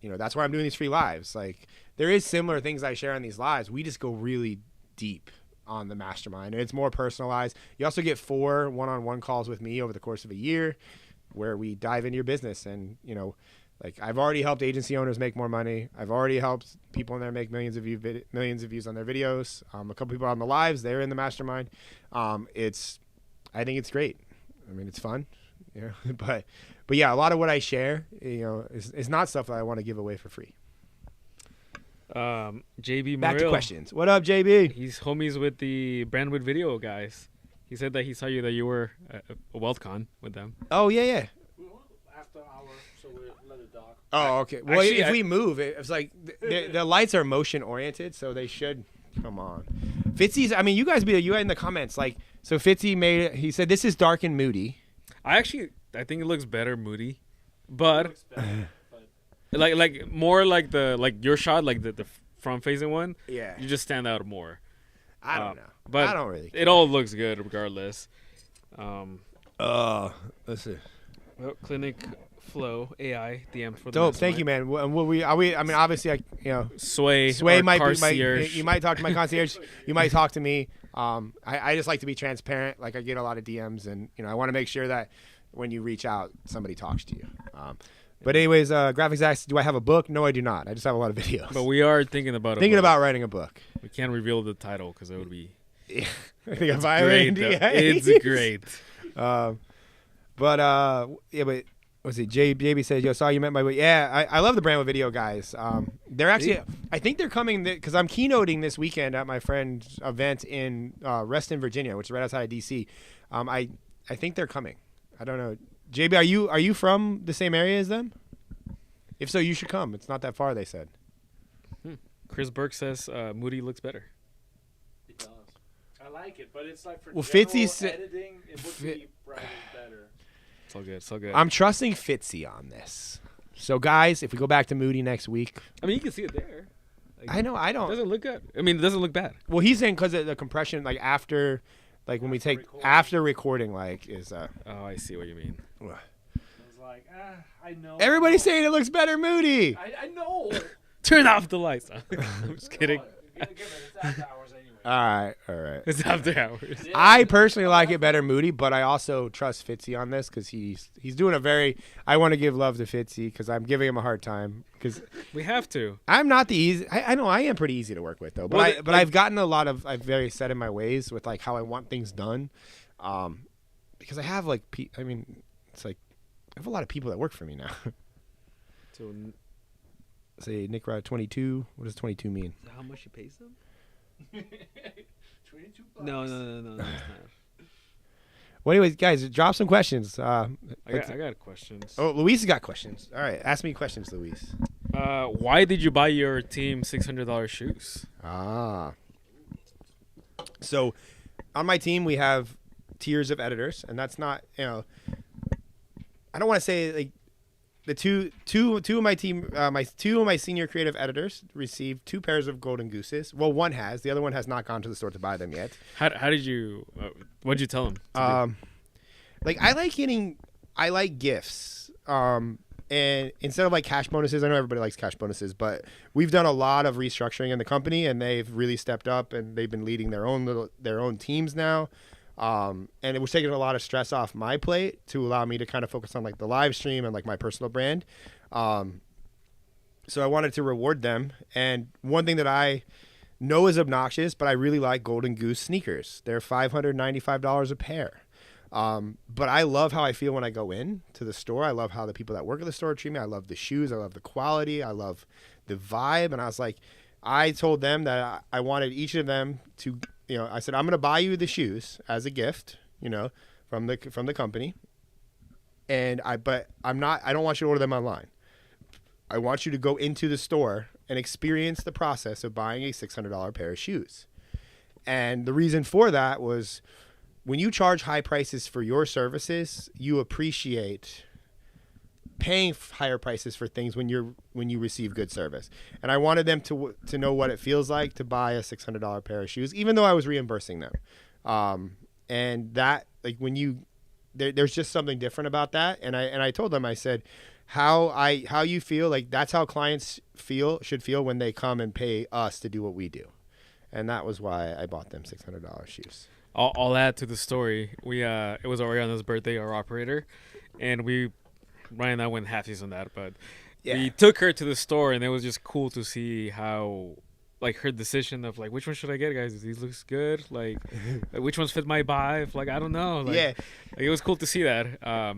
that's why I'm doing these free lives. Like, there is similar things I share on these lives. We just go really deep on the mastermind, and it's more personalized. You also get 4 one-on-one calls with me over the course of a year where we dive into your business. And, like, I've already helped agency owners make more money. I've already helped people in there make millions of views on their videos. A couple people on the lives, they're in the mastermind. I think it's great. I mean, it's fun, but yeah, a lot of what I share, is not stuff that I want to give away for free. JB Back to Morel, questions. What up, JB? he's homies with the Brandwood Video guys. He said that he saw you, that you were a WealthCon with them. Oh, yeah. After hour, so we let it dock. Oh, okay. Well, Actually, if we move, it's like the lights are motion oriented, so they should come on. Fitzy's, I mean, you guys you in the comments, like, so Fitzy he said this is dark and moody. I think it looks better moody, but like more like your shot, like the front facing one. Yeah. You just stand out more. I don't know. But I don't really care. It all looks good regardless. Let's see. Well, Clinic Flow AI DM for the dope. Thank you, man. I mean, obviously, Sway might concierge. be you might talk to my concierge. You might talk to me. I just like to be transparent. Like, I get a lot of DMs, and I want to make sure that when you reach out, somebody talks to you. But anyways, Graphics Acts, do I have a book? No, I do not. I just have a lot of videos. But we are thinking about writing a book. We can't reveal the title because it would be. I think I'm violating NDA. It's great. But what's it? JB says, "Yo, saw you met my way." Yeah, I love the Brandwood Video guys. They're actually, I think they're coming because I'm keynoting this weekend at my friend's event in Reston, Virginia, which is right outside of DC. I think they're coming. I don't know. JB, are you from the same area as them? If so, you should come. It's not that far, they said. Chris Burke says Moody looks better. It does. I like it, but it's like for Fitzy's editing, it would be probably better. It's all good. It's all good. I'm trusting Fitzy on this. So, guys, if we go back to Moody next week. I mean, you can see it there. Like, I know. I don't. It doesn't look good. I mean, it doesn't look bad. Well, he's saying because of the compression, like after, like when we take after recording, like is. Oh, I see what you mean. I was like, I know. Everybody's saying it looks better, Moody. I know. Turn off the lights. I'm just kidding. It's after hours anyway. All right. It's after hours. Yeah. I personally like it better, Moody, but I also trust Fitzy on this because he's doing a very. I want to give love to Fitzy because I'm giving him a hard time because we have to. I'm not the easy. I know I am pretty easy to work with though, but I've gotten a lot of. I'm very set in my ways with like how I want things done, because I have like it's like I have a lot of people that work for me now. So. Say Nick Rod 22. What does 22 mean? Is that how much he pays them? $22. No, it's not. Well, anyways, guys, drop some questions. I got questions. Oh, Luis has got questions. All right, ask me questions, Luis. Why did you buy your team $600 shoes? So, on my team, we have tiers of editors, and that's not, I don't want to say like. The two of my team, two of my senior creative editors received 2 pairs of golden gooses. Well, one has. The other one has not gone to the store to buy them yet. How did you? What did you tell them? Like I like gifts. And instead of like cash bonuses, I know everybody likes cash bonuses, but we've done a lot of restructuring in the company, and they've really stepped up, and they've been leading their own teams now. And it was taking a lot of stress off my plate to allow me to kind of focus on like the live stream and like my personal brand. So I wanted to reward them. And one thing that I know is obnoxious, but I really like Golden Goose sneakers. They're $595 a pair. But I love how I feel when I go in to the store. I love how the people that work at the store treat me. I love the shoes. I love the quality. I love the vibe. And I was like, I told them that I wanted each of them to, I said, I'm going to buy you the shoes as a gift, from the company. But I don't want you to order them online. I want you to go into the store and experience the process of buying a $600 pair of shoes. And the reason for that was when you charge high prices for your services, you appreciate paying higher prices for things when you receive good service. And I wanted them to know what it feels like to buy a $600 pair of shoes, even though I was reimbursing them. And that, like, when there's just something different about that. And I told them, I said, how you feel, like that's how clients should feel when they come and pay us to do what we do. And that was why I bought them $600 shoes. I'll add to the story. It was Oriana's birthday, our operator, and Ryan and I went halfies on that, but we took her to the store, and it was just cool to see how, like, her decision of, like, which one should I get, guys? These looks good. Like, which ones fit my vibe? Like, I don't know. Like, like, it was cool to see that.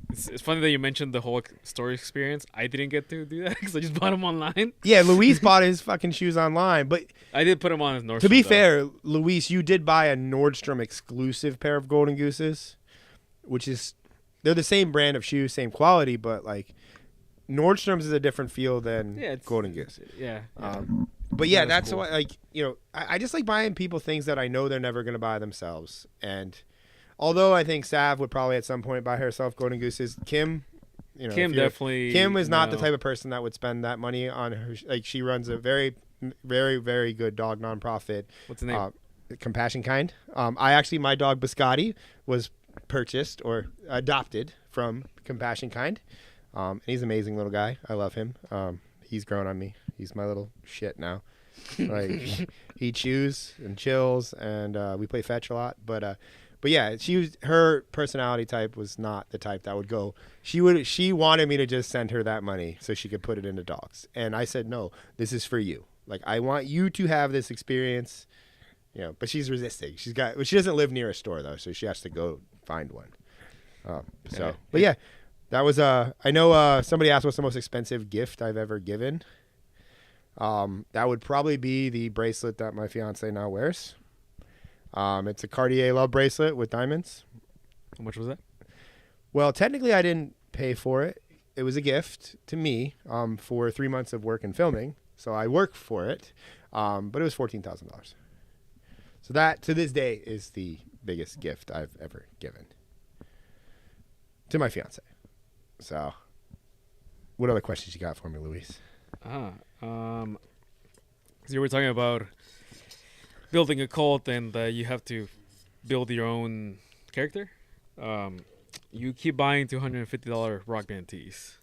It's funny that you mentioned the whole store experience. I didn't get to do that because I just bought them online. Yeah, Luis bought his fucking shoes online, but I did put them on as Nordstrom. To be fair, Luis, you did buy a Nordstrom exclusive pair of Golden Gooses, which is, they're the same brand of shoes, same quality, but like Nordstrom's is a different feel than Golden Goose. But yeah, that's cool. Why, like, you know, I just like buying people things that I know they're never going to buy themselves. And although I think Sav would probably at some point buy herself Golden Gooses, Kim, you know, Kim is not the type of person that would spend that money on her. Like, she runs a very, very, very good dog nonprofit. What's the name? Compassion Kind. My dog Biscotti was purchased or adopted from Compassion Kind. And he's an amazing little guy. I love him. He's grown on me. He's my little shit now. Like, he chews and chills, and we play fetch a lot. But yeah, her personality type was not the type that would go. She wanted me to just send her that money so she could put it into dogs, and I said no. This is for you. Like, I want you to have this experience. You know, but she's resisting. She doesn't live near a store though, so she has to go find one. But yeah, that was I know somebody asked what's the most expensive gift I've ever given. That would probably be the bracelet that my fiance now wears. It's a Cartier Love bracelet with diamonds. How much was that? Well, technically I didn't pay for it. It was a gift to me for 3 months of work and filming. So I worked for it, but it was $14,000. So that, to this day, is the biggest gift I've ever given to my fiance. So, what other questions you got for me, Luis? So you were talking about building a cult, and you have to build your own character. You keep buying $250 Rock Band tees.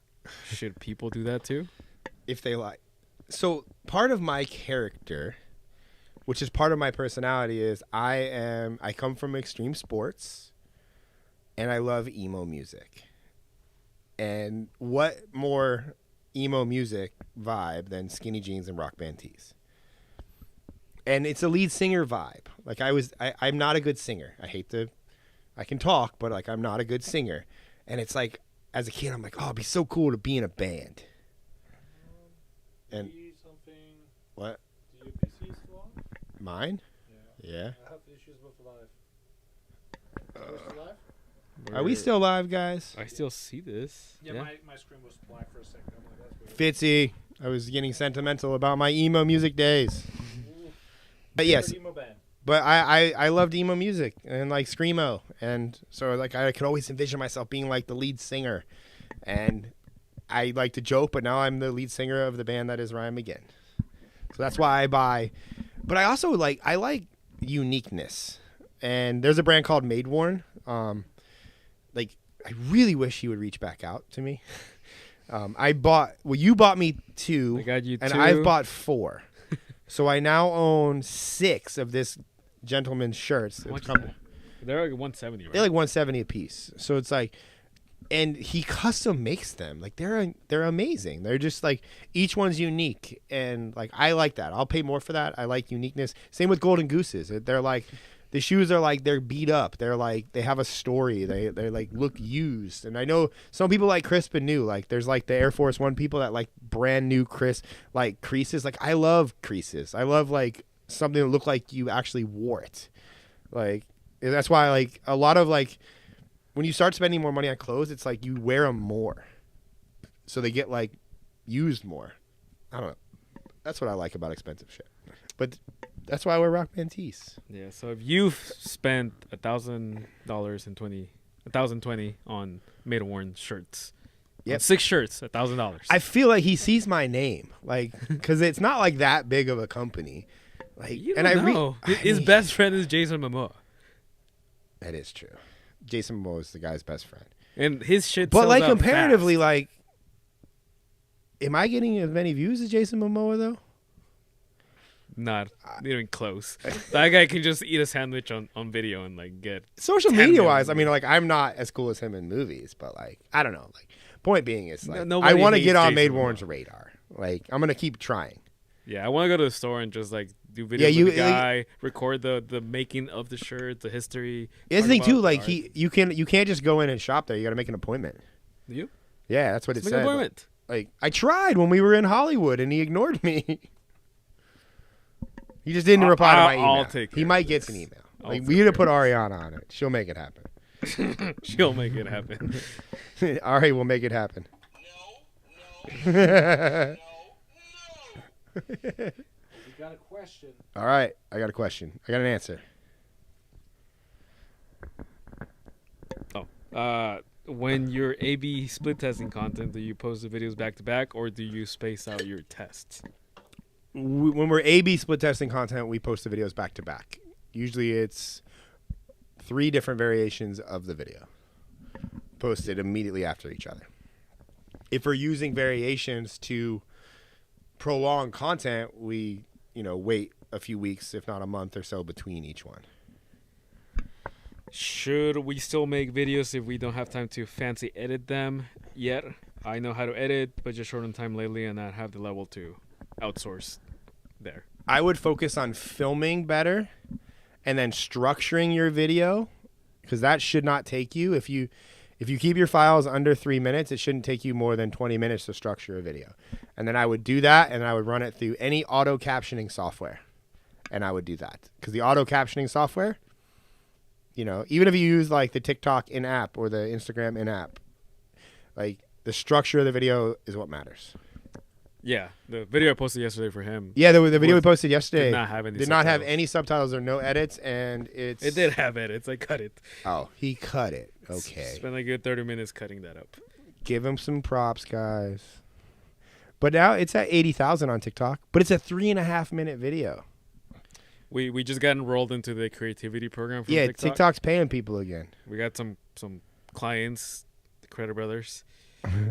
Should people do that too? If they like. So part of my character, which is part of my personality, is I come from extreme sports, and I love emo music. And what more emo music vibe than skinny jeans and Rock Band tees? And it's a lead singer vibe. Like, I'm not a good singer. I can talk, but like, I'm not a good singer. And it's like, as a kid, I'm like, oh, it'd be so cool to be in a band. And what? Do your PC still on? Mine? Yeah. I have issues with live. Are we still live? Are we still live, guys? I still see this. Yeah. My screen was black for a second. I'm like, that's weird. Fitzy, I was getting sentimental about my emo music days. But yes, emo band. But I loved emo music and like screamo, and so like I could always envision myself being like the lead singer, and I like to joke, but now I'm the lead singer of the band that is Ryan McGinn. So that's why I buy. But I also like uniqueness, and there's a brand called Made Worn. Like, I really wish he would reach back out to me. You bought me 2, I got you 2. And I've bought 4. So I now own 6 of this gentleman's shirts. They're like $170, right? They're like $170 a piece. So it's like, and he custom makes them. Like, they're amazing. They're just like, each one's unique, and like, I like that. I'll pay more for that. I like uniqueness. Same with Golden Gooses. They're like, the shoes are like, they're beat up. They're like, they have a story. They're like, look used. And I know some people like crisp and new. Like, there's like the Air Force One people that like brand new crisp, like creases. Like, I love creases. I love like something that look like you actually wore it. Like, that's why like a lot of like, when you start spending more money on clothes, it's like you wear them more. So they get like used more. I don't know. That's what I like about expensive shit. But that's why I wear Rock Band tees. Yeah, so if you've spent $1,020 on Made Worn shirts, yep. 6 shirts, $1,000. I feel like he sees my name, like, because it's not like that big of a company. Like, you don't know. His best friend is Jason Momoa. That is true. Jason Momoa is the guy's best friend. And his shit. But sells like out comparatively, fast. like, am I getting as many views as Jason Momoa though? Not even close. That guy can just eat a sandwich on video and like get social media wise. I mean, like, I'm not as cool as him in movies, but like, I don't know. Like, point being is like, I want to get on Made Warren's radar. Like, I'm gonna keep trying. Yeah, I want to go to the store and just like do videos with the guy, record the making of the shirt, the history. It's the thing too. Like, you can't just go in and shop there. You got to make an appointment. Do you? Yeah, that's what it said. Make an appointment. Like, I tried when we were in Hollywood, and he ignored me. He just didn't reply to my email. I'll take he might get an email. Like, we need to put Ariana on it. She'll make it happen. She'll make it happen. Ari will make it happen. No. We got a question. All right, I got a question. I got an answer. When you're A/B split testing content, do you post the videos back to back, or do you space out your tests? When we're A/B split testing content, we post the videos back to back. Usually it's 3 different variations of the video posted immediately after each other. If we're using variations to prolong content, we, wait a few weeks, if not a month or so, between each one. Should we still make videos if we don't have time to fancy edit them yet? I know how to edit, but just short on time lately and not have the level to outsource there. I would focus on filming better and then structuring your video, because that should not take you. If you keep your files under 3 minutes, it shouldn't take you more than 20 minutes to structure a video. And then I would do that, and I would run it through any auto captioning software. And I would do that. Because the auto captioning software, even if you use like the TikTok in-app or the Instagram in-app, like, the structure of the video is what matters. Yeah, the video I posted yesterday for him. Yeah, the video we posted yesterday did not have any subtitles or no edits, and it did have edits. I cut it. Oh, he cut it. Okay. Spent a good 30 minutes cutting that up. Give him some props, guys. But now it's at 80,000 on TikTok, but it's a 3.5-minute video. We just got enrolled into the creativity program for TikTok. TikTok's paying people again. We got some clients, the Credit Brothers.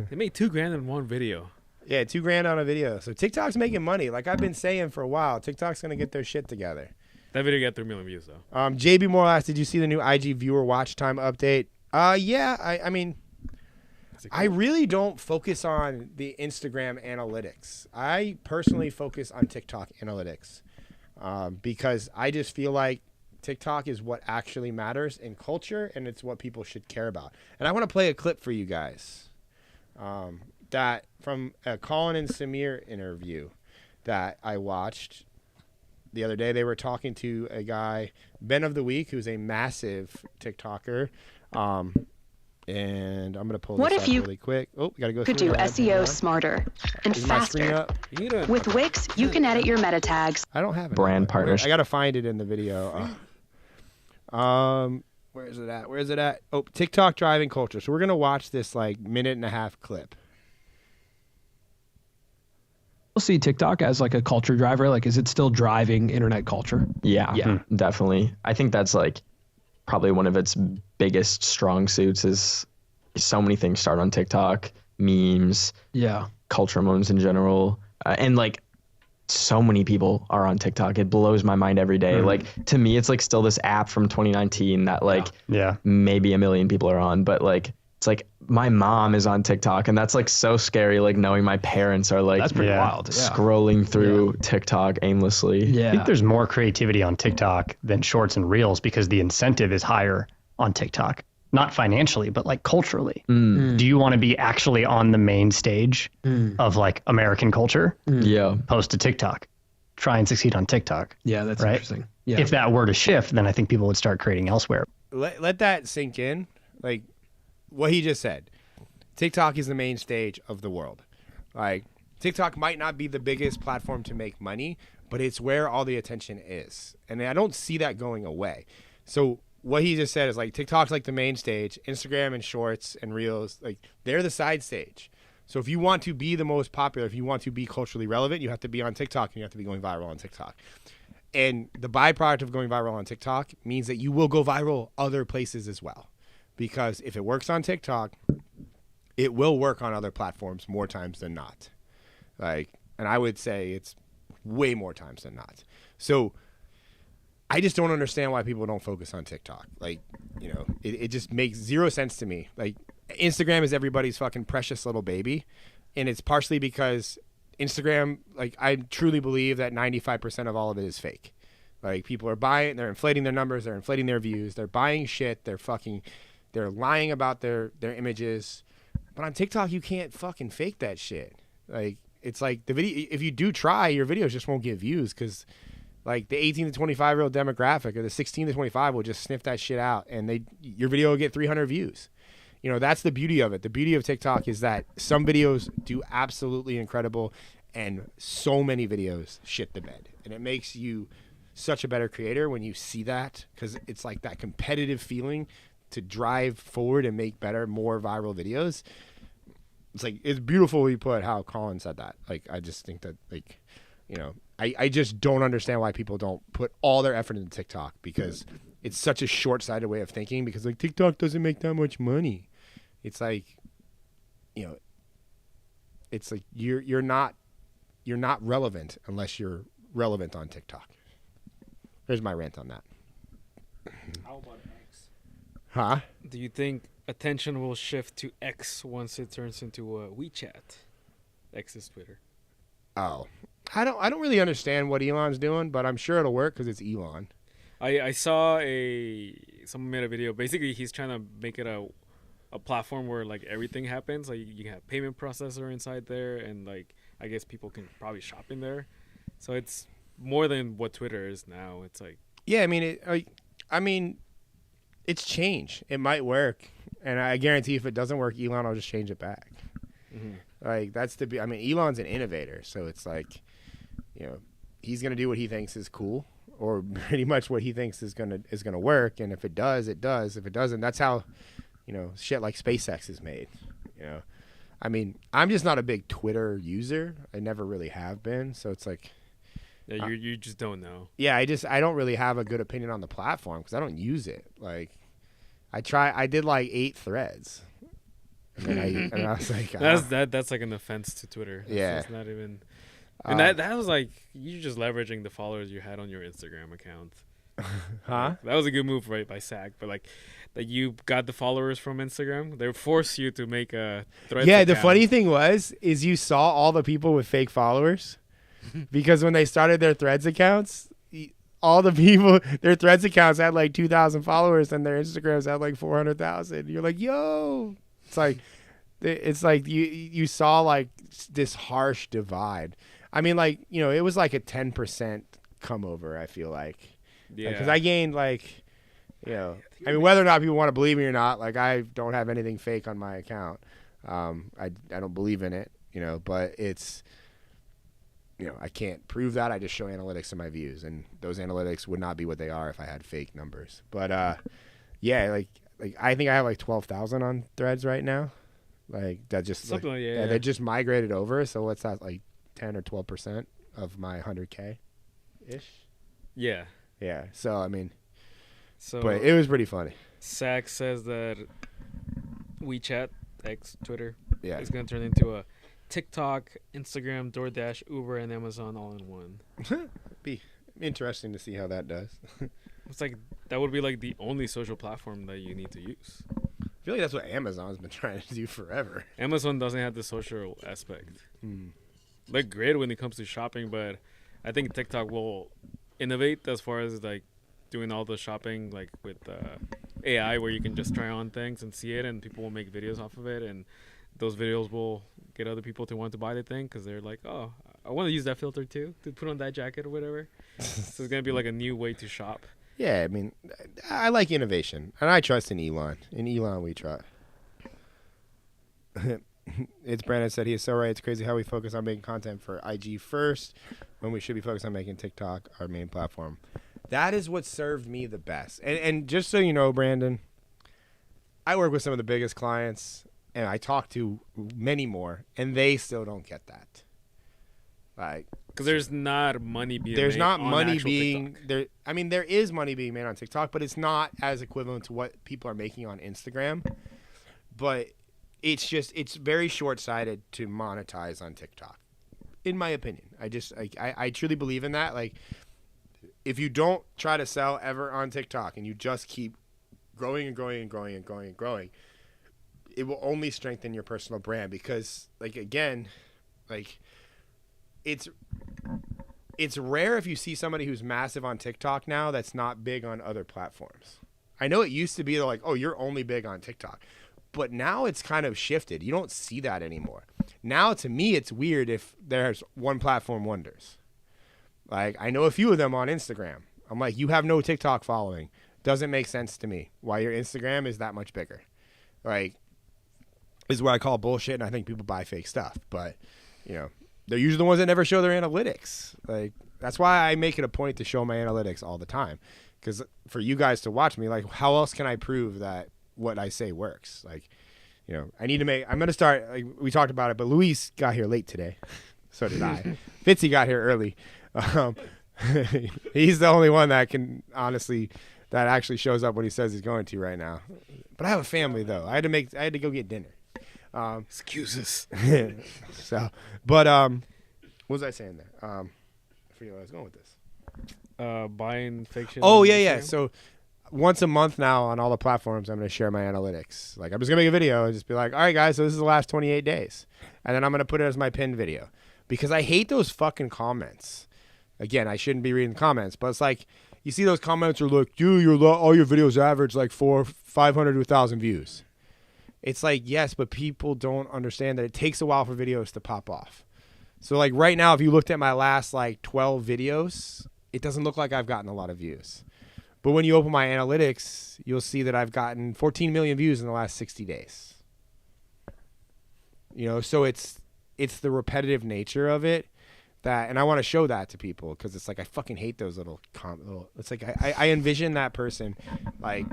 They made $2,000 in one video. Yeah, $2,000 on a video. So TikTok's making money. Like I've been saying for a while, TikTok's gonna get their shit together. That video got 3 million views though. JB Moore asked, did you see the new IG viewer watch time update? Yeah. I mean, cool? I really don't focus on the Instagram analytics. I personally focus on TikTok analytics because I just feel like TikTok is what actually matters in culture, and it's what people should care about. And I want to play a clip for you guys. That from a Colin and Samir interview that I watched the other day. They were talking to a guy, Ben of the Week, who's a massive TikToker. And I'm going to pull this up really quick. Oh, we got to go could do SEO smarter and faster. With Wix, you can edit your meta tags. I don't have it. Brand partners. I got to find it in the video. Where is it at? Oh, TikTok driving culture. So we're going to watch this like 1.5-minute clip. See TikTok as like a culture driver? Like, is it still driving internet culture? Yeah, definitely. I think that's like probably one of its biggest strong suits is so many things start on TikTok, memes, culture moments in general. And like so many people are on TikTok. It blows my mind every day. Like to me, it's like still this app from 2019 that like maybe 1 million people are on, but like it's like my mom is on TikTok, and that's like so scary. Like knowing my parents are like that's pretty wild. Scrolling through TikTok aimlessly. I think there's more creativity on TikTok than Shorts and Reels because the incentive is higher on TikTok, not financially, but like culturally. Do you want to be actually on the main stage of like American culture? Post to TikTok. Try and succeed on TikTok. Yeah, that's interesting. Yeah. If that were to shift, then I think people would start creating elsewhere. Let that sink in. Like what he just said. TikTok is the main stage of the world. Like TikTok might not be the biggest platform to make money, but it's where all the attention is. And I don't see that going away. So what he just said is like TikTok's like the main stage, Instagram and Shorts and Reels, like they're the side stage. So if you want to be the most popular, if you want to be culturally relevant, you have to be on TikTok and you have to be going viral on TikTok. And the byproduct of going viral on TikTok means that you will go viral other places as well. because if it works on TikTok, it will work on other platforms more times than not. Like, and I would say it's way more times than not. So I just don't understand why people don't focus on TikTok. Like, you know, it just makes zero sense to me. Like, Instagram is everybody's fucking precious little baby. And it's partially because Instagram, like, I truly believe that 95% of all of it is fake. Like, people are buying, they're inflating their numbers, they're inflating their views, they're buying shit, they're lying about their images. But on TikTok, you can't fucking fake that shit. Like, it's like the video, if you do try, your videos just won't get views because, like, the 18 to 25-year-old demographic or the 16 to 25 will just sniff that shit out, and your video will get 300 views. You know, that's the beauty of it. The beauty of TikTok is that some videos do absolutely incredible, and so many videos shit the bed. And it makes you such a better creator when you see that, because it's like that competitive feeling to drive forward and make better, more viral videos. It's like, it's beautiful you put how Colin said that. Like, I just think that, like, you know, I just don't understand why people don't put all their effort into TikTok, because it's such a short-sighted way of thinking, because, like, TikTok doesn't make that much money. It's like, you know, it's like you're not relevant unless you're relevant on TikTok. There's my rant on that. How about X? Huh? Do you think attention will shift to X once it turns into WeChat? X is Twitter. Oh, I don't really understand what Elon's doing, but I'm sure it'll work because it's Elon. I saw someone made a video. Basically, he's trying to make it a platform where, like, everything happens. Like, you can have payment processor inside there, and, like, I guess people can probably shop in there. So it's more than what Twitter is now. It's like, yeah, I mean, it's change. It might work, and I guarantee if it doesn't work, Elon will just change it back. Mm-hmm. Like, Elon's an innovator, so it's like, you know, he's gonna do what he thinks is cool, or pretty much what he thinks is gonna work. And if it does, it does. If it doesn't, that's how, you know, shit like SpaceX is made. You know, I mean, I'm just not a big Twitter user. I never really have been. So it's like, yeah, you just don't know. Yeah, I don't really have a good opinion on the platform because I don't use it. Like, I did like 8 threads. And I was like, that's like an offense to Twitter. It's not even. And that was like, you're just leveraging the followers you had on your Instagram account. Huh? That was a good move, right, by SAC. But, like, that you got the followers from Instagram, they force you to make a Threads account. The funny thing is you saw all the people with fake followers because when they started their Threads accounts, all the people, their Threads accounts had like 2,000 followers and their Instagrams had like 400,000. You're like, yo, it's like you saw like this harsh divide. I mean, like, you know, it was like a 10% come over, I feel like. Yeah. Because I gained, like, you know, I mean, whether or not people want to believe me or not, like, I don't have anything fake on my account. I don't believe in it, you know, but it's, you know, I can't prove that. I just show analytics of my views, and those analytics would not be what they are if I had fake numbers. But, yeah, like I think I have like 12,000 on Threads right now. Like, that just, something like, yeah, they just migrated over. So what's that, like 10 or 12% of my 100K ish? Yeah. Yeah. So, I mean, but it was pretty funny. SAC says that WeChat, X, Twitter, yeah, is going to turn into a TikTok, Instagram, DoorDash, Uber, and Amazon all in one. Be interesting to see how that does. It's like, that would be like the only social platform that you need to use. I feel like that's what Amazon's been trying to do forever. Amazon doesn't have the social aspect. They're great when it comes to shopping, but I think TikTok will innovate as far as like doing all the shopping, like with AI, where you can just try on things and see it, and people will make videos off of it, and those videos will get other people to want to buy the thing because they're like, oh, I want to use that filter too, to put on that jacket or whatever. So it's gonna be like a new way to shop. Yeah, I mean, I like innovation, and I trust in Elon. In Elon, we trust. It's Brandon said he is so right. It's crazy how we focus on making content for IG first when we should be focused on making TikTok our main platform. That is what served me the best. And just so you know, Brandon, I work with some of the biggest clients, and I talk to many more, and they still don't get that. Like, Because there's not money being there's made not on money actual being TikTok. there. I mean, there is money being made on TikTok, but it's not as equivalent to what people are making on Instagram. But it's very short-sighted to monetize on TikTok, in my opinion. I truly believe in that. Like, if you don't try to sell ever on TikTok and you just keep growing and growing and growing and growing and growing, it will only strengthen your personal brand. Because, like, again, like, it's rare if you see somebody who's massive on TikTok now that's not big on other platforms. I know it used to be like, oh, you're only big on TikTok. But now it's kind of shifted. You don't see that anymore. Now, to me, it's weird if there's one platform wonders. Like, I know a few of them on Instagram. I'm like, you have no TikTok following. Doesn't make sense to me why your Instagram is that much bigger. Like, this is where I call bullshit, and I think people buy fake stuff. But, you know, they're usually the ones that never show their analytics. Like, that's why I make it a point to show my analytics all the time. Because for you guys to watch me, like, how else can I prove that what I say works? Like, you know, I'm going to start, like, we talked about it, but Luis got here late today. So did I. Fitzy got here early. He's the only one that actually shows up when he says he's going to right now. But I have a family, though. I had to go get dinner. Excuses. So, but what was I saying there? I forget where I was going with this. Buying fiction. Oh, yeah. So once a month now on all the platforms, I'm going to share my analytics. Like, I'm just going to make a video and just be like, all right, guys, so this is the last 28 days. And then I'm going to put it as my pinned video. Because I hate those fucking comments. Again, I shouldn't be reading comments, but it's like, you see those comments are like, dude, all your videos average like 500 to 1,000 views. It's like, yes, but people don't understand that it takes a while for videos to pop off. So, like, right now, if you looked at my last, like, 12 videos, it doesn't look like I've gotten a lot of views. But when you open my analytics, you'll see that I've gotten 14 million views in the last 60 days. You know, so it's the repetitive nature of it that, and I want to show that to people because it's like, I fucking hate those little it's like, I envision that person, like,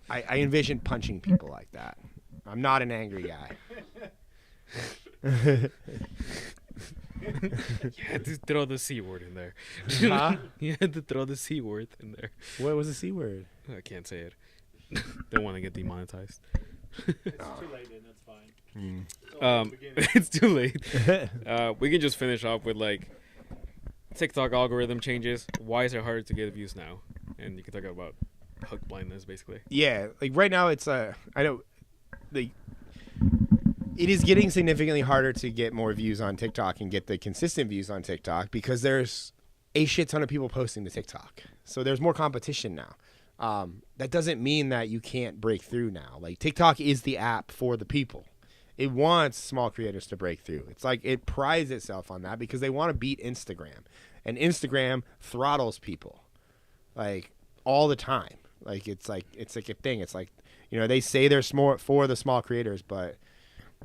I envision punching people like that. I'm not an angry guy. You had to throw the C word in there. Huh? You had to throw the C word in there. What was the C word? I can't say it. Don't want to get demonetized. It's too late, and that's fine. It's too late. We can just finish off with, like, TikTok algorithm changes. Why is it harder to get views now? And you can talk about hook blindness, basically. Yeah, like right now it's I know, it is getting significantly harder to get more views on TikTok and get the consistent views on TikTok because there's a shit ton of people posting to TikTok. So there's more competition now. That doesn't mean that you can't break through now. Like, TikTok is the app for the people. It wants small creators to break through. It's like it prides itself on that because they want to beat Instagram. And Instagram throttles people, like, all the time. Like, it's like a thing. It's like, you know, they say they're small for the small creators, but,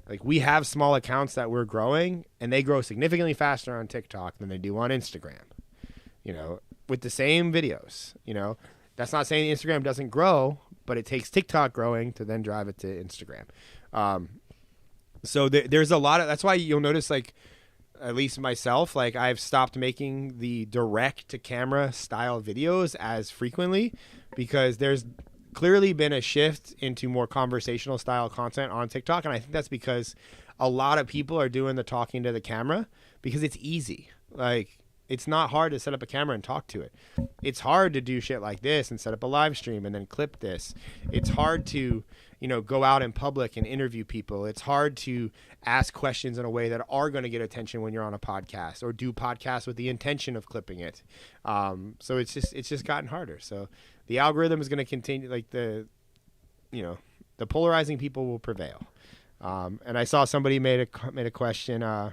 like, we have small accounts that we're growing, and they grow significantly faster on TikTok than they do on Instagram. You know, with the same videos. You know, that's not saying Instagram doesn't grow, but it takes TikTok growing to then drive it to Instagram. So there's a lot of, that's why you'll notice, like, at least myself, like, I've stopped making the direct to camera style videos as frequently because there's clearly been a shift into more conversational style content on TikTok. And I think that's because a lot of people are doing the talking to the camera because it's easy. Like, it's not hard to set up a camera and talk to it. It's hard to do shit like this and set up a live stream and then clip this. It's hard to, you know, go out in public and interview people. It's hard to ask questions in a way that are going to get attention when you're on a podcast or do podcasts with the intention of clipping it. So it's just gotten harder. So the algorithm is going to continue, like, the polarizing people will prevail. And I saw somebody made a question,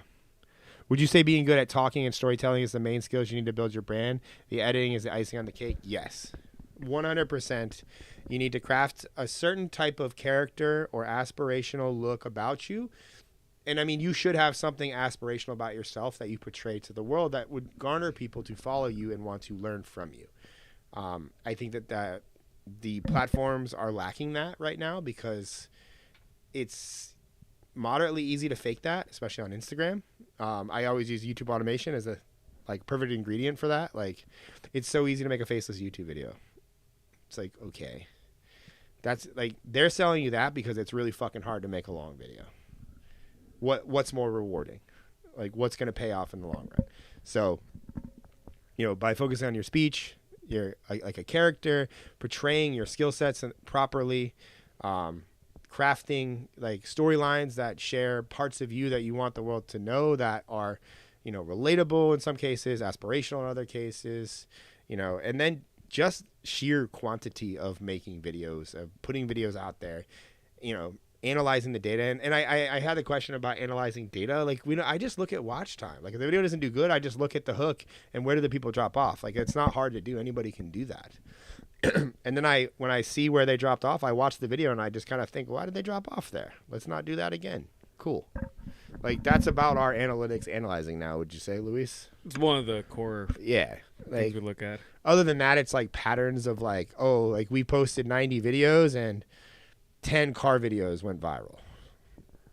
would you say being good at talking and storytelling is the main skills you need to build your brand? The editing is the icing on the cake? Yes. 100%. You need to craft a certain type of character or aspirational look about you. And I mean, you should have something aspirational about yourself that you portray to the world that would garner people to follow you and want to learn from you. I think that the platforms are lacking that right now because it's moderately easy to fake that, especially on Instagram. I always use YouTube automation as a like perfect ingredient for that. Like, it's so easy to make a faceless YouTube video. It's like, okay, that's like they're selling you that because it's really fucking hard to make a long video. What's more rewarding? Like, what's going to pay off in the long run? So, you know, by focusing on your speech, your like a character, portraying your skill sets properly, crafting like storylines that share parts of you that you want the world to know, that are, you know, relatable in some cases, aspirational in other cases, you know, and then just sheer quantity of making videos, of putting videos out there, you know, analyzing the data. And I had a question about analyzing data. Like, I just look at watch time. Like, if the video doesn't do good, I just look at the hook and where do the people drop off. Like, it's not hard to do. Anybody can do that. And then when I see where they dropped off, I watch the video and I just kind of think, why did they drop off there? Let's not do that again. Cool. Like, that's about our analytics analyzing now, would you say, Luis? It's one of the core things we look at. Other than that, it's like patterns of like, oh, like we posted 90 videos and 10 car videos went viral.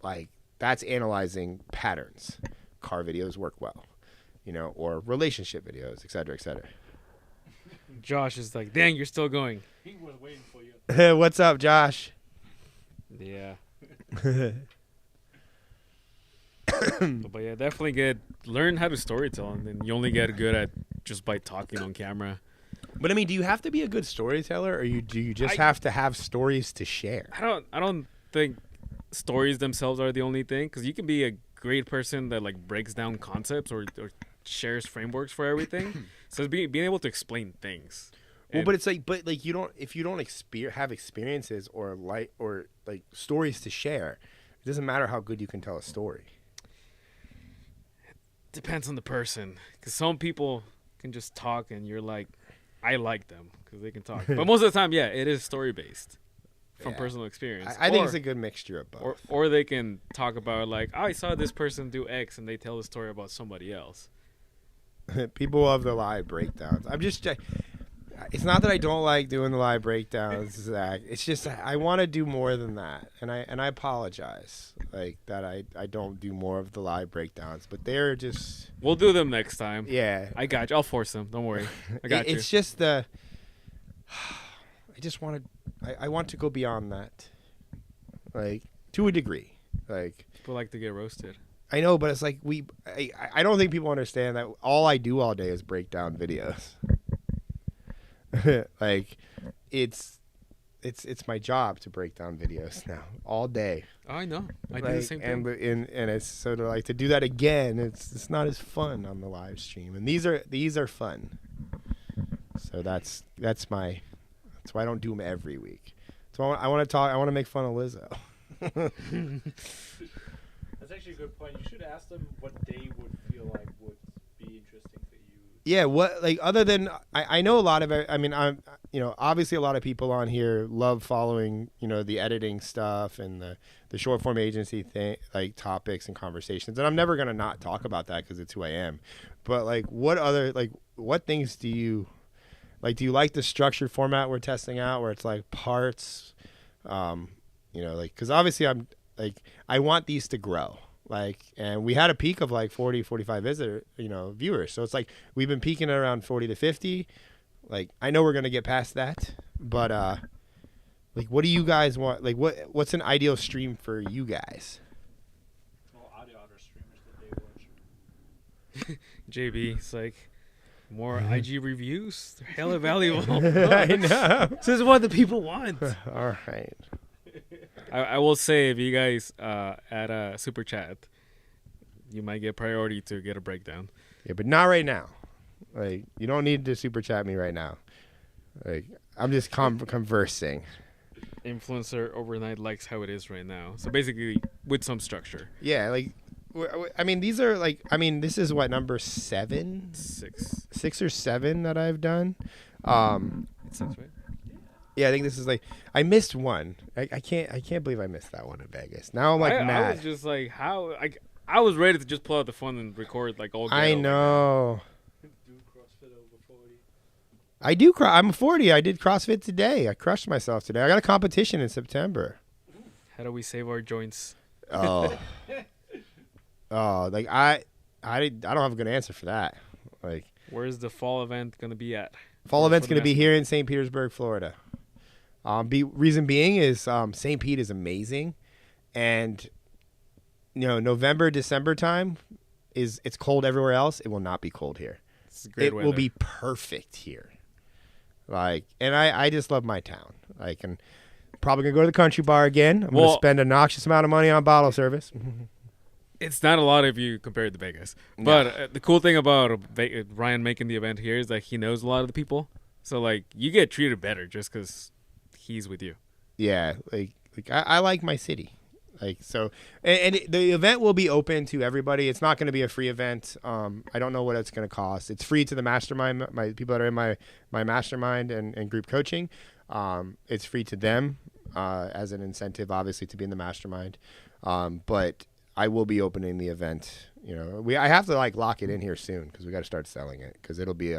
Like, that's analyzing patterns. Car videos work well, you know, or relationship videos, et cetera, et cetera. Josh is like, dang, you're still going. He was waiting for you. What's up, Josh? Yeah. But yeah, definitely learn how to storytell, and then you only get good at just by talking on camera. But I mean, do you have to be a good storyteller, or do you just have to have stories to share? I don't think stories themselves are the only thing, because you can be a great person that like breaks down concepts or shares frameworks for everything. So it's being able to explain things. Well, but it's like, you don't, if you don't have experiences or like stories to share, it doesn't matter how good you can tell a story. Depends on the person, because some people can just talk and you're like, I like them because they can talk. But most of the time, yeah, it is story based from personal experience. I think it's a good mixture of both. Or they can talk about like, I saw this person do X, and they tell the story about somebody else. People love the live breakdowns. It's not that I don't like doing the live breakdowns, Zach. It's just I want to do more than that, and I apologize like that I don't do more of the live breakdowns, but they're just. We'll do them next time. Yeah, I got you. I'll force them. Don't worry. I got you. It's just I just want to. I want to go beyond that, like to a degree. Like people like to get roasted. I know, but it's like I don't think people understand that all I do all day is break down videos. Like it's my job to break down videos now all day. Oh, I know. I do the same thing. And it's sort of like to do that again. It's not as fun on the live stream. And these are fun. So that's why I don't do them every week. So I want to make fun of Lizzo. That's actually a good point. You should ask them what they would feel like would be interesting for you. Yeah, what like other than I know a lot of I mean I'm obviously a lot of people on here love following the editing stuff and the short form agency thing, like topics and conversations, and I'm never gonna not talk about that because it's who I am. But like what things do you like? Do you like the structured format we're testing out where it's like parts, because obviously I'm like I want these to grow. Like, and we had a peak of like 40, 45 viewers. So it's like we've been peaking at around 40 to 50. Like, I know we're going to get past that, but like, what do you guys want? Like, what's an ideal stream for you guys? Well, audio streamers that they watch. JB, it's like more IG reviews. They're hella valuable. I know. This is what the people want. All right. I will say, if you guys add a super chat, you might get priority to get a breakdown. Yeah, but not right now. Like, you don't need to super chat me right now. Like, I'm just conversing. Influencer overnight likes how it is right now. So basically, with some structure. Yeah, like, I mean, these are like, this is what, number 7? 6 or 7 that I've done. It sounds right. Yeah, I think this is like I missed one. I can't believe I missed that one in Vegas. Now I'm like mad. I was just like, how? I was ready to just pull out the phone and record like all. I know. Do CrossFit over 40. I do. I'm 40. I did CrossFit today. I crushed myself today. I got a competition in September. How do we save our joints? Oh, like I don't have a good answer for that. Like, where's the fall event gonna be at? Fall event's gonna be here in St. Petersburg, Florida. Reason being is St. Pete is amazing, and November, December time it's cold everywhere else. It will not be cold here. It's great weather. Will be perfect here. Like, and I just love my town. Like, and probably gonna go to the country bar again. I'm gonna spend a noxious amount of money on bottle service. It's not a lot if you compare it to Vegas. But the cool thing about Ryan making the event here is that he knows a lot of the people. So, like, you get treated better just because he's with you. Yeah, like I like my city. Like, so, and the event will be open to everybody. It's not going to be a free event. I don't know what it's going to cost. It's free to the mastermind, my people that are in my mastermind and group coaching. It's free to them as an incentive, obviously, to be in the mastermind. But I will be opening the event. I have to like lock it in here soon because we got to start selling it because it'll be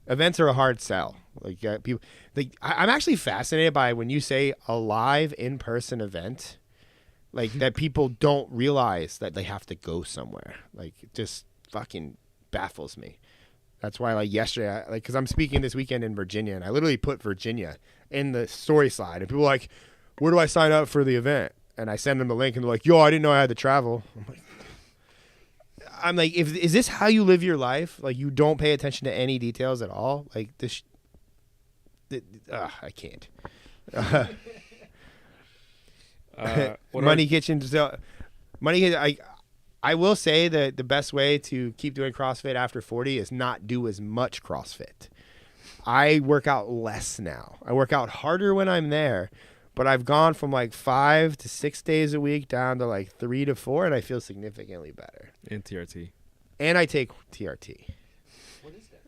events are a hard sell. Like, people, I'm actually fascinated by when you say a live in-person event, like that people don't realize that they have to go somewhere. Like, it just fucking baffles me. That's why, like, yesterday, because I'm speaking this weekend in Virginia, and I literally put Virginia in the story slide, and people are like, where do I sign up for the event? And I send them the link, and they're like, yo, I didn't know I had to travel. I'm like, is this how you live your life? Like, you don't pay attention to any details at all? Like, this, I can't. Money Kitchen. I will say that the best way to keep doing CrossFit after 40 is not do as much CrossFit. I work out less now. I work out harder when I'm there, but I've gone from like 5 to 6 days a week down to like 3 to 4, and I feel significantly better. And TRT. And I take TRT. What is that?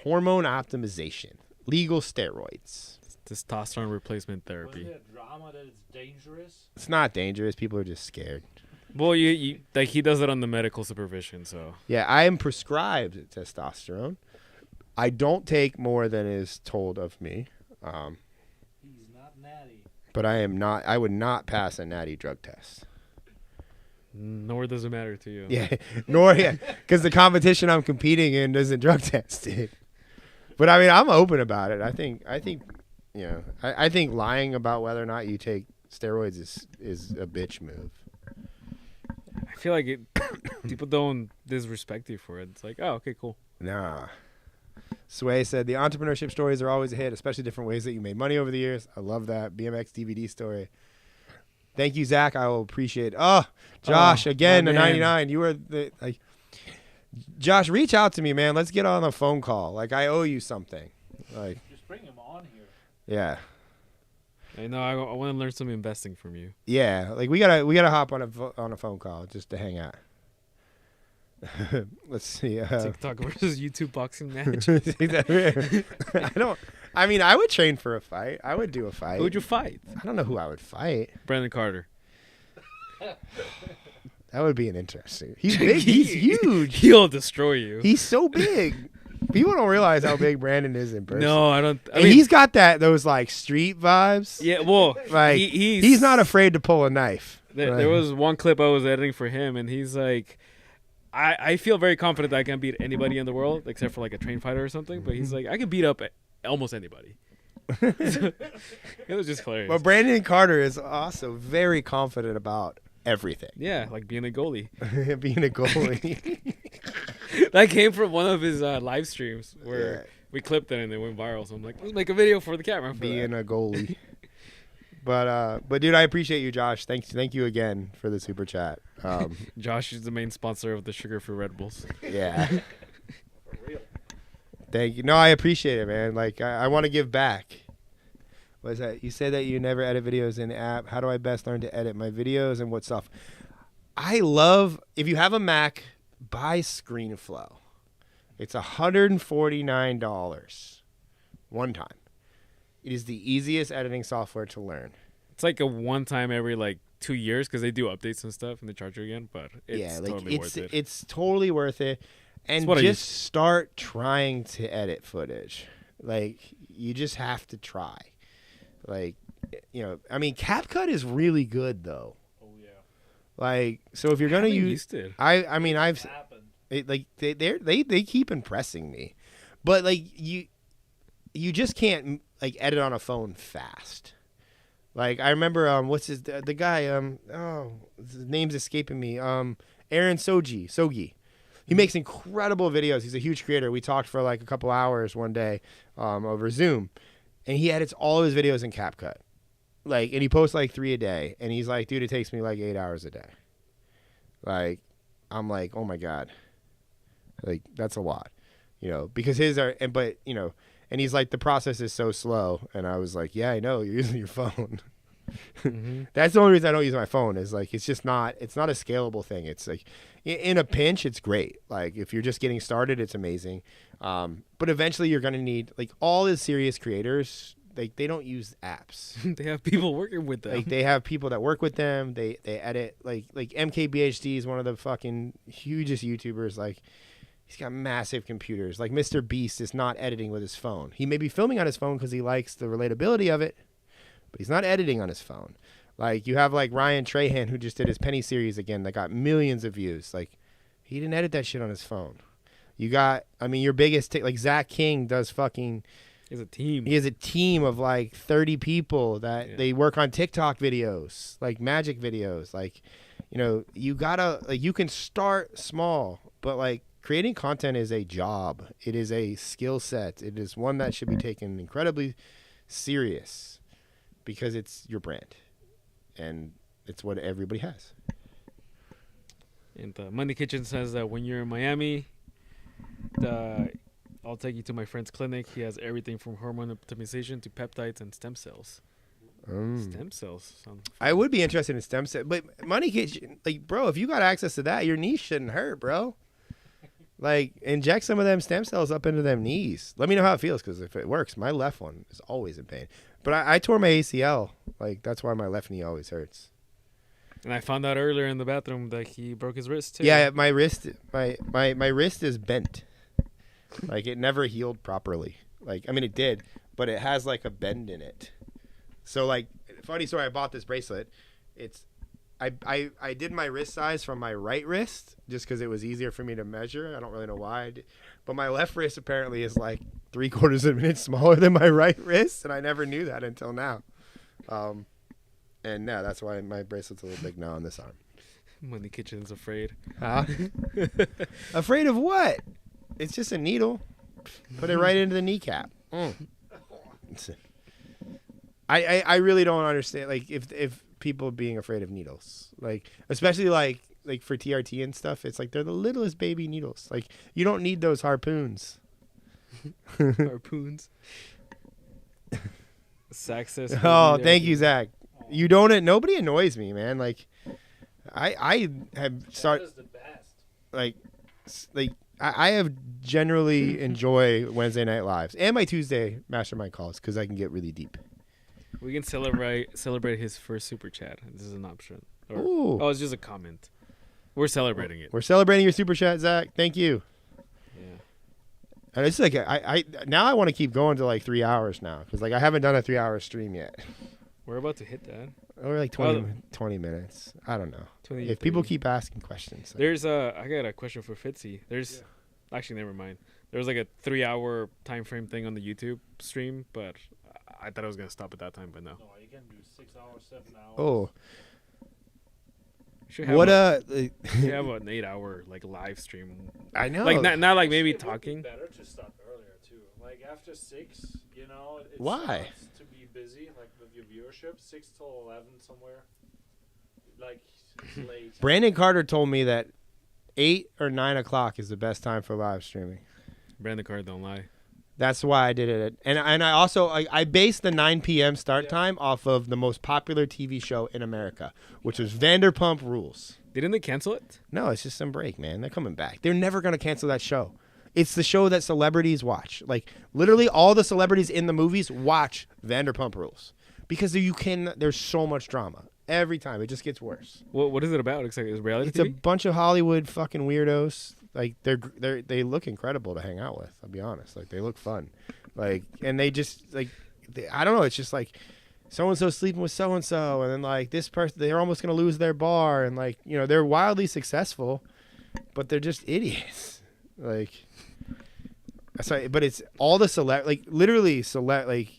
Hormone optimization. Legal steroids. Testosterone replacement therapy. Was it a drama that it's dangerous? It's not dangerous. People are just scared. Well, you like he does it on the medical supervision, so. Yeah, I am prescribed testosterone. I don't take more than is told of me. He's not natty. But I would not pass a natty drug test. Nor does it matter to you. Yeah, because the competition I'm competing in doesn't drug test it. But I mean, I'm open about it. I think I think lying about whether or not you take steroids is a bitch move. I feel like people don't disrespect you for it. It's like, oh, okay, cool. Nah. Sway said, the entrepreneurship stories are always a hit, especially different ways that you made money over the years. I love that. BMX DVD story. Thank you, Zach. I will appreciate it. Oh, Josh, again, the 99. You were Josh, reach out to me, man. Let's get on a phone call. Like, I owe you something. Like, just bring him on here. Yeah. I know. I want to learn some investing from you. Yeah, like we gotta hop on a phone call just to hang out. Let's see. TikTok versus YouTube boxing match. I would train for a fight. I would do a fight. Who would you fight? I don't know who I would fight. Brandon Carter. That would be an interesting. He's big. He's huge. He'll destroy you. He's so big. People don't realize how big Brandon is in person. No, I don't. And he's got those like street vibes. Yeah, well, like he's not afraid to pull a knife. There was one clip I was editing for him, and he's like, I feel very confident that I can beat anybody in the world except for like a trained fighter or something. But he's like, I can beat up almost anybody. It was just hilarious. But Brandon Carter is also very confident about everything. Yeah, like being a goalie. Being a goalie. That came from one of his live streams where we clipped it and it went viral. So I'm like, let's make a video for the camera. Being a goalie. But dude, I appreciate you, Josh. Thank you again for the super chat. Josh is the main sponsor of the sugar-free Red Bulls. Yeah. For real. Thank you. No, I appreciate it, man. Like I want to give back. What is that? You say that you never edit videos in the app. How do I best learn to edit my videos and what stuff? I love, if you have a Mac, buy ScreenFlow. It's $149 one time. It is the easiest editing software to learn. It's like a one time every like 2 years because they do updates and stuff and they charge you again, but it's totally worth it. It's totally worth it. And just start trying to edit footage. Like, you just have to try. Like, CapCut is really good though. Oh yeah. Like, so if you're gonna use it. I've They keep impressing me, but like you just can't like edit on a phone fast. Like I remember what's the guy his name's escaping me, Aaron Sogi. He makes incredible videos. He's a huge creator. We talked for like a couple hours one day over Zoom, and he edits all of his videos in CapCut. Like, and he posts like 3 a day, and he's like, dude, it takes me like 8 hours a day. Like, I'm like, oh my God, like that's a lot, because his are, and he's like, the process is so slow, and I was like, yeah, I know, you're using your phone. Mm-hmm. That's the only reason I don't use my phone is like, it's not a scalable thing. It's like, in a pinch, it's great. Like if you're just getting started, it's amazing. But eventually you're going to need, like all the serious creators, they don't use apps. They have people working with them. Like they have people that work with them. They edit like MKBHD is one of the fucking hugest YouTubers. Like he's got massive computers. Like Mr. Beast is not editing with his phone. He may be filming on his phone because he likes the relatability of it, but he's not editing on his phone. Like you have like Ryan Trahan who just did his Penny series again that got millions of views. Like he didn't edit that shit on his phone. You got, your biggest like Zach King does fucking. He has a team. He has a team of like 30 people that they work on TikTok videos, like magic videos. Like, you gotta, like, you can start small, but like creating content is a job. It is a skill set. It is one that should be taken incredibly serious because it's your brand and it's what everybody has. And Money Kitchen says that when you're in Miami, I'll take you to my friend's clinic. He has everything from hormone optimization to peptides and stem cells. Stem cells. I would be interested in stem cells, but Money Kitchen, like, bro, if you got access to that, your knees shouldn't hurt, bro. Like, inject some of them stem cells up into them knees. Let me know how it feels, because if it works, my left one is always in pain. But I tore my ACL. Like, that's why my left knee always hurts. And I found out earlier in the bathroom that he broke his wrist too. Yeah, my wrist is bent. Like it never healed properly. Like it did, but it has like a bend in it. So like, funny story. I bought this bracelet. I did my wrist size from my right wrist just because it was easier for me to measure. I don't really know why. But my left wrist apparently is like 3/4 of an inch smaller than my right wrist, and I never knew that until now. And now that's why my bracelet's a little big now on this arm. Money Kitchen's afraid. Huh? Afraid of what? It's just a needle. Put it right into the kneecap. I really don't understand. Like if people being afraid of needles, like especially like for TRT and stuff, it's like they're the littlest baby needles. Like you don't need those harpoons. Harpoons. Zach says. Oh, thank you, Zach. You don't. Nobody annoys me, man. Like, I have started. Like, I have generally enjoy Wednesday night lives and my Tuesday mastermind calls because I can get really deep. We can celebrate his first super chat. This is an option. Ooh. Oh, it's just a comment. We're celebrating it. We're celebrating your super chat, Zach. Thank you. Yeah. And it's like I now I want to keep going to like 3 hours now because like I haven't done a 3-hour stream yet. We're about to hit that. Or like 20 minutes. I don't know. If people keep asking questions. There's I got a question for Fitzy. Actually, never mind. There was like a 3-hour time frame thing on the YouTube stream, but I thought I was going to stop at that time, but no. No, you can do 6 hours, 7 hours. Oh. You have an 8-hour like live stream. I know. Like not like maybe talking. Better to start earlier too. Like after 6, it why? Starts to be busy, like with your viewership, 6 till 11 somewhere. Like it's late. Brandon Carter told me that 8 or 9 o'clock is the best time for live streaming. Brandon Carter don't lie. That's why I did it. And I also I based the 9 p.m. start time off of the most popular TV show in America, which was Vanderpump Rules. Didn't they cancel it? No, it's just some break, man. They're coming back. They're never going to cancel that show. It's the show that celebrities watch. Like literally all the celebrities in the movies watch Vanderpump Rules because there's so much drama. Every time. It just gets worse. What is it about? It's reality TV? A bunch of Hollywood fucking weirdos. Like they look incredible to hang out with. I'll be honest. Like they look fun. Like and they just like I don't know. It's just like so and so sleeping with so and so, and then like this person they're almost gonna lose their bar, and like they're wildly successful, but they're just idiots. Like, sorry, but it's all the literally like,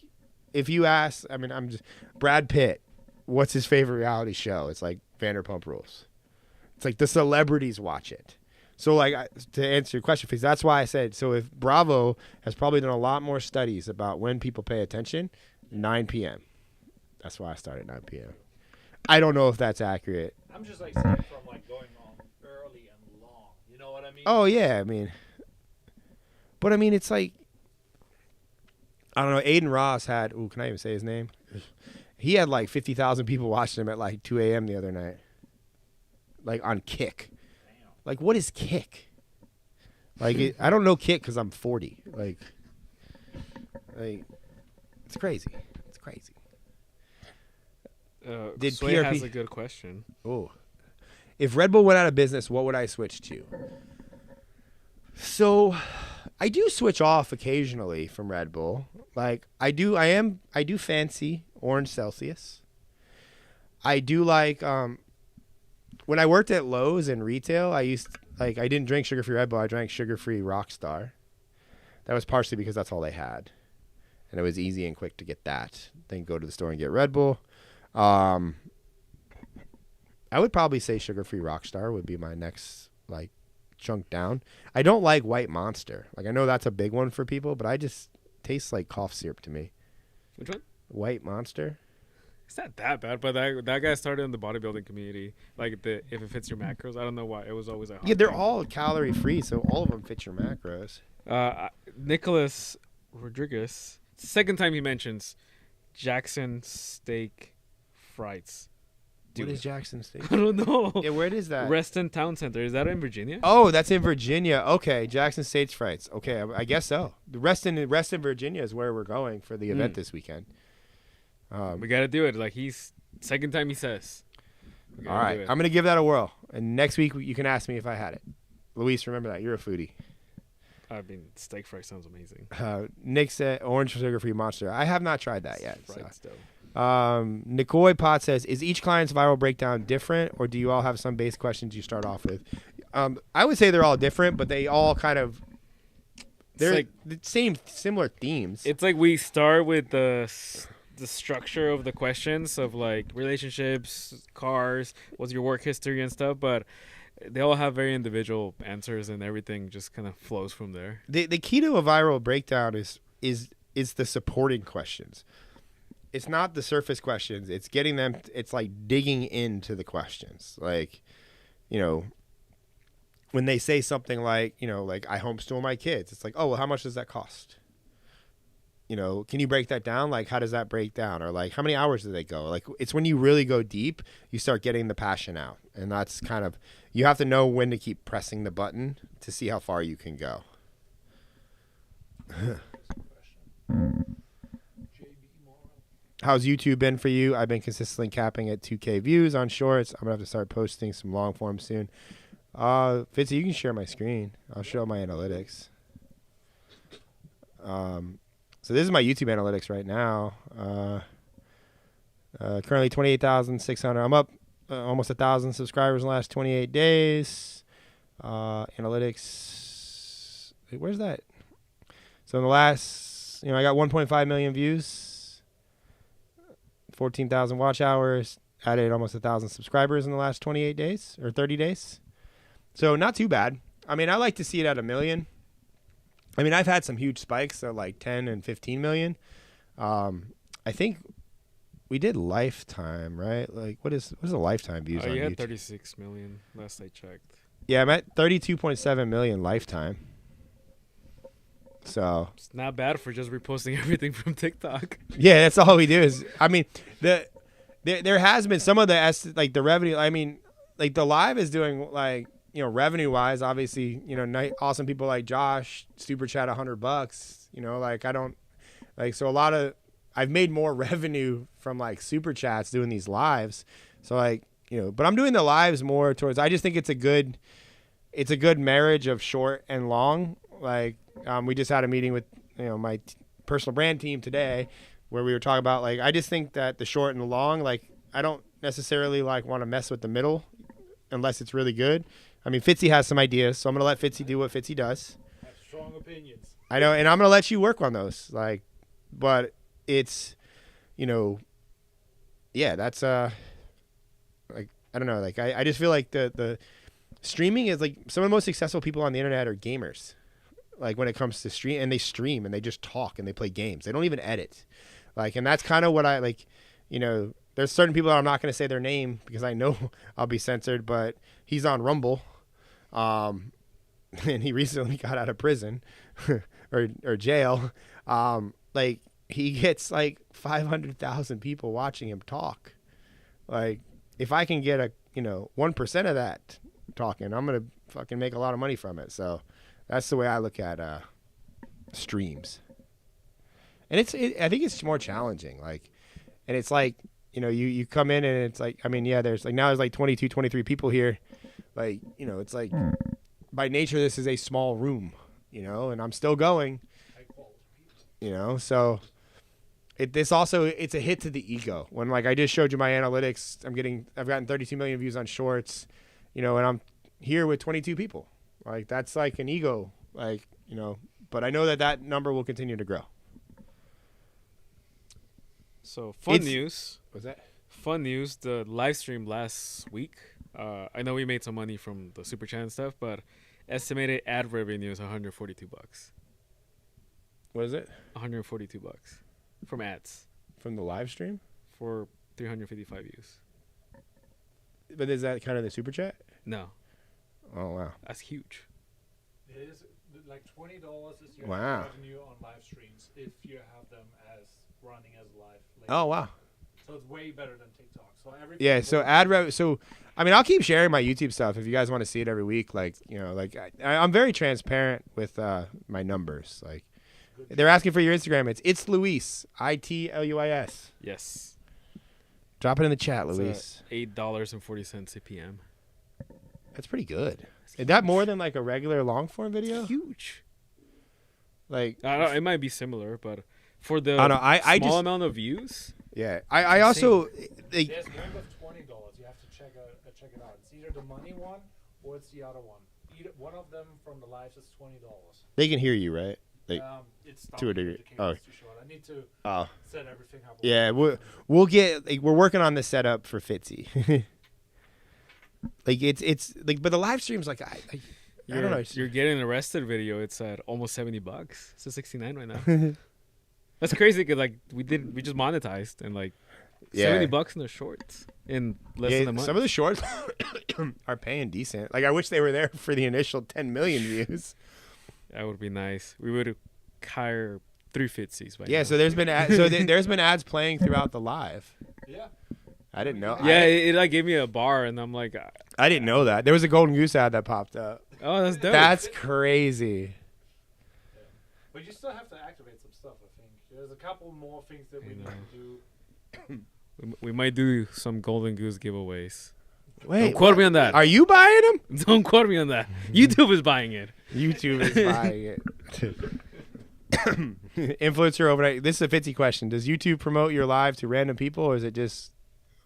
if you ask, I mean, Brad Pitt, what's his favorite reality show? It's like Vanderpump Rules. It's like the celebrities watch it. So like, to answer your question, because that's why I said, so if Bravo has probably done a lot more studies about when people pay attention, 9 p.m. That's why I started 9 p.m. I don't know if that's accurate. I'm just like saying from like going on early and long. You know what I mean? Oh yeah, I mean, but I mean, it's like, I don't know. Aiden Ross had. Ooh, can I even say his name? He had like 50,000 people watching him at like 2 a.m. the other night, like on Kick. Damn. Like, what is Kick? Like, I don't know Kick because I'm 40. Like, it's crazy. It's crazy. Did Sway PRP has a good question. Oh, if Red Bull went out of business, what would I switch to? So, I do switch off occasionally from Red Bull. Like, I do fancy Orange Celsius. I do like, when I worked at Lowe's in retail, I didn't drink sugar-free Red Bull. I drank sugar-free Rockstar. That was partially because that's all they had. And it was easy and quick to get that. Then go to the store and get Red Bull. I would probably say sugar-free Rockstar would be my next, like, chunk down. I don't like White Monster. Like, I know that's a big one for people, but I just tastes like cough syrup to me. Which one? White Monster. It's not that bad, but that guy started in the bodybuilding community. Like, if it fits your macros, I don't know why. It was always a hot they're thing. all calorie-free, so all of them fit your macros. Nicholas Rodriguez, second time he mentions Jackson Steak Frites. What is Jackson Steak? I don't know. Yeah, where is that? Reston Town Center. Is that in Virginia? Oh, that's in Virginia. Okay, Jackson Steak Frites. Okay, I guess so. The Reston, Virginia is where we're going for the event this weekend. We got to do it. Like, second time he says. All right, I'm going to give that a whirl. And next week you can ask me if I had it. Luis, remember that. You're a foodie. I mean, steak fry sounds amazing. Nick said orange sugar-free Monster. I have not tried that yet. So. Nikoi Pot says, is each client's viral breakdown different, or do you all have some base questions you start off with? I would say they're all different, but they all kind of, they're like the similar themes. It's like we start with the structure of the questions of like relationships, cars, what's your work history and stuff, but they all have very individual answers and everything just kind of flows from there. The key to a viral breakdown is the supporting questions. It's not the surface questions. It's getting them. It's like digging into the questions. Like, when they say something like, like I homeschool my kids. It's like, oh, well, how much does that cost? Can you break that down? Like, how does that break down? Or like, how many hours do they go? Like, it's when you really go deep, you start getting the passion out. And that's kind of, you have to know when to keep pressing the button to see how far you can go. How's YouTube been for you? I've been consistently capping at 2K views on shorts. I'm going to have to start posting some long form soon. Fitzy, you can share my screen. I'll show my analytics. So this is my YouTube analytics right now. Currently 28,600. I'm up almost 1,000 subscribers in the last 28 days. Analytics. Wait, where's that? So in the last, I got 1.5 million views. 14,000 watch hours, added almost 1,000 subscribers in the last 28 days or 30 days. So not too bad. I mean, I like to see it at 1 million. I mean, I've had some huge spikes at like 10 and 15 million. I think we did lifetime, right? Like what is the lifetime views on you had YouTube? 36 million last I checked. Yeah, I'm at 32.7 million lifetime. So it's not bad for just reposting everything from TikTok. Yeah, that's all we do is. I mean, there has been some of the revenue. I mean, like the live is doing like revenue wise. Obviously, awesome people like Josh super chat $100. Like I don't like so a lot of. I've made more revenue from like super chats doing these lives. So like but I'm doing the lives more towards. I just think it's a good marriage of short and long. Like we just had a meeting with my personal brand team today where we were talking about like I just think that the short and the long, like I don't necessarily like want to mess with the middle unless it's really good. I mean, Fitzy has some ideas, so I'm gonna let Fitzy do what Fitzy does. I have strong opinions. I know, and I'm gonna let you work on those. Like, but it's, yeah, that's like, I don't know. Like, I just feel like the streaming is like some of the most successful people on the internet are gamers. Like when it comes to stream, and they stream and they just talk and they play games. They don't even edit. Like, and that's kind of what I like. There's certain people that I'm not going to say their name because I know I'll be censored. But he's on Rumble, and he recently got out of prison or jail. Like he gets like 500,000 people watching him talk. Like if I can get 1% of that talking, I'm gonna fucking make a lot of money from it. So that's the way I look at streams. And I think it's more challenging. Like, and it's like, you come in and it's like, I mean, yeah, there's 22, 23 people here. Like, it's like by nature, this is a small room, and I'm still going, so it's a hit to the ego when, like, I just showed you my analytics. I've gotten 32 million views on shorts, and I'm here with 22 people. Like, that's like an ego, like, but I know that number will continue to grow. So fun news. What's that? Fun news. The live stream last week. I know we made some money from the super chat and stuff, but estimated ad revenue is $142. What is it? $142 from ads. From the live stream? For 355 views. But is that kind of the super chat? No. Oh wow. That's huge. It is like $20 is your wow. revenue on live streams if you have them as running as live. Later. Oh wow. So it's way better than TikTok. So yeah. So I mean, I'll keep sharing my YouTube stuff if you guys want to see it every week. Like, I'm very transparent with my numbers. Like, they're asking for your Instagram. It's Luis, ITLUIS. Yes. Drop it in the chat, Luis. $8.40 CPM. That's pretty good. Is that more than like a regular long form video? Huge. Like, I don't know, it might be similar, but for the small amount of views. Yeah, I also. There's one with $20. You have to check it out. It's either the money one or it's the other one. Either one of them from the lives is $20. They can hear you, right? Like, it's to a degree. Oh. Too short. I need to set everything up. Yeah, we'll get. Like, we're working on the setup for Fitzy. Like it's like, but the live streams, like I don't know. You're getting arrested video. It's at almost $70. It's at 69 right now. That's crazy because like we just monetized and like $70 in the shorts in less than a month. Some of the shorts are paying decent. Like I wish they were there for the initial 10 million views. That would be nice. We would hire 3 Fitzies. Yeah, so there's been there's been ads playing throughout the live. Yeah. I didn't know. Yeah, it like gave me a bar, and I'm like, I didn't know that. There was a Golden Goose ad that popped up. Oh, that's dope. That's crazy. Yeah. But you still have to activate some stuff, I think. There's a couple more things that we need to do. We might do some Golden Goose giveaways. Wait, don't quote me on that. Are you buying them? Don't quote me on that. YouTube is buying it. YouTube is buying it. Influencer overnight. This is a Fitzy question. Does YouTube promote your live to random people, or is it just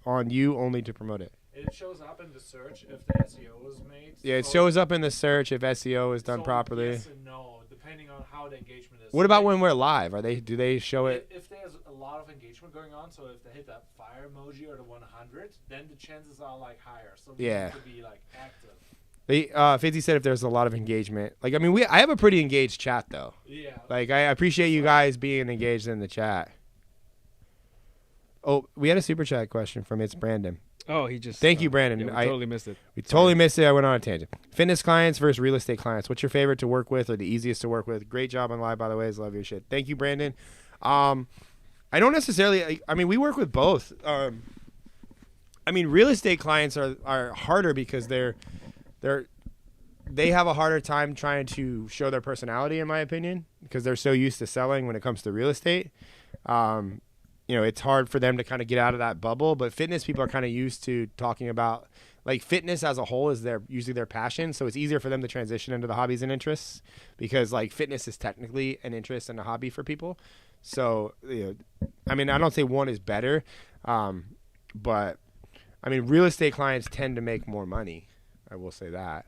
on you only to promote it? It shows up in the search if the SEO is made. Yeah, it shows up in the search if SEO is done properly. Yes and no, depending on how the engagement is. What about when we're live? Do they show it? If there's a lot of engagement going on, so if they hit that fire emoji or the 100, then the chances are like higher. So we need to be like active. Fitzy said if there's a lot of engagement. Like, I mean, I have a pretty engaged chat though. Yeah. Like, I appreciate you guys being engaged in the chat. Oh, we had a super chat question from It's Brandon. Oh, he just. Thank you, Brandon. Yeah, we totally missed it. We totally missed it. I went on a tangent. Fitness clients versus real estate clients. What's your favorite to work with or the easiest to work with? Great job on live, by the way. I love your shit. Thank you, Brandon. I don't necessarily. I mean, we work with both. I mean, real estate clients are harder because they have a harder time trying to show their personality, in my opinion, because they're so used to selling when it comes to real estate. It's hard for them to kind of get out of that bubble, but fitness people are kind of used to talking about, like, fitness as a whole is usually their passion. So it's easier for them to transition into the hobbies and interests because, like, fitness is technically an interest and a hobby for people. So, I mean, I don't say one is better, but I mean, real estate clients tend to make more money. I will say that.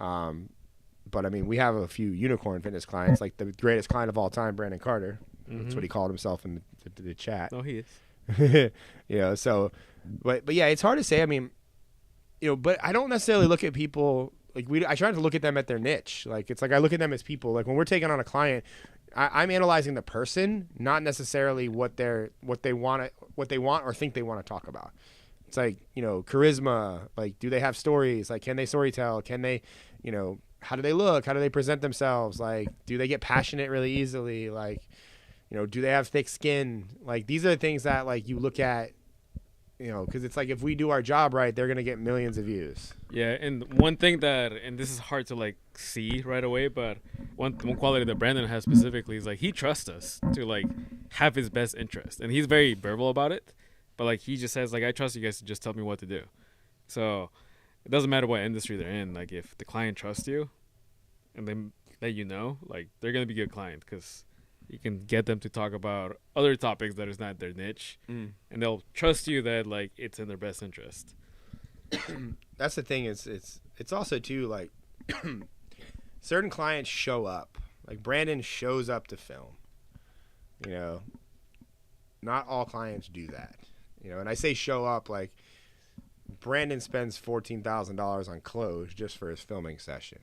But I mean, we have a few unicorn fitness clients, like the greatest client of all time, Brandon Carter. That's what he called himself in the chat. Oh, he is. So, but yeah, it's hard to say. I mean, but I don't necessarily look at people like I try to look at them at their niche. Like, it's like I look at them as people. Like when we're taking on a client, I'm analyzing the person, not necessarily what they want or think they want to talk about. It's like, charisma. Like, do they have stories? Like, can they storytell? Can they, how do they look? How do they present themselves? Like, do they get passionate really easily? Like, do they have thick skin? Like, these are the things that, like, you look at, because it's like if we do our job right, they're going to get millions of views. Yeah, and one thing and this is hard to, like, see right away, but one quality that Brandon has specifically is, like, he trusts us to, like, have his best interest. And he's very verbal about it, but, like, he just says, like, I trust you guys to just tell me what to do. So it doesn't matter what industry they're in. Like, if the client trusts you and they let you know, like, they're going to be a good client because you can get them to talk about other topics that is not their niche, and they'll trust you that, like, it's in their best interest. That's the thing. It's also, too, like, certain clients show up. Like, Brandon shows up to film. Not all clients do that. And I say show up, like, Brandon spends $14,000 on clothes just for his filming session.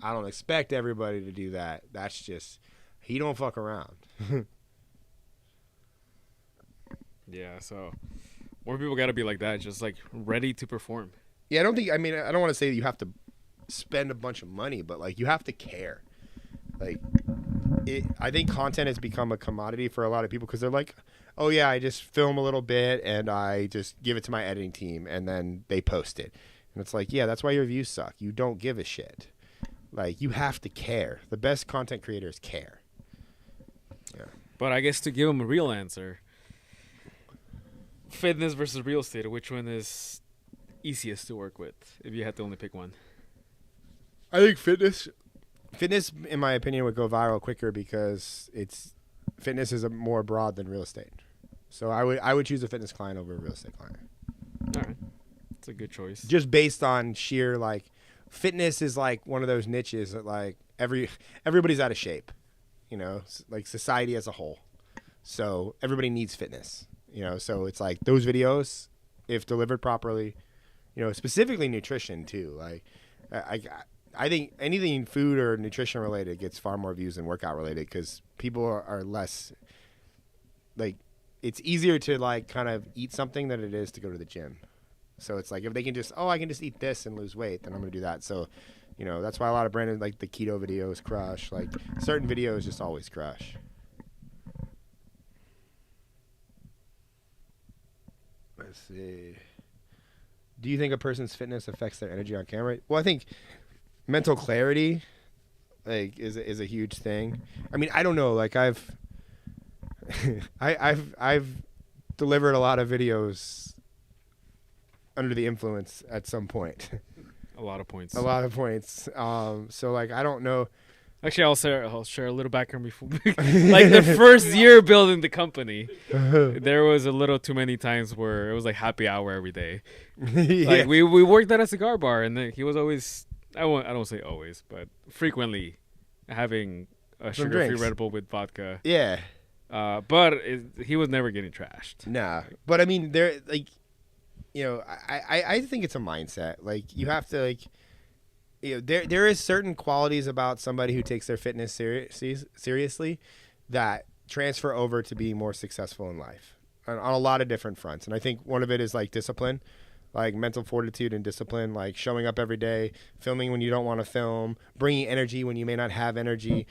I don't expect everybody to do that. That's just, he don't fuck around. Yeah, so more people got to be like that, just, like, ready to perform. Yeah, I don't want to say that you have to spend a bunch of money, but, like, you have to care. Like, I think content has become a commodity for a lot of people because they're like, oh yeah, I just film a little bit and I just give it to my editing team and then they post it. And it's like, yeah, that's why your views suck. You don't give a shit. Like, you have to care. The best content creators care. Yeah. But I guess to give them a real answer, fitness versus real estate, which one is easiest to work with if you had to only pick one? I think fitness, in my opinion, would go viral quicker because fitness is more broad than real estate. So I would choose a fitness client over a real estate client. All right, that's a good choice. Just based on sheer, like, fitness is like one of those niches that, like, everybody's out of shape, like society as a whole. So everybody needs fitness, So it's like those videos, if delivered properly, specifically nutrition too. Like, I think anything food or nutrition related gets far more views than workout related because people are less, like, it's easier to, like, kind of eat something than it is to go to the gym. So it's like if they can just, I can just eat this and lose weight, then I'm going to do that. So, that's why a lot of Brandon, like, the keto videos crush. Like, certain videos just always crush. Let's see. Do you think a person's fitness affects their energy on camera? Well, I think mental clarity, like, is a huge thing. I mean, I don't know. Like, I've delivered a lot of videos under the influence at some point. A lot of points. So, like, I don't know. Actually, I'll share a little background before. Like, the first year building the company, there was a little too many times where it was like happy hour every day. Yeah. Like, we worked at a cigar bar, and then he was always, I don't say always, but frequently having a sugar-free Red Bull with vodka. Yeah. But he was never getting trashed. Nah. But I mean, there, like, I think it's a mindset. Like, you have to, like, there is certain qualities about somebody who takes their fitness seriously that transfer over to being more successful in life on a lot of different fronts. And I think one of it is, like, discipline, like mental fortitude and discipline, like showing up every day, filming when you don't want to film, bringing energy when you may not have energy,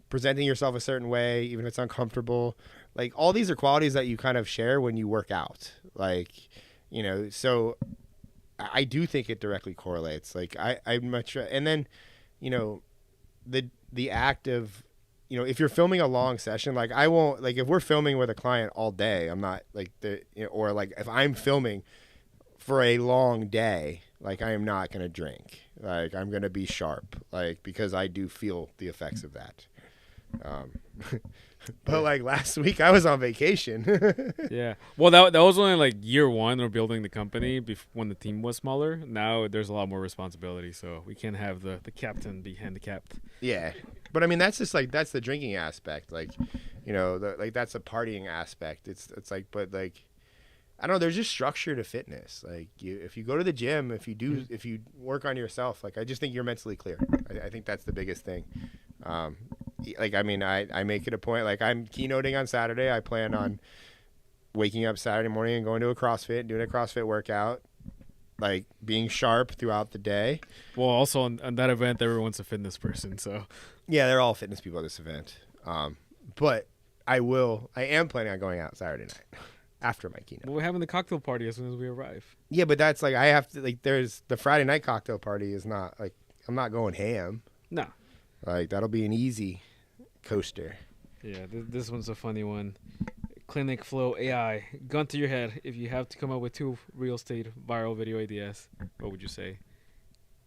presenting yourself a certain way, even if it's uncomfortable. Like, all these are qualities that you kind of share when you work out. Like, so I do think it directly correlates. Like, I'm much, and then, the act of, if you're filming a long session, like, I won't, like, if we're filming with a client all day, I'm not like or like if I'm filming for a long day, like, I am not going to drink. Like, I'm going to be sharp, like, because I do feel the effects of that. But like last week, I was on vacation. Yeah. Well, that was only like year one of building the company when the team was smaller. Now there's a lot more responsibility, so we can't have the captain be handicapped. Yeah. But I mean, that's just like, that's the drinking aspect. Like, you know, like that's a partying aspect. It's like, but like, I don't know, there's just structure to fitness. Like if you go to the gym, if you work on yourself, like I just think you're mentally clear. I think that's the biggest thing. Like, I mean, I make it a point, like I'm keynoting on Saturday. I plan on waking up Saturday morning and going to a CrossFit, doing a CrossFit workout, like being sharp throughout the day. Well, also on that event, everyone's a fitness person. So yeah, they're all fitness people at this event. But I am planning on going out Saturday night after my keynote. Well, we're having the cocktail party as soon as we arrive. Yeah, but that's like, I have to, like, there's the Friday night cocktail party is not like, I'm not going ham. No. Like, that'll be an easy coaster. Yeah, this one's a funny one. Clinic Flow AI. Gun to your head. If you have to come up with 2 real estate viral video ideas, what would you say?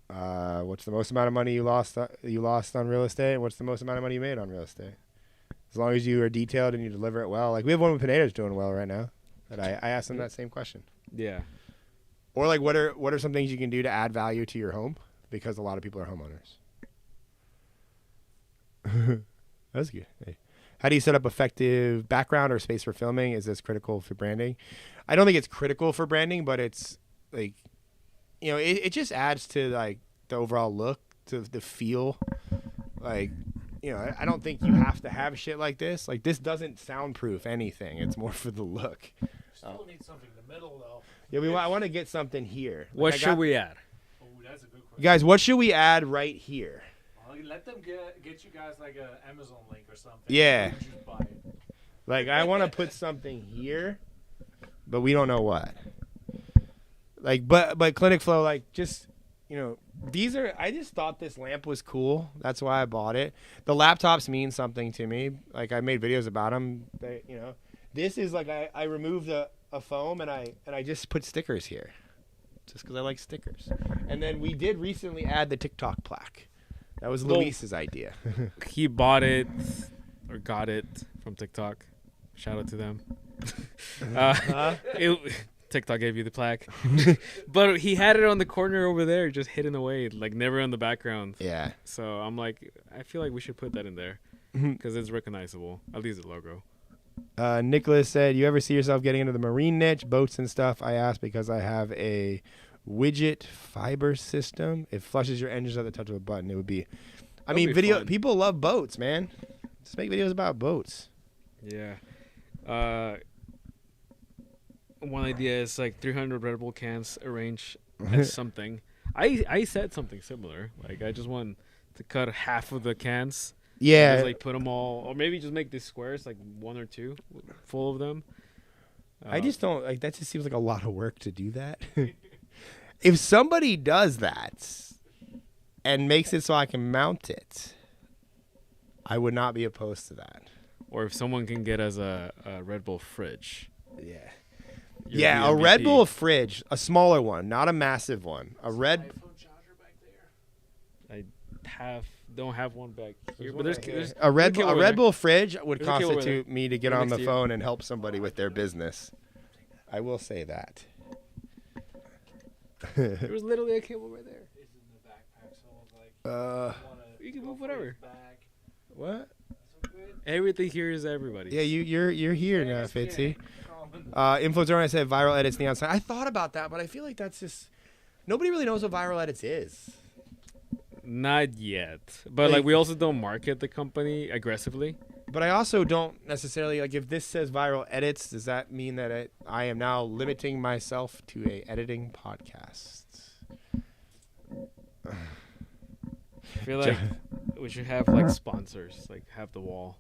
What's the most amount of money you lost on real estate? And what's the most amount of money you made on real estate? As long as you are detailed and you deliver it well. Like, we have one with Pineda's doing well right now. But I asked them that same question. Yeah. Or like, what are some things you can do to add value to your home? Because a lot of people are homeowners. That's good. Hey. How do you set up effective background or space for filming? Is this critical for branding? I don't think it's critical for branding, but it's like, you know, it just adds to like the overall look, to the feel. Like, you know, I don't think you have to have shit like this. Like, this doesn't soundproof anything. It's more for the look. Still need something in the middle though. Yeah, I want to get something here. What should we add? Oh, that's a good question. Guys, what should we add right here? Well, let them get you guys like an Amazon link or something. Yeah. You just buy it. Like, I want to put something here, but we don't know what. Like, but Clinic Flow, like, just, you know, I just thought this lamp was cool. That's why I bought it. The laptops mean something to me. Like, I made videos about them. You know, this is like, I removed a foam and I just put stickers here just because I like stickers. And then we did recently add the TikTok plaque. That was Luis's idea. He bought it or got it from TikTok. Shout out to them. TikTok gave you the plaque. But he had it on the corner over there, just hidden away, like never in the background. Yeah. So I'm like, I feel like we should put that in there because it's recognizable, at least the logo. Nicholas said, you ever see yourself getting into the marine niche, boats and stuff? I asked because I have a widget fiber system. It flushes your engines at the touch of a button. It would be, I mean, people love boats, man. Just make videos about boats. Yeah. One idea is like 300 Red Bull cans arranged as something. I said something similar. Like, I just want to cut half of the cans. Yeah. Just, like, put them all, or maybe just make these squares, like 1 or 2 full of them. I just don't, like, that just seems like a lot of work to do that. If somebody does that and makes it so I can mount it, I would not be opposed to that. Or if someone can get us a Red Bull fridge. Yeah. Yeah, a Red Bull fridge, a smaller one, not a massive one. A Red. I don't have one back here, but there's a Red Bull fridge would constitute me to get on the phone and help somebody with their business. I will say that. There was literally a cable right there. You can move whatever. What? Everything here is everybody. Yeah, you're here now, Fitzy. Influencer, I said viral edits neon sign. I thought about that, but I feel like that's just, nobody really knows what viral edits is. Not yet, but like we also don't market the company aggressively. But I also don't necessarily, like, if this says viral edits, does that mean that I am now limiting myself to a editing podcast? I feel like we should have like sponsors, like have the wall.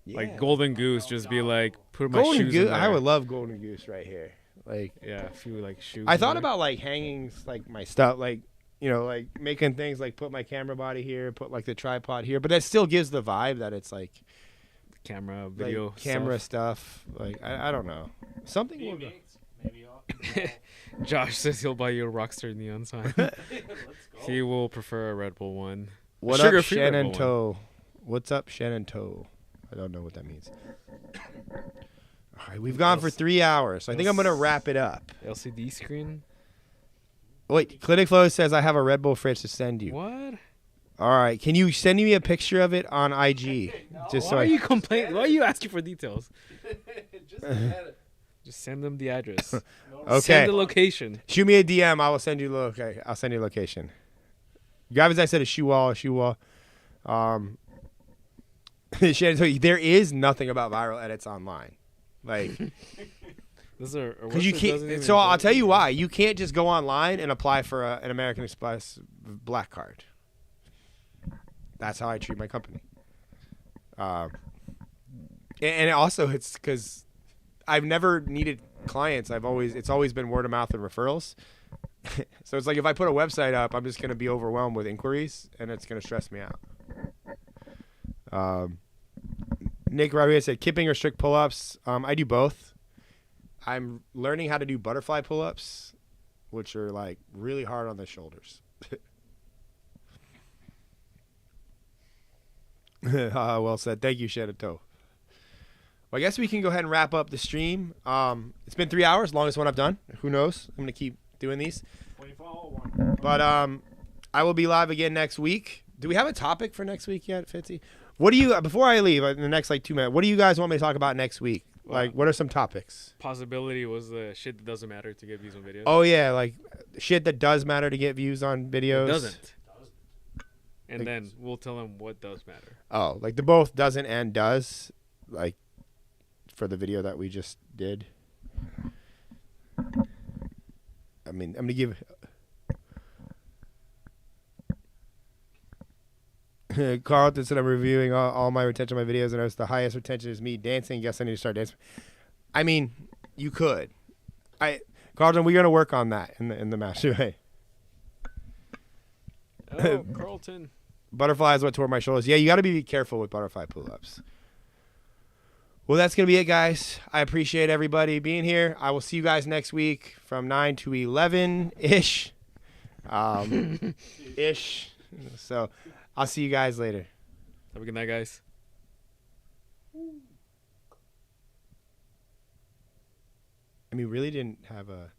Yeah. Like Golden Goose, just be like, put my shoes in there. I would love Golden Goose right here. Like, yeah, a few like shoes. I thought about like hangings, like my stuff, like, you know, like making things like put my camera body here, put like the tripod here, but that still gives the vibe that it's like camera, video, like, camera stuff. Like, I don't know, something will go. Josh says he'll buy you a Rockstar neon sign. He will prefer a Red Bull one. What up, Shannon Toe? What's up, Shannon Toe? I don't know what that means. All right, we've gone for 3 hours. So I think I'm going to wrap it up. LCD screen? Wait, Clinic Flow says I have a Red Bull fridge to send you. What? All right, can you send me a picture of it on IG? Just Why are you complaining? Why are you asking for details? Just send them the address. Okay. Send the location. Shoot me a DM. I will send you I'll send you a location. Gavin, I said a shoe wall. Shannon, there is nothing about viral edits online. Like, because you can't. So I'll tell you why. You can't just go online and apply for an American Express black card. That's how I treat my company. And also, it's because I've never needed clients. It's always been word of mouth and referrals. So it's like if I put a website up, I'm just going to be overwhelmed with inquiries, and it's going to stress me out. Nick Rodriguez said, kipping or strict pull-ups. I do both. I'm learning how to do butterfly pull-ups, which are like really hard on the shoulders. Well said. Thank you, Shannon Toe. Well, I guess we can go ahead and wrap up the stream. It's been 3 hours, longest one I've done. Who knows? I'm going to keep doing these. But I will be live again next week. Do we have a topic for next week yet, Fitzy? What do you, before I leave in the next 2 minutes, what do you guys want me to talk about next week? Like, what are some topics? Possibility was the shit that doesn't matter to get views on videos. Oh, yeah, like shit that does matter to get views on videos. It doesn't. And then we'll tell them what does matter. Oh, like the both doesn't and does, like for the video that we just did. I mean, I'm going to give... Carlton said I'm reviewing all my retention of my videos, and I was the highest retention is me dancing. Guess I need to start dancing. I mean, you could. Carlton, we're going to work on that in the master way. Oh, Carlton. Butterfly is what tore my shoulders. Yeah, you got to be careful with butterfly pull-ups. Well, that's going to be it, guys. I appreciate everybody being here. I will see you guys next week from 9 to 11-ish. Ish. So I'll see you guys later. Have a good night, guys. I mean, really didn't have a...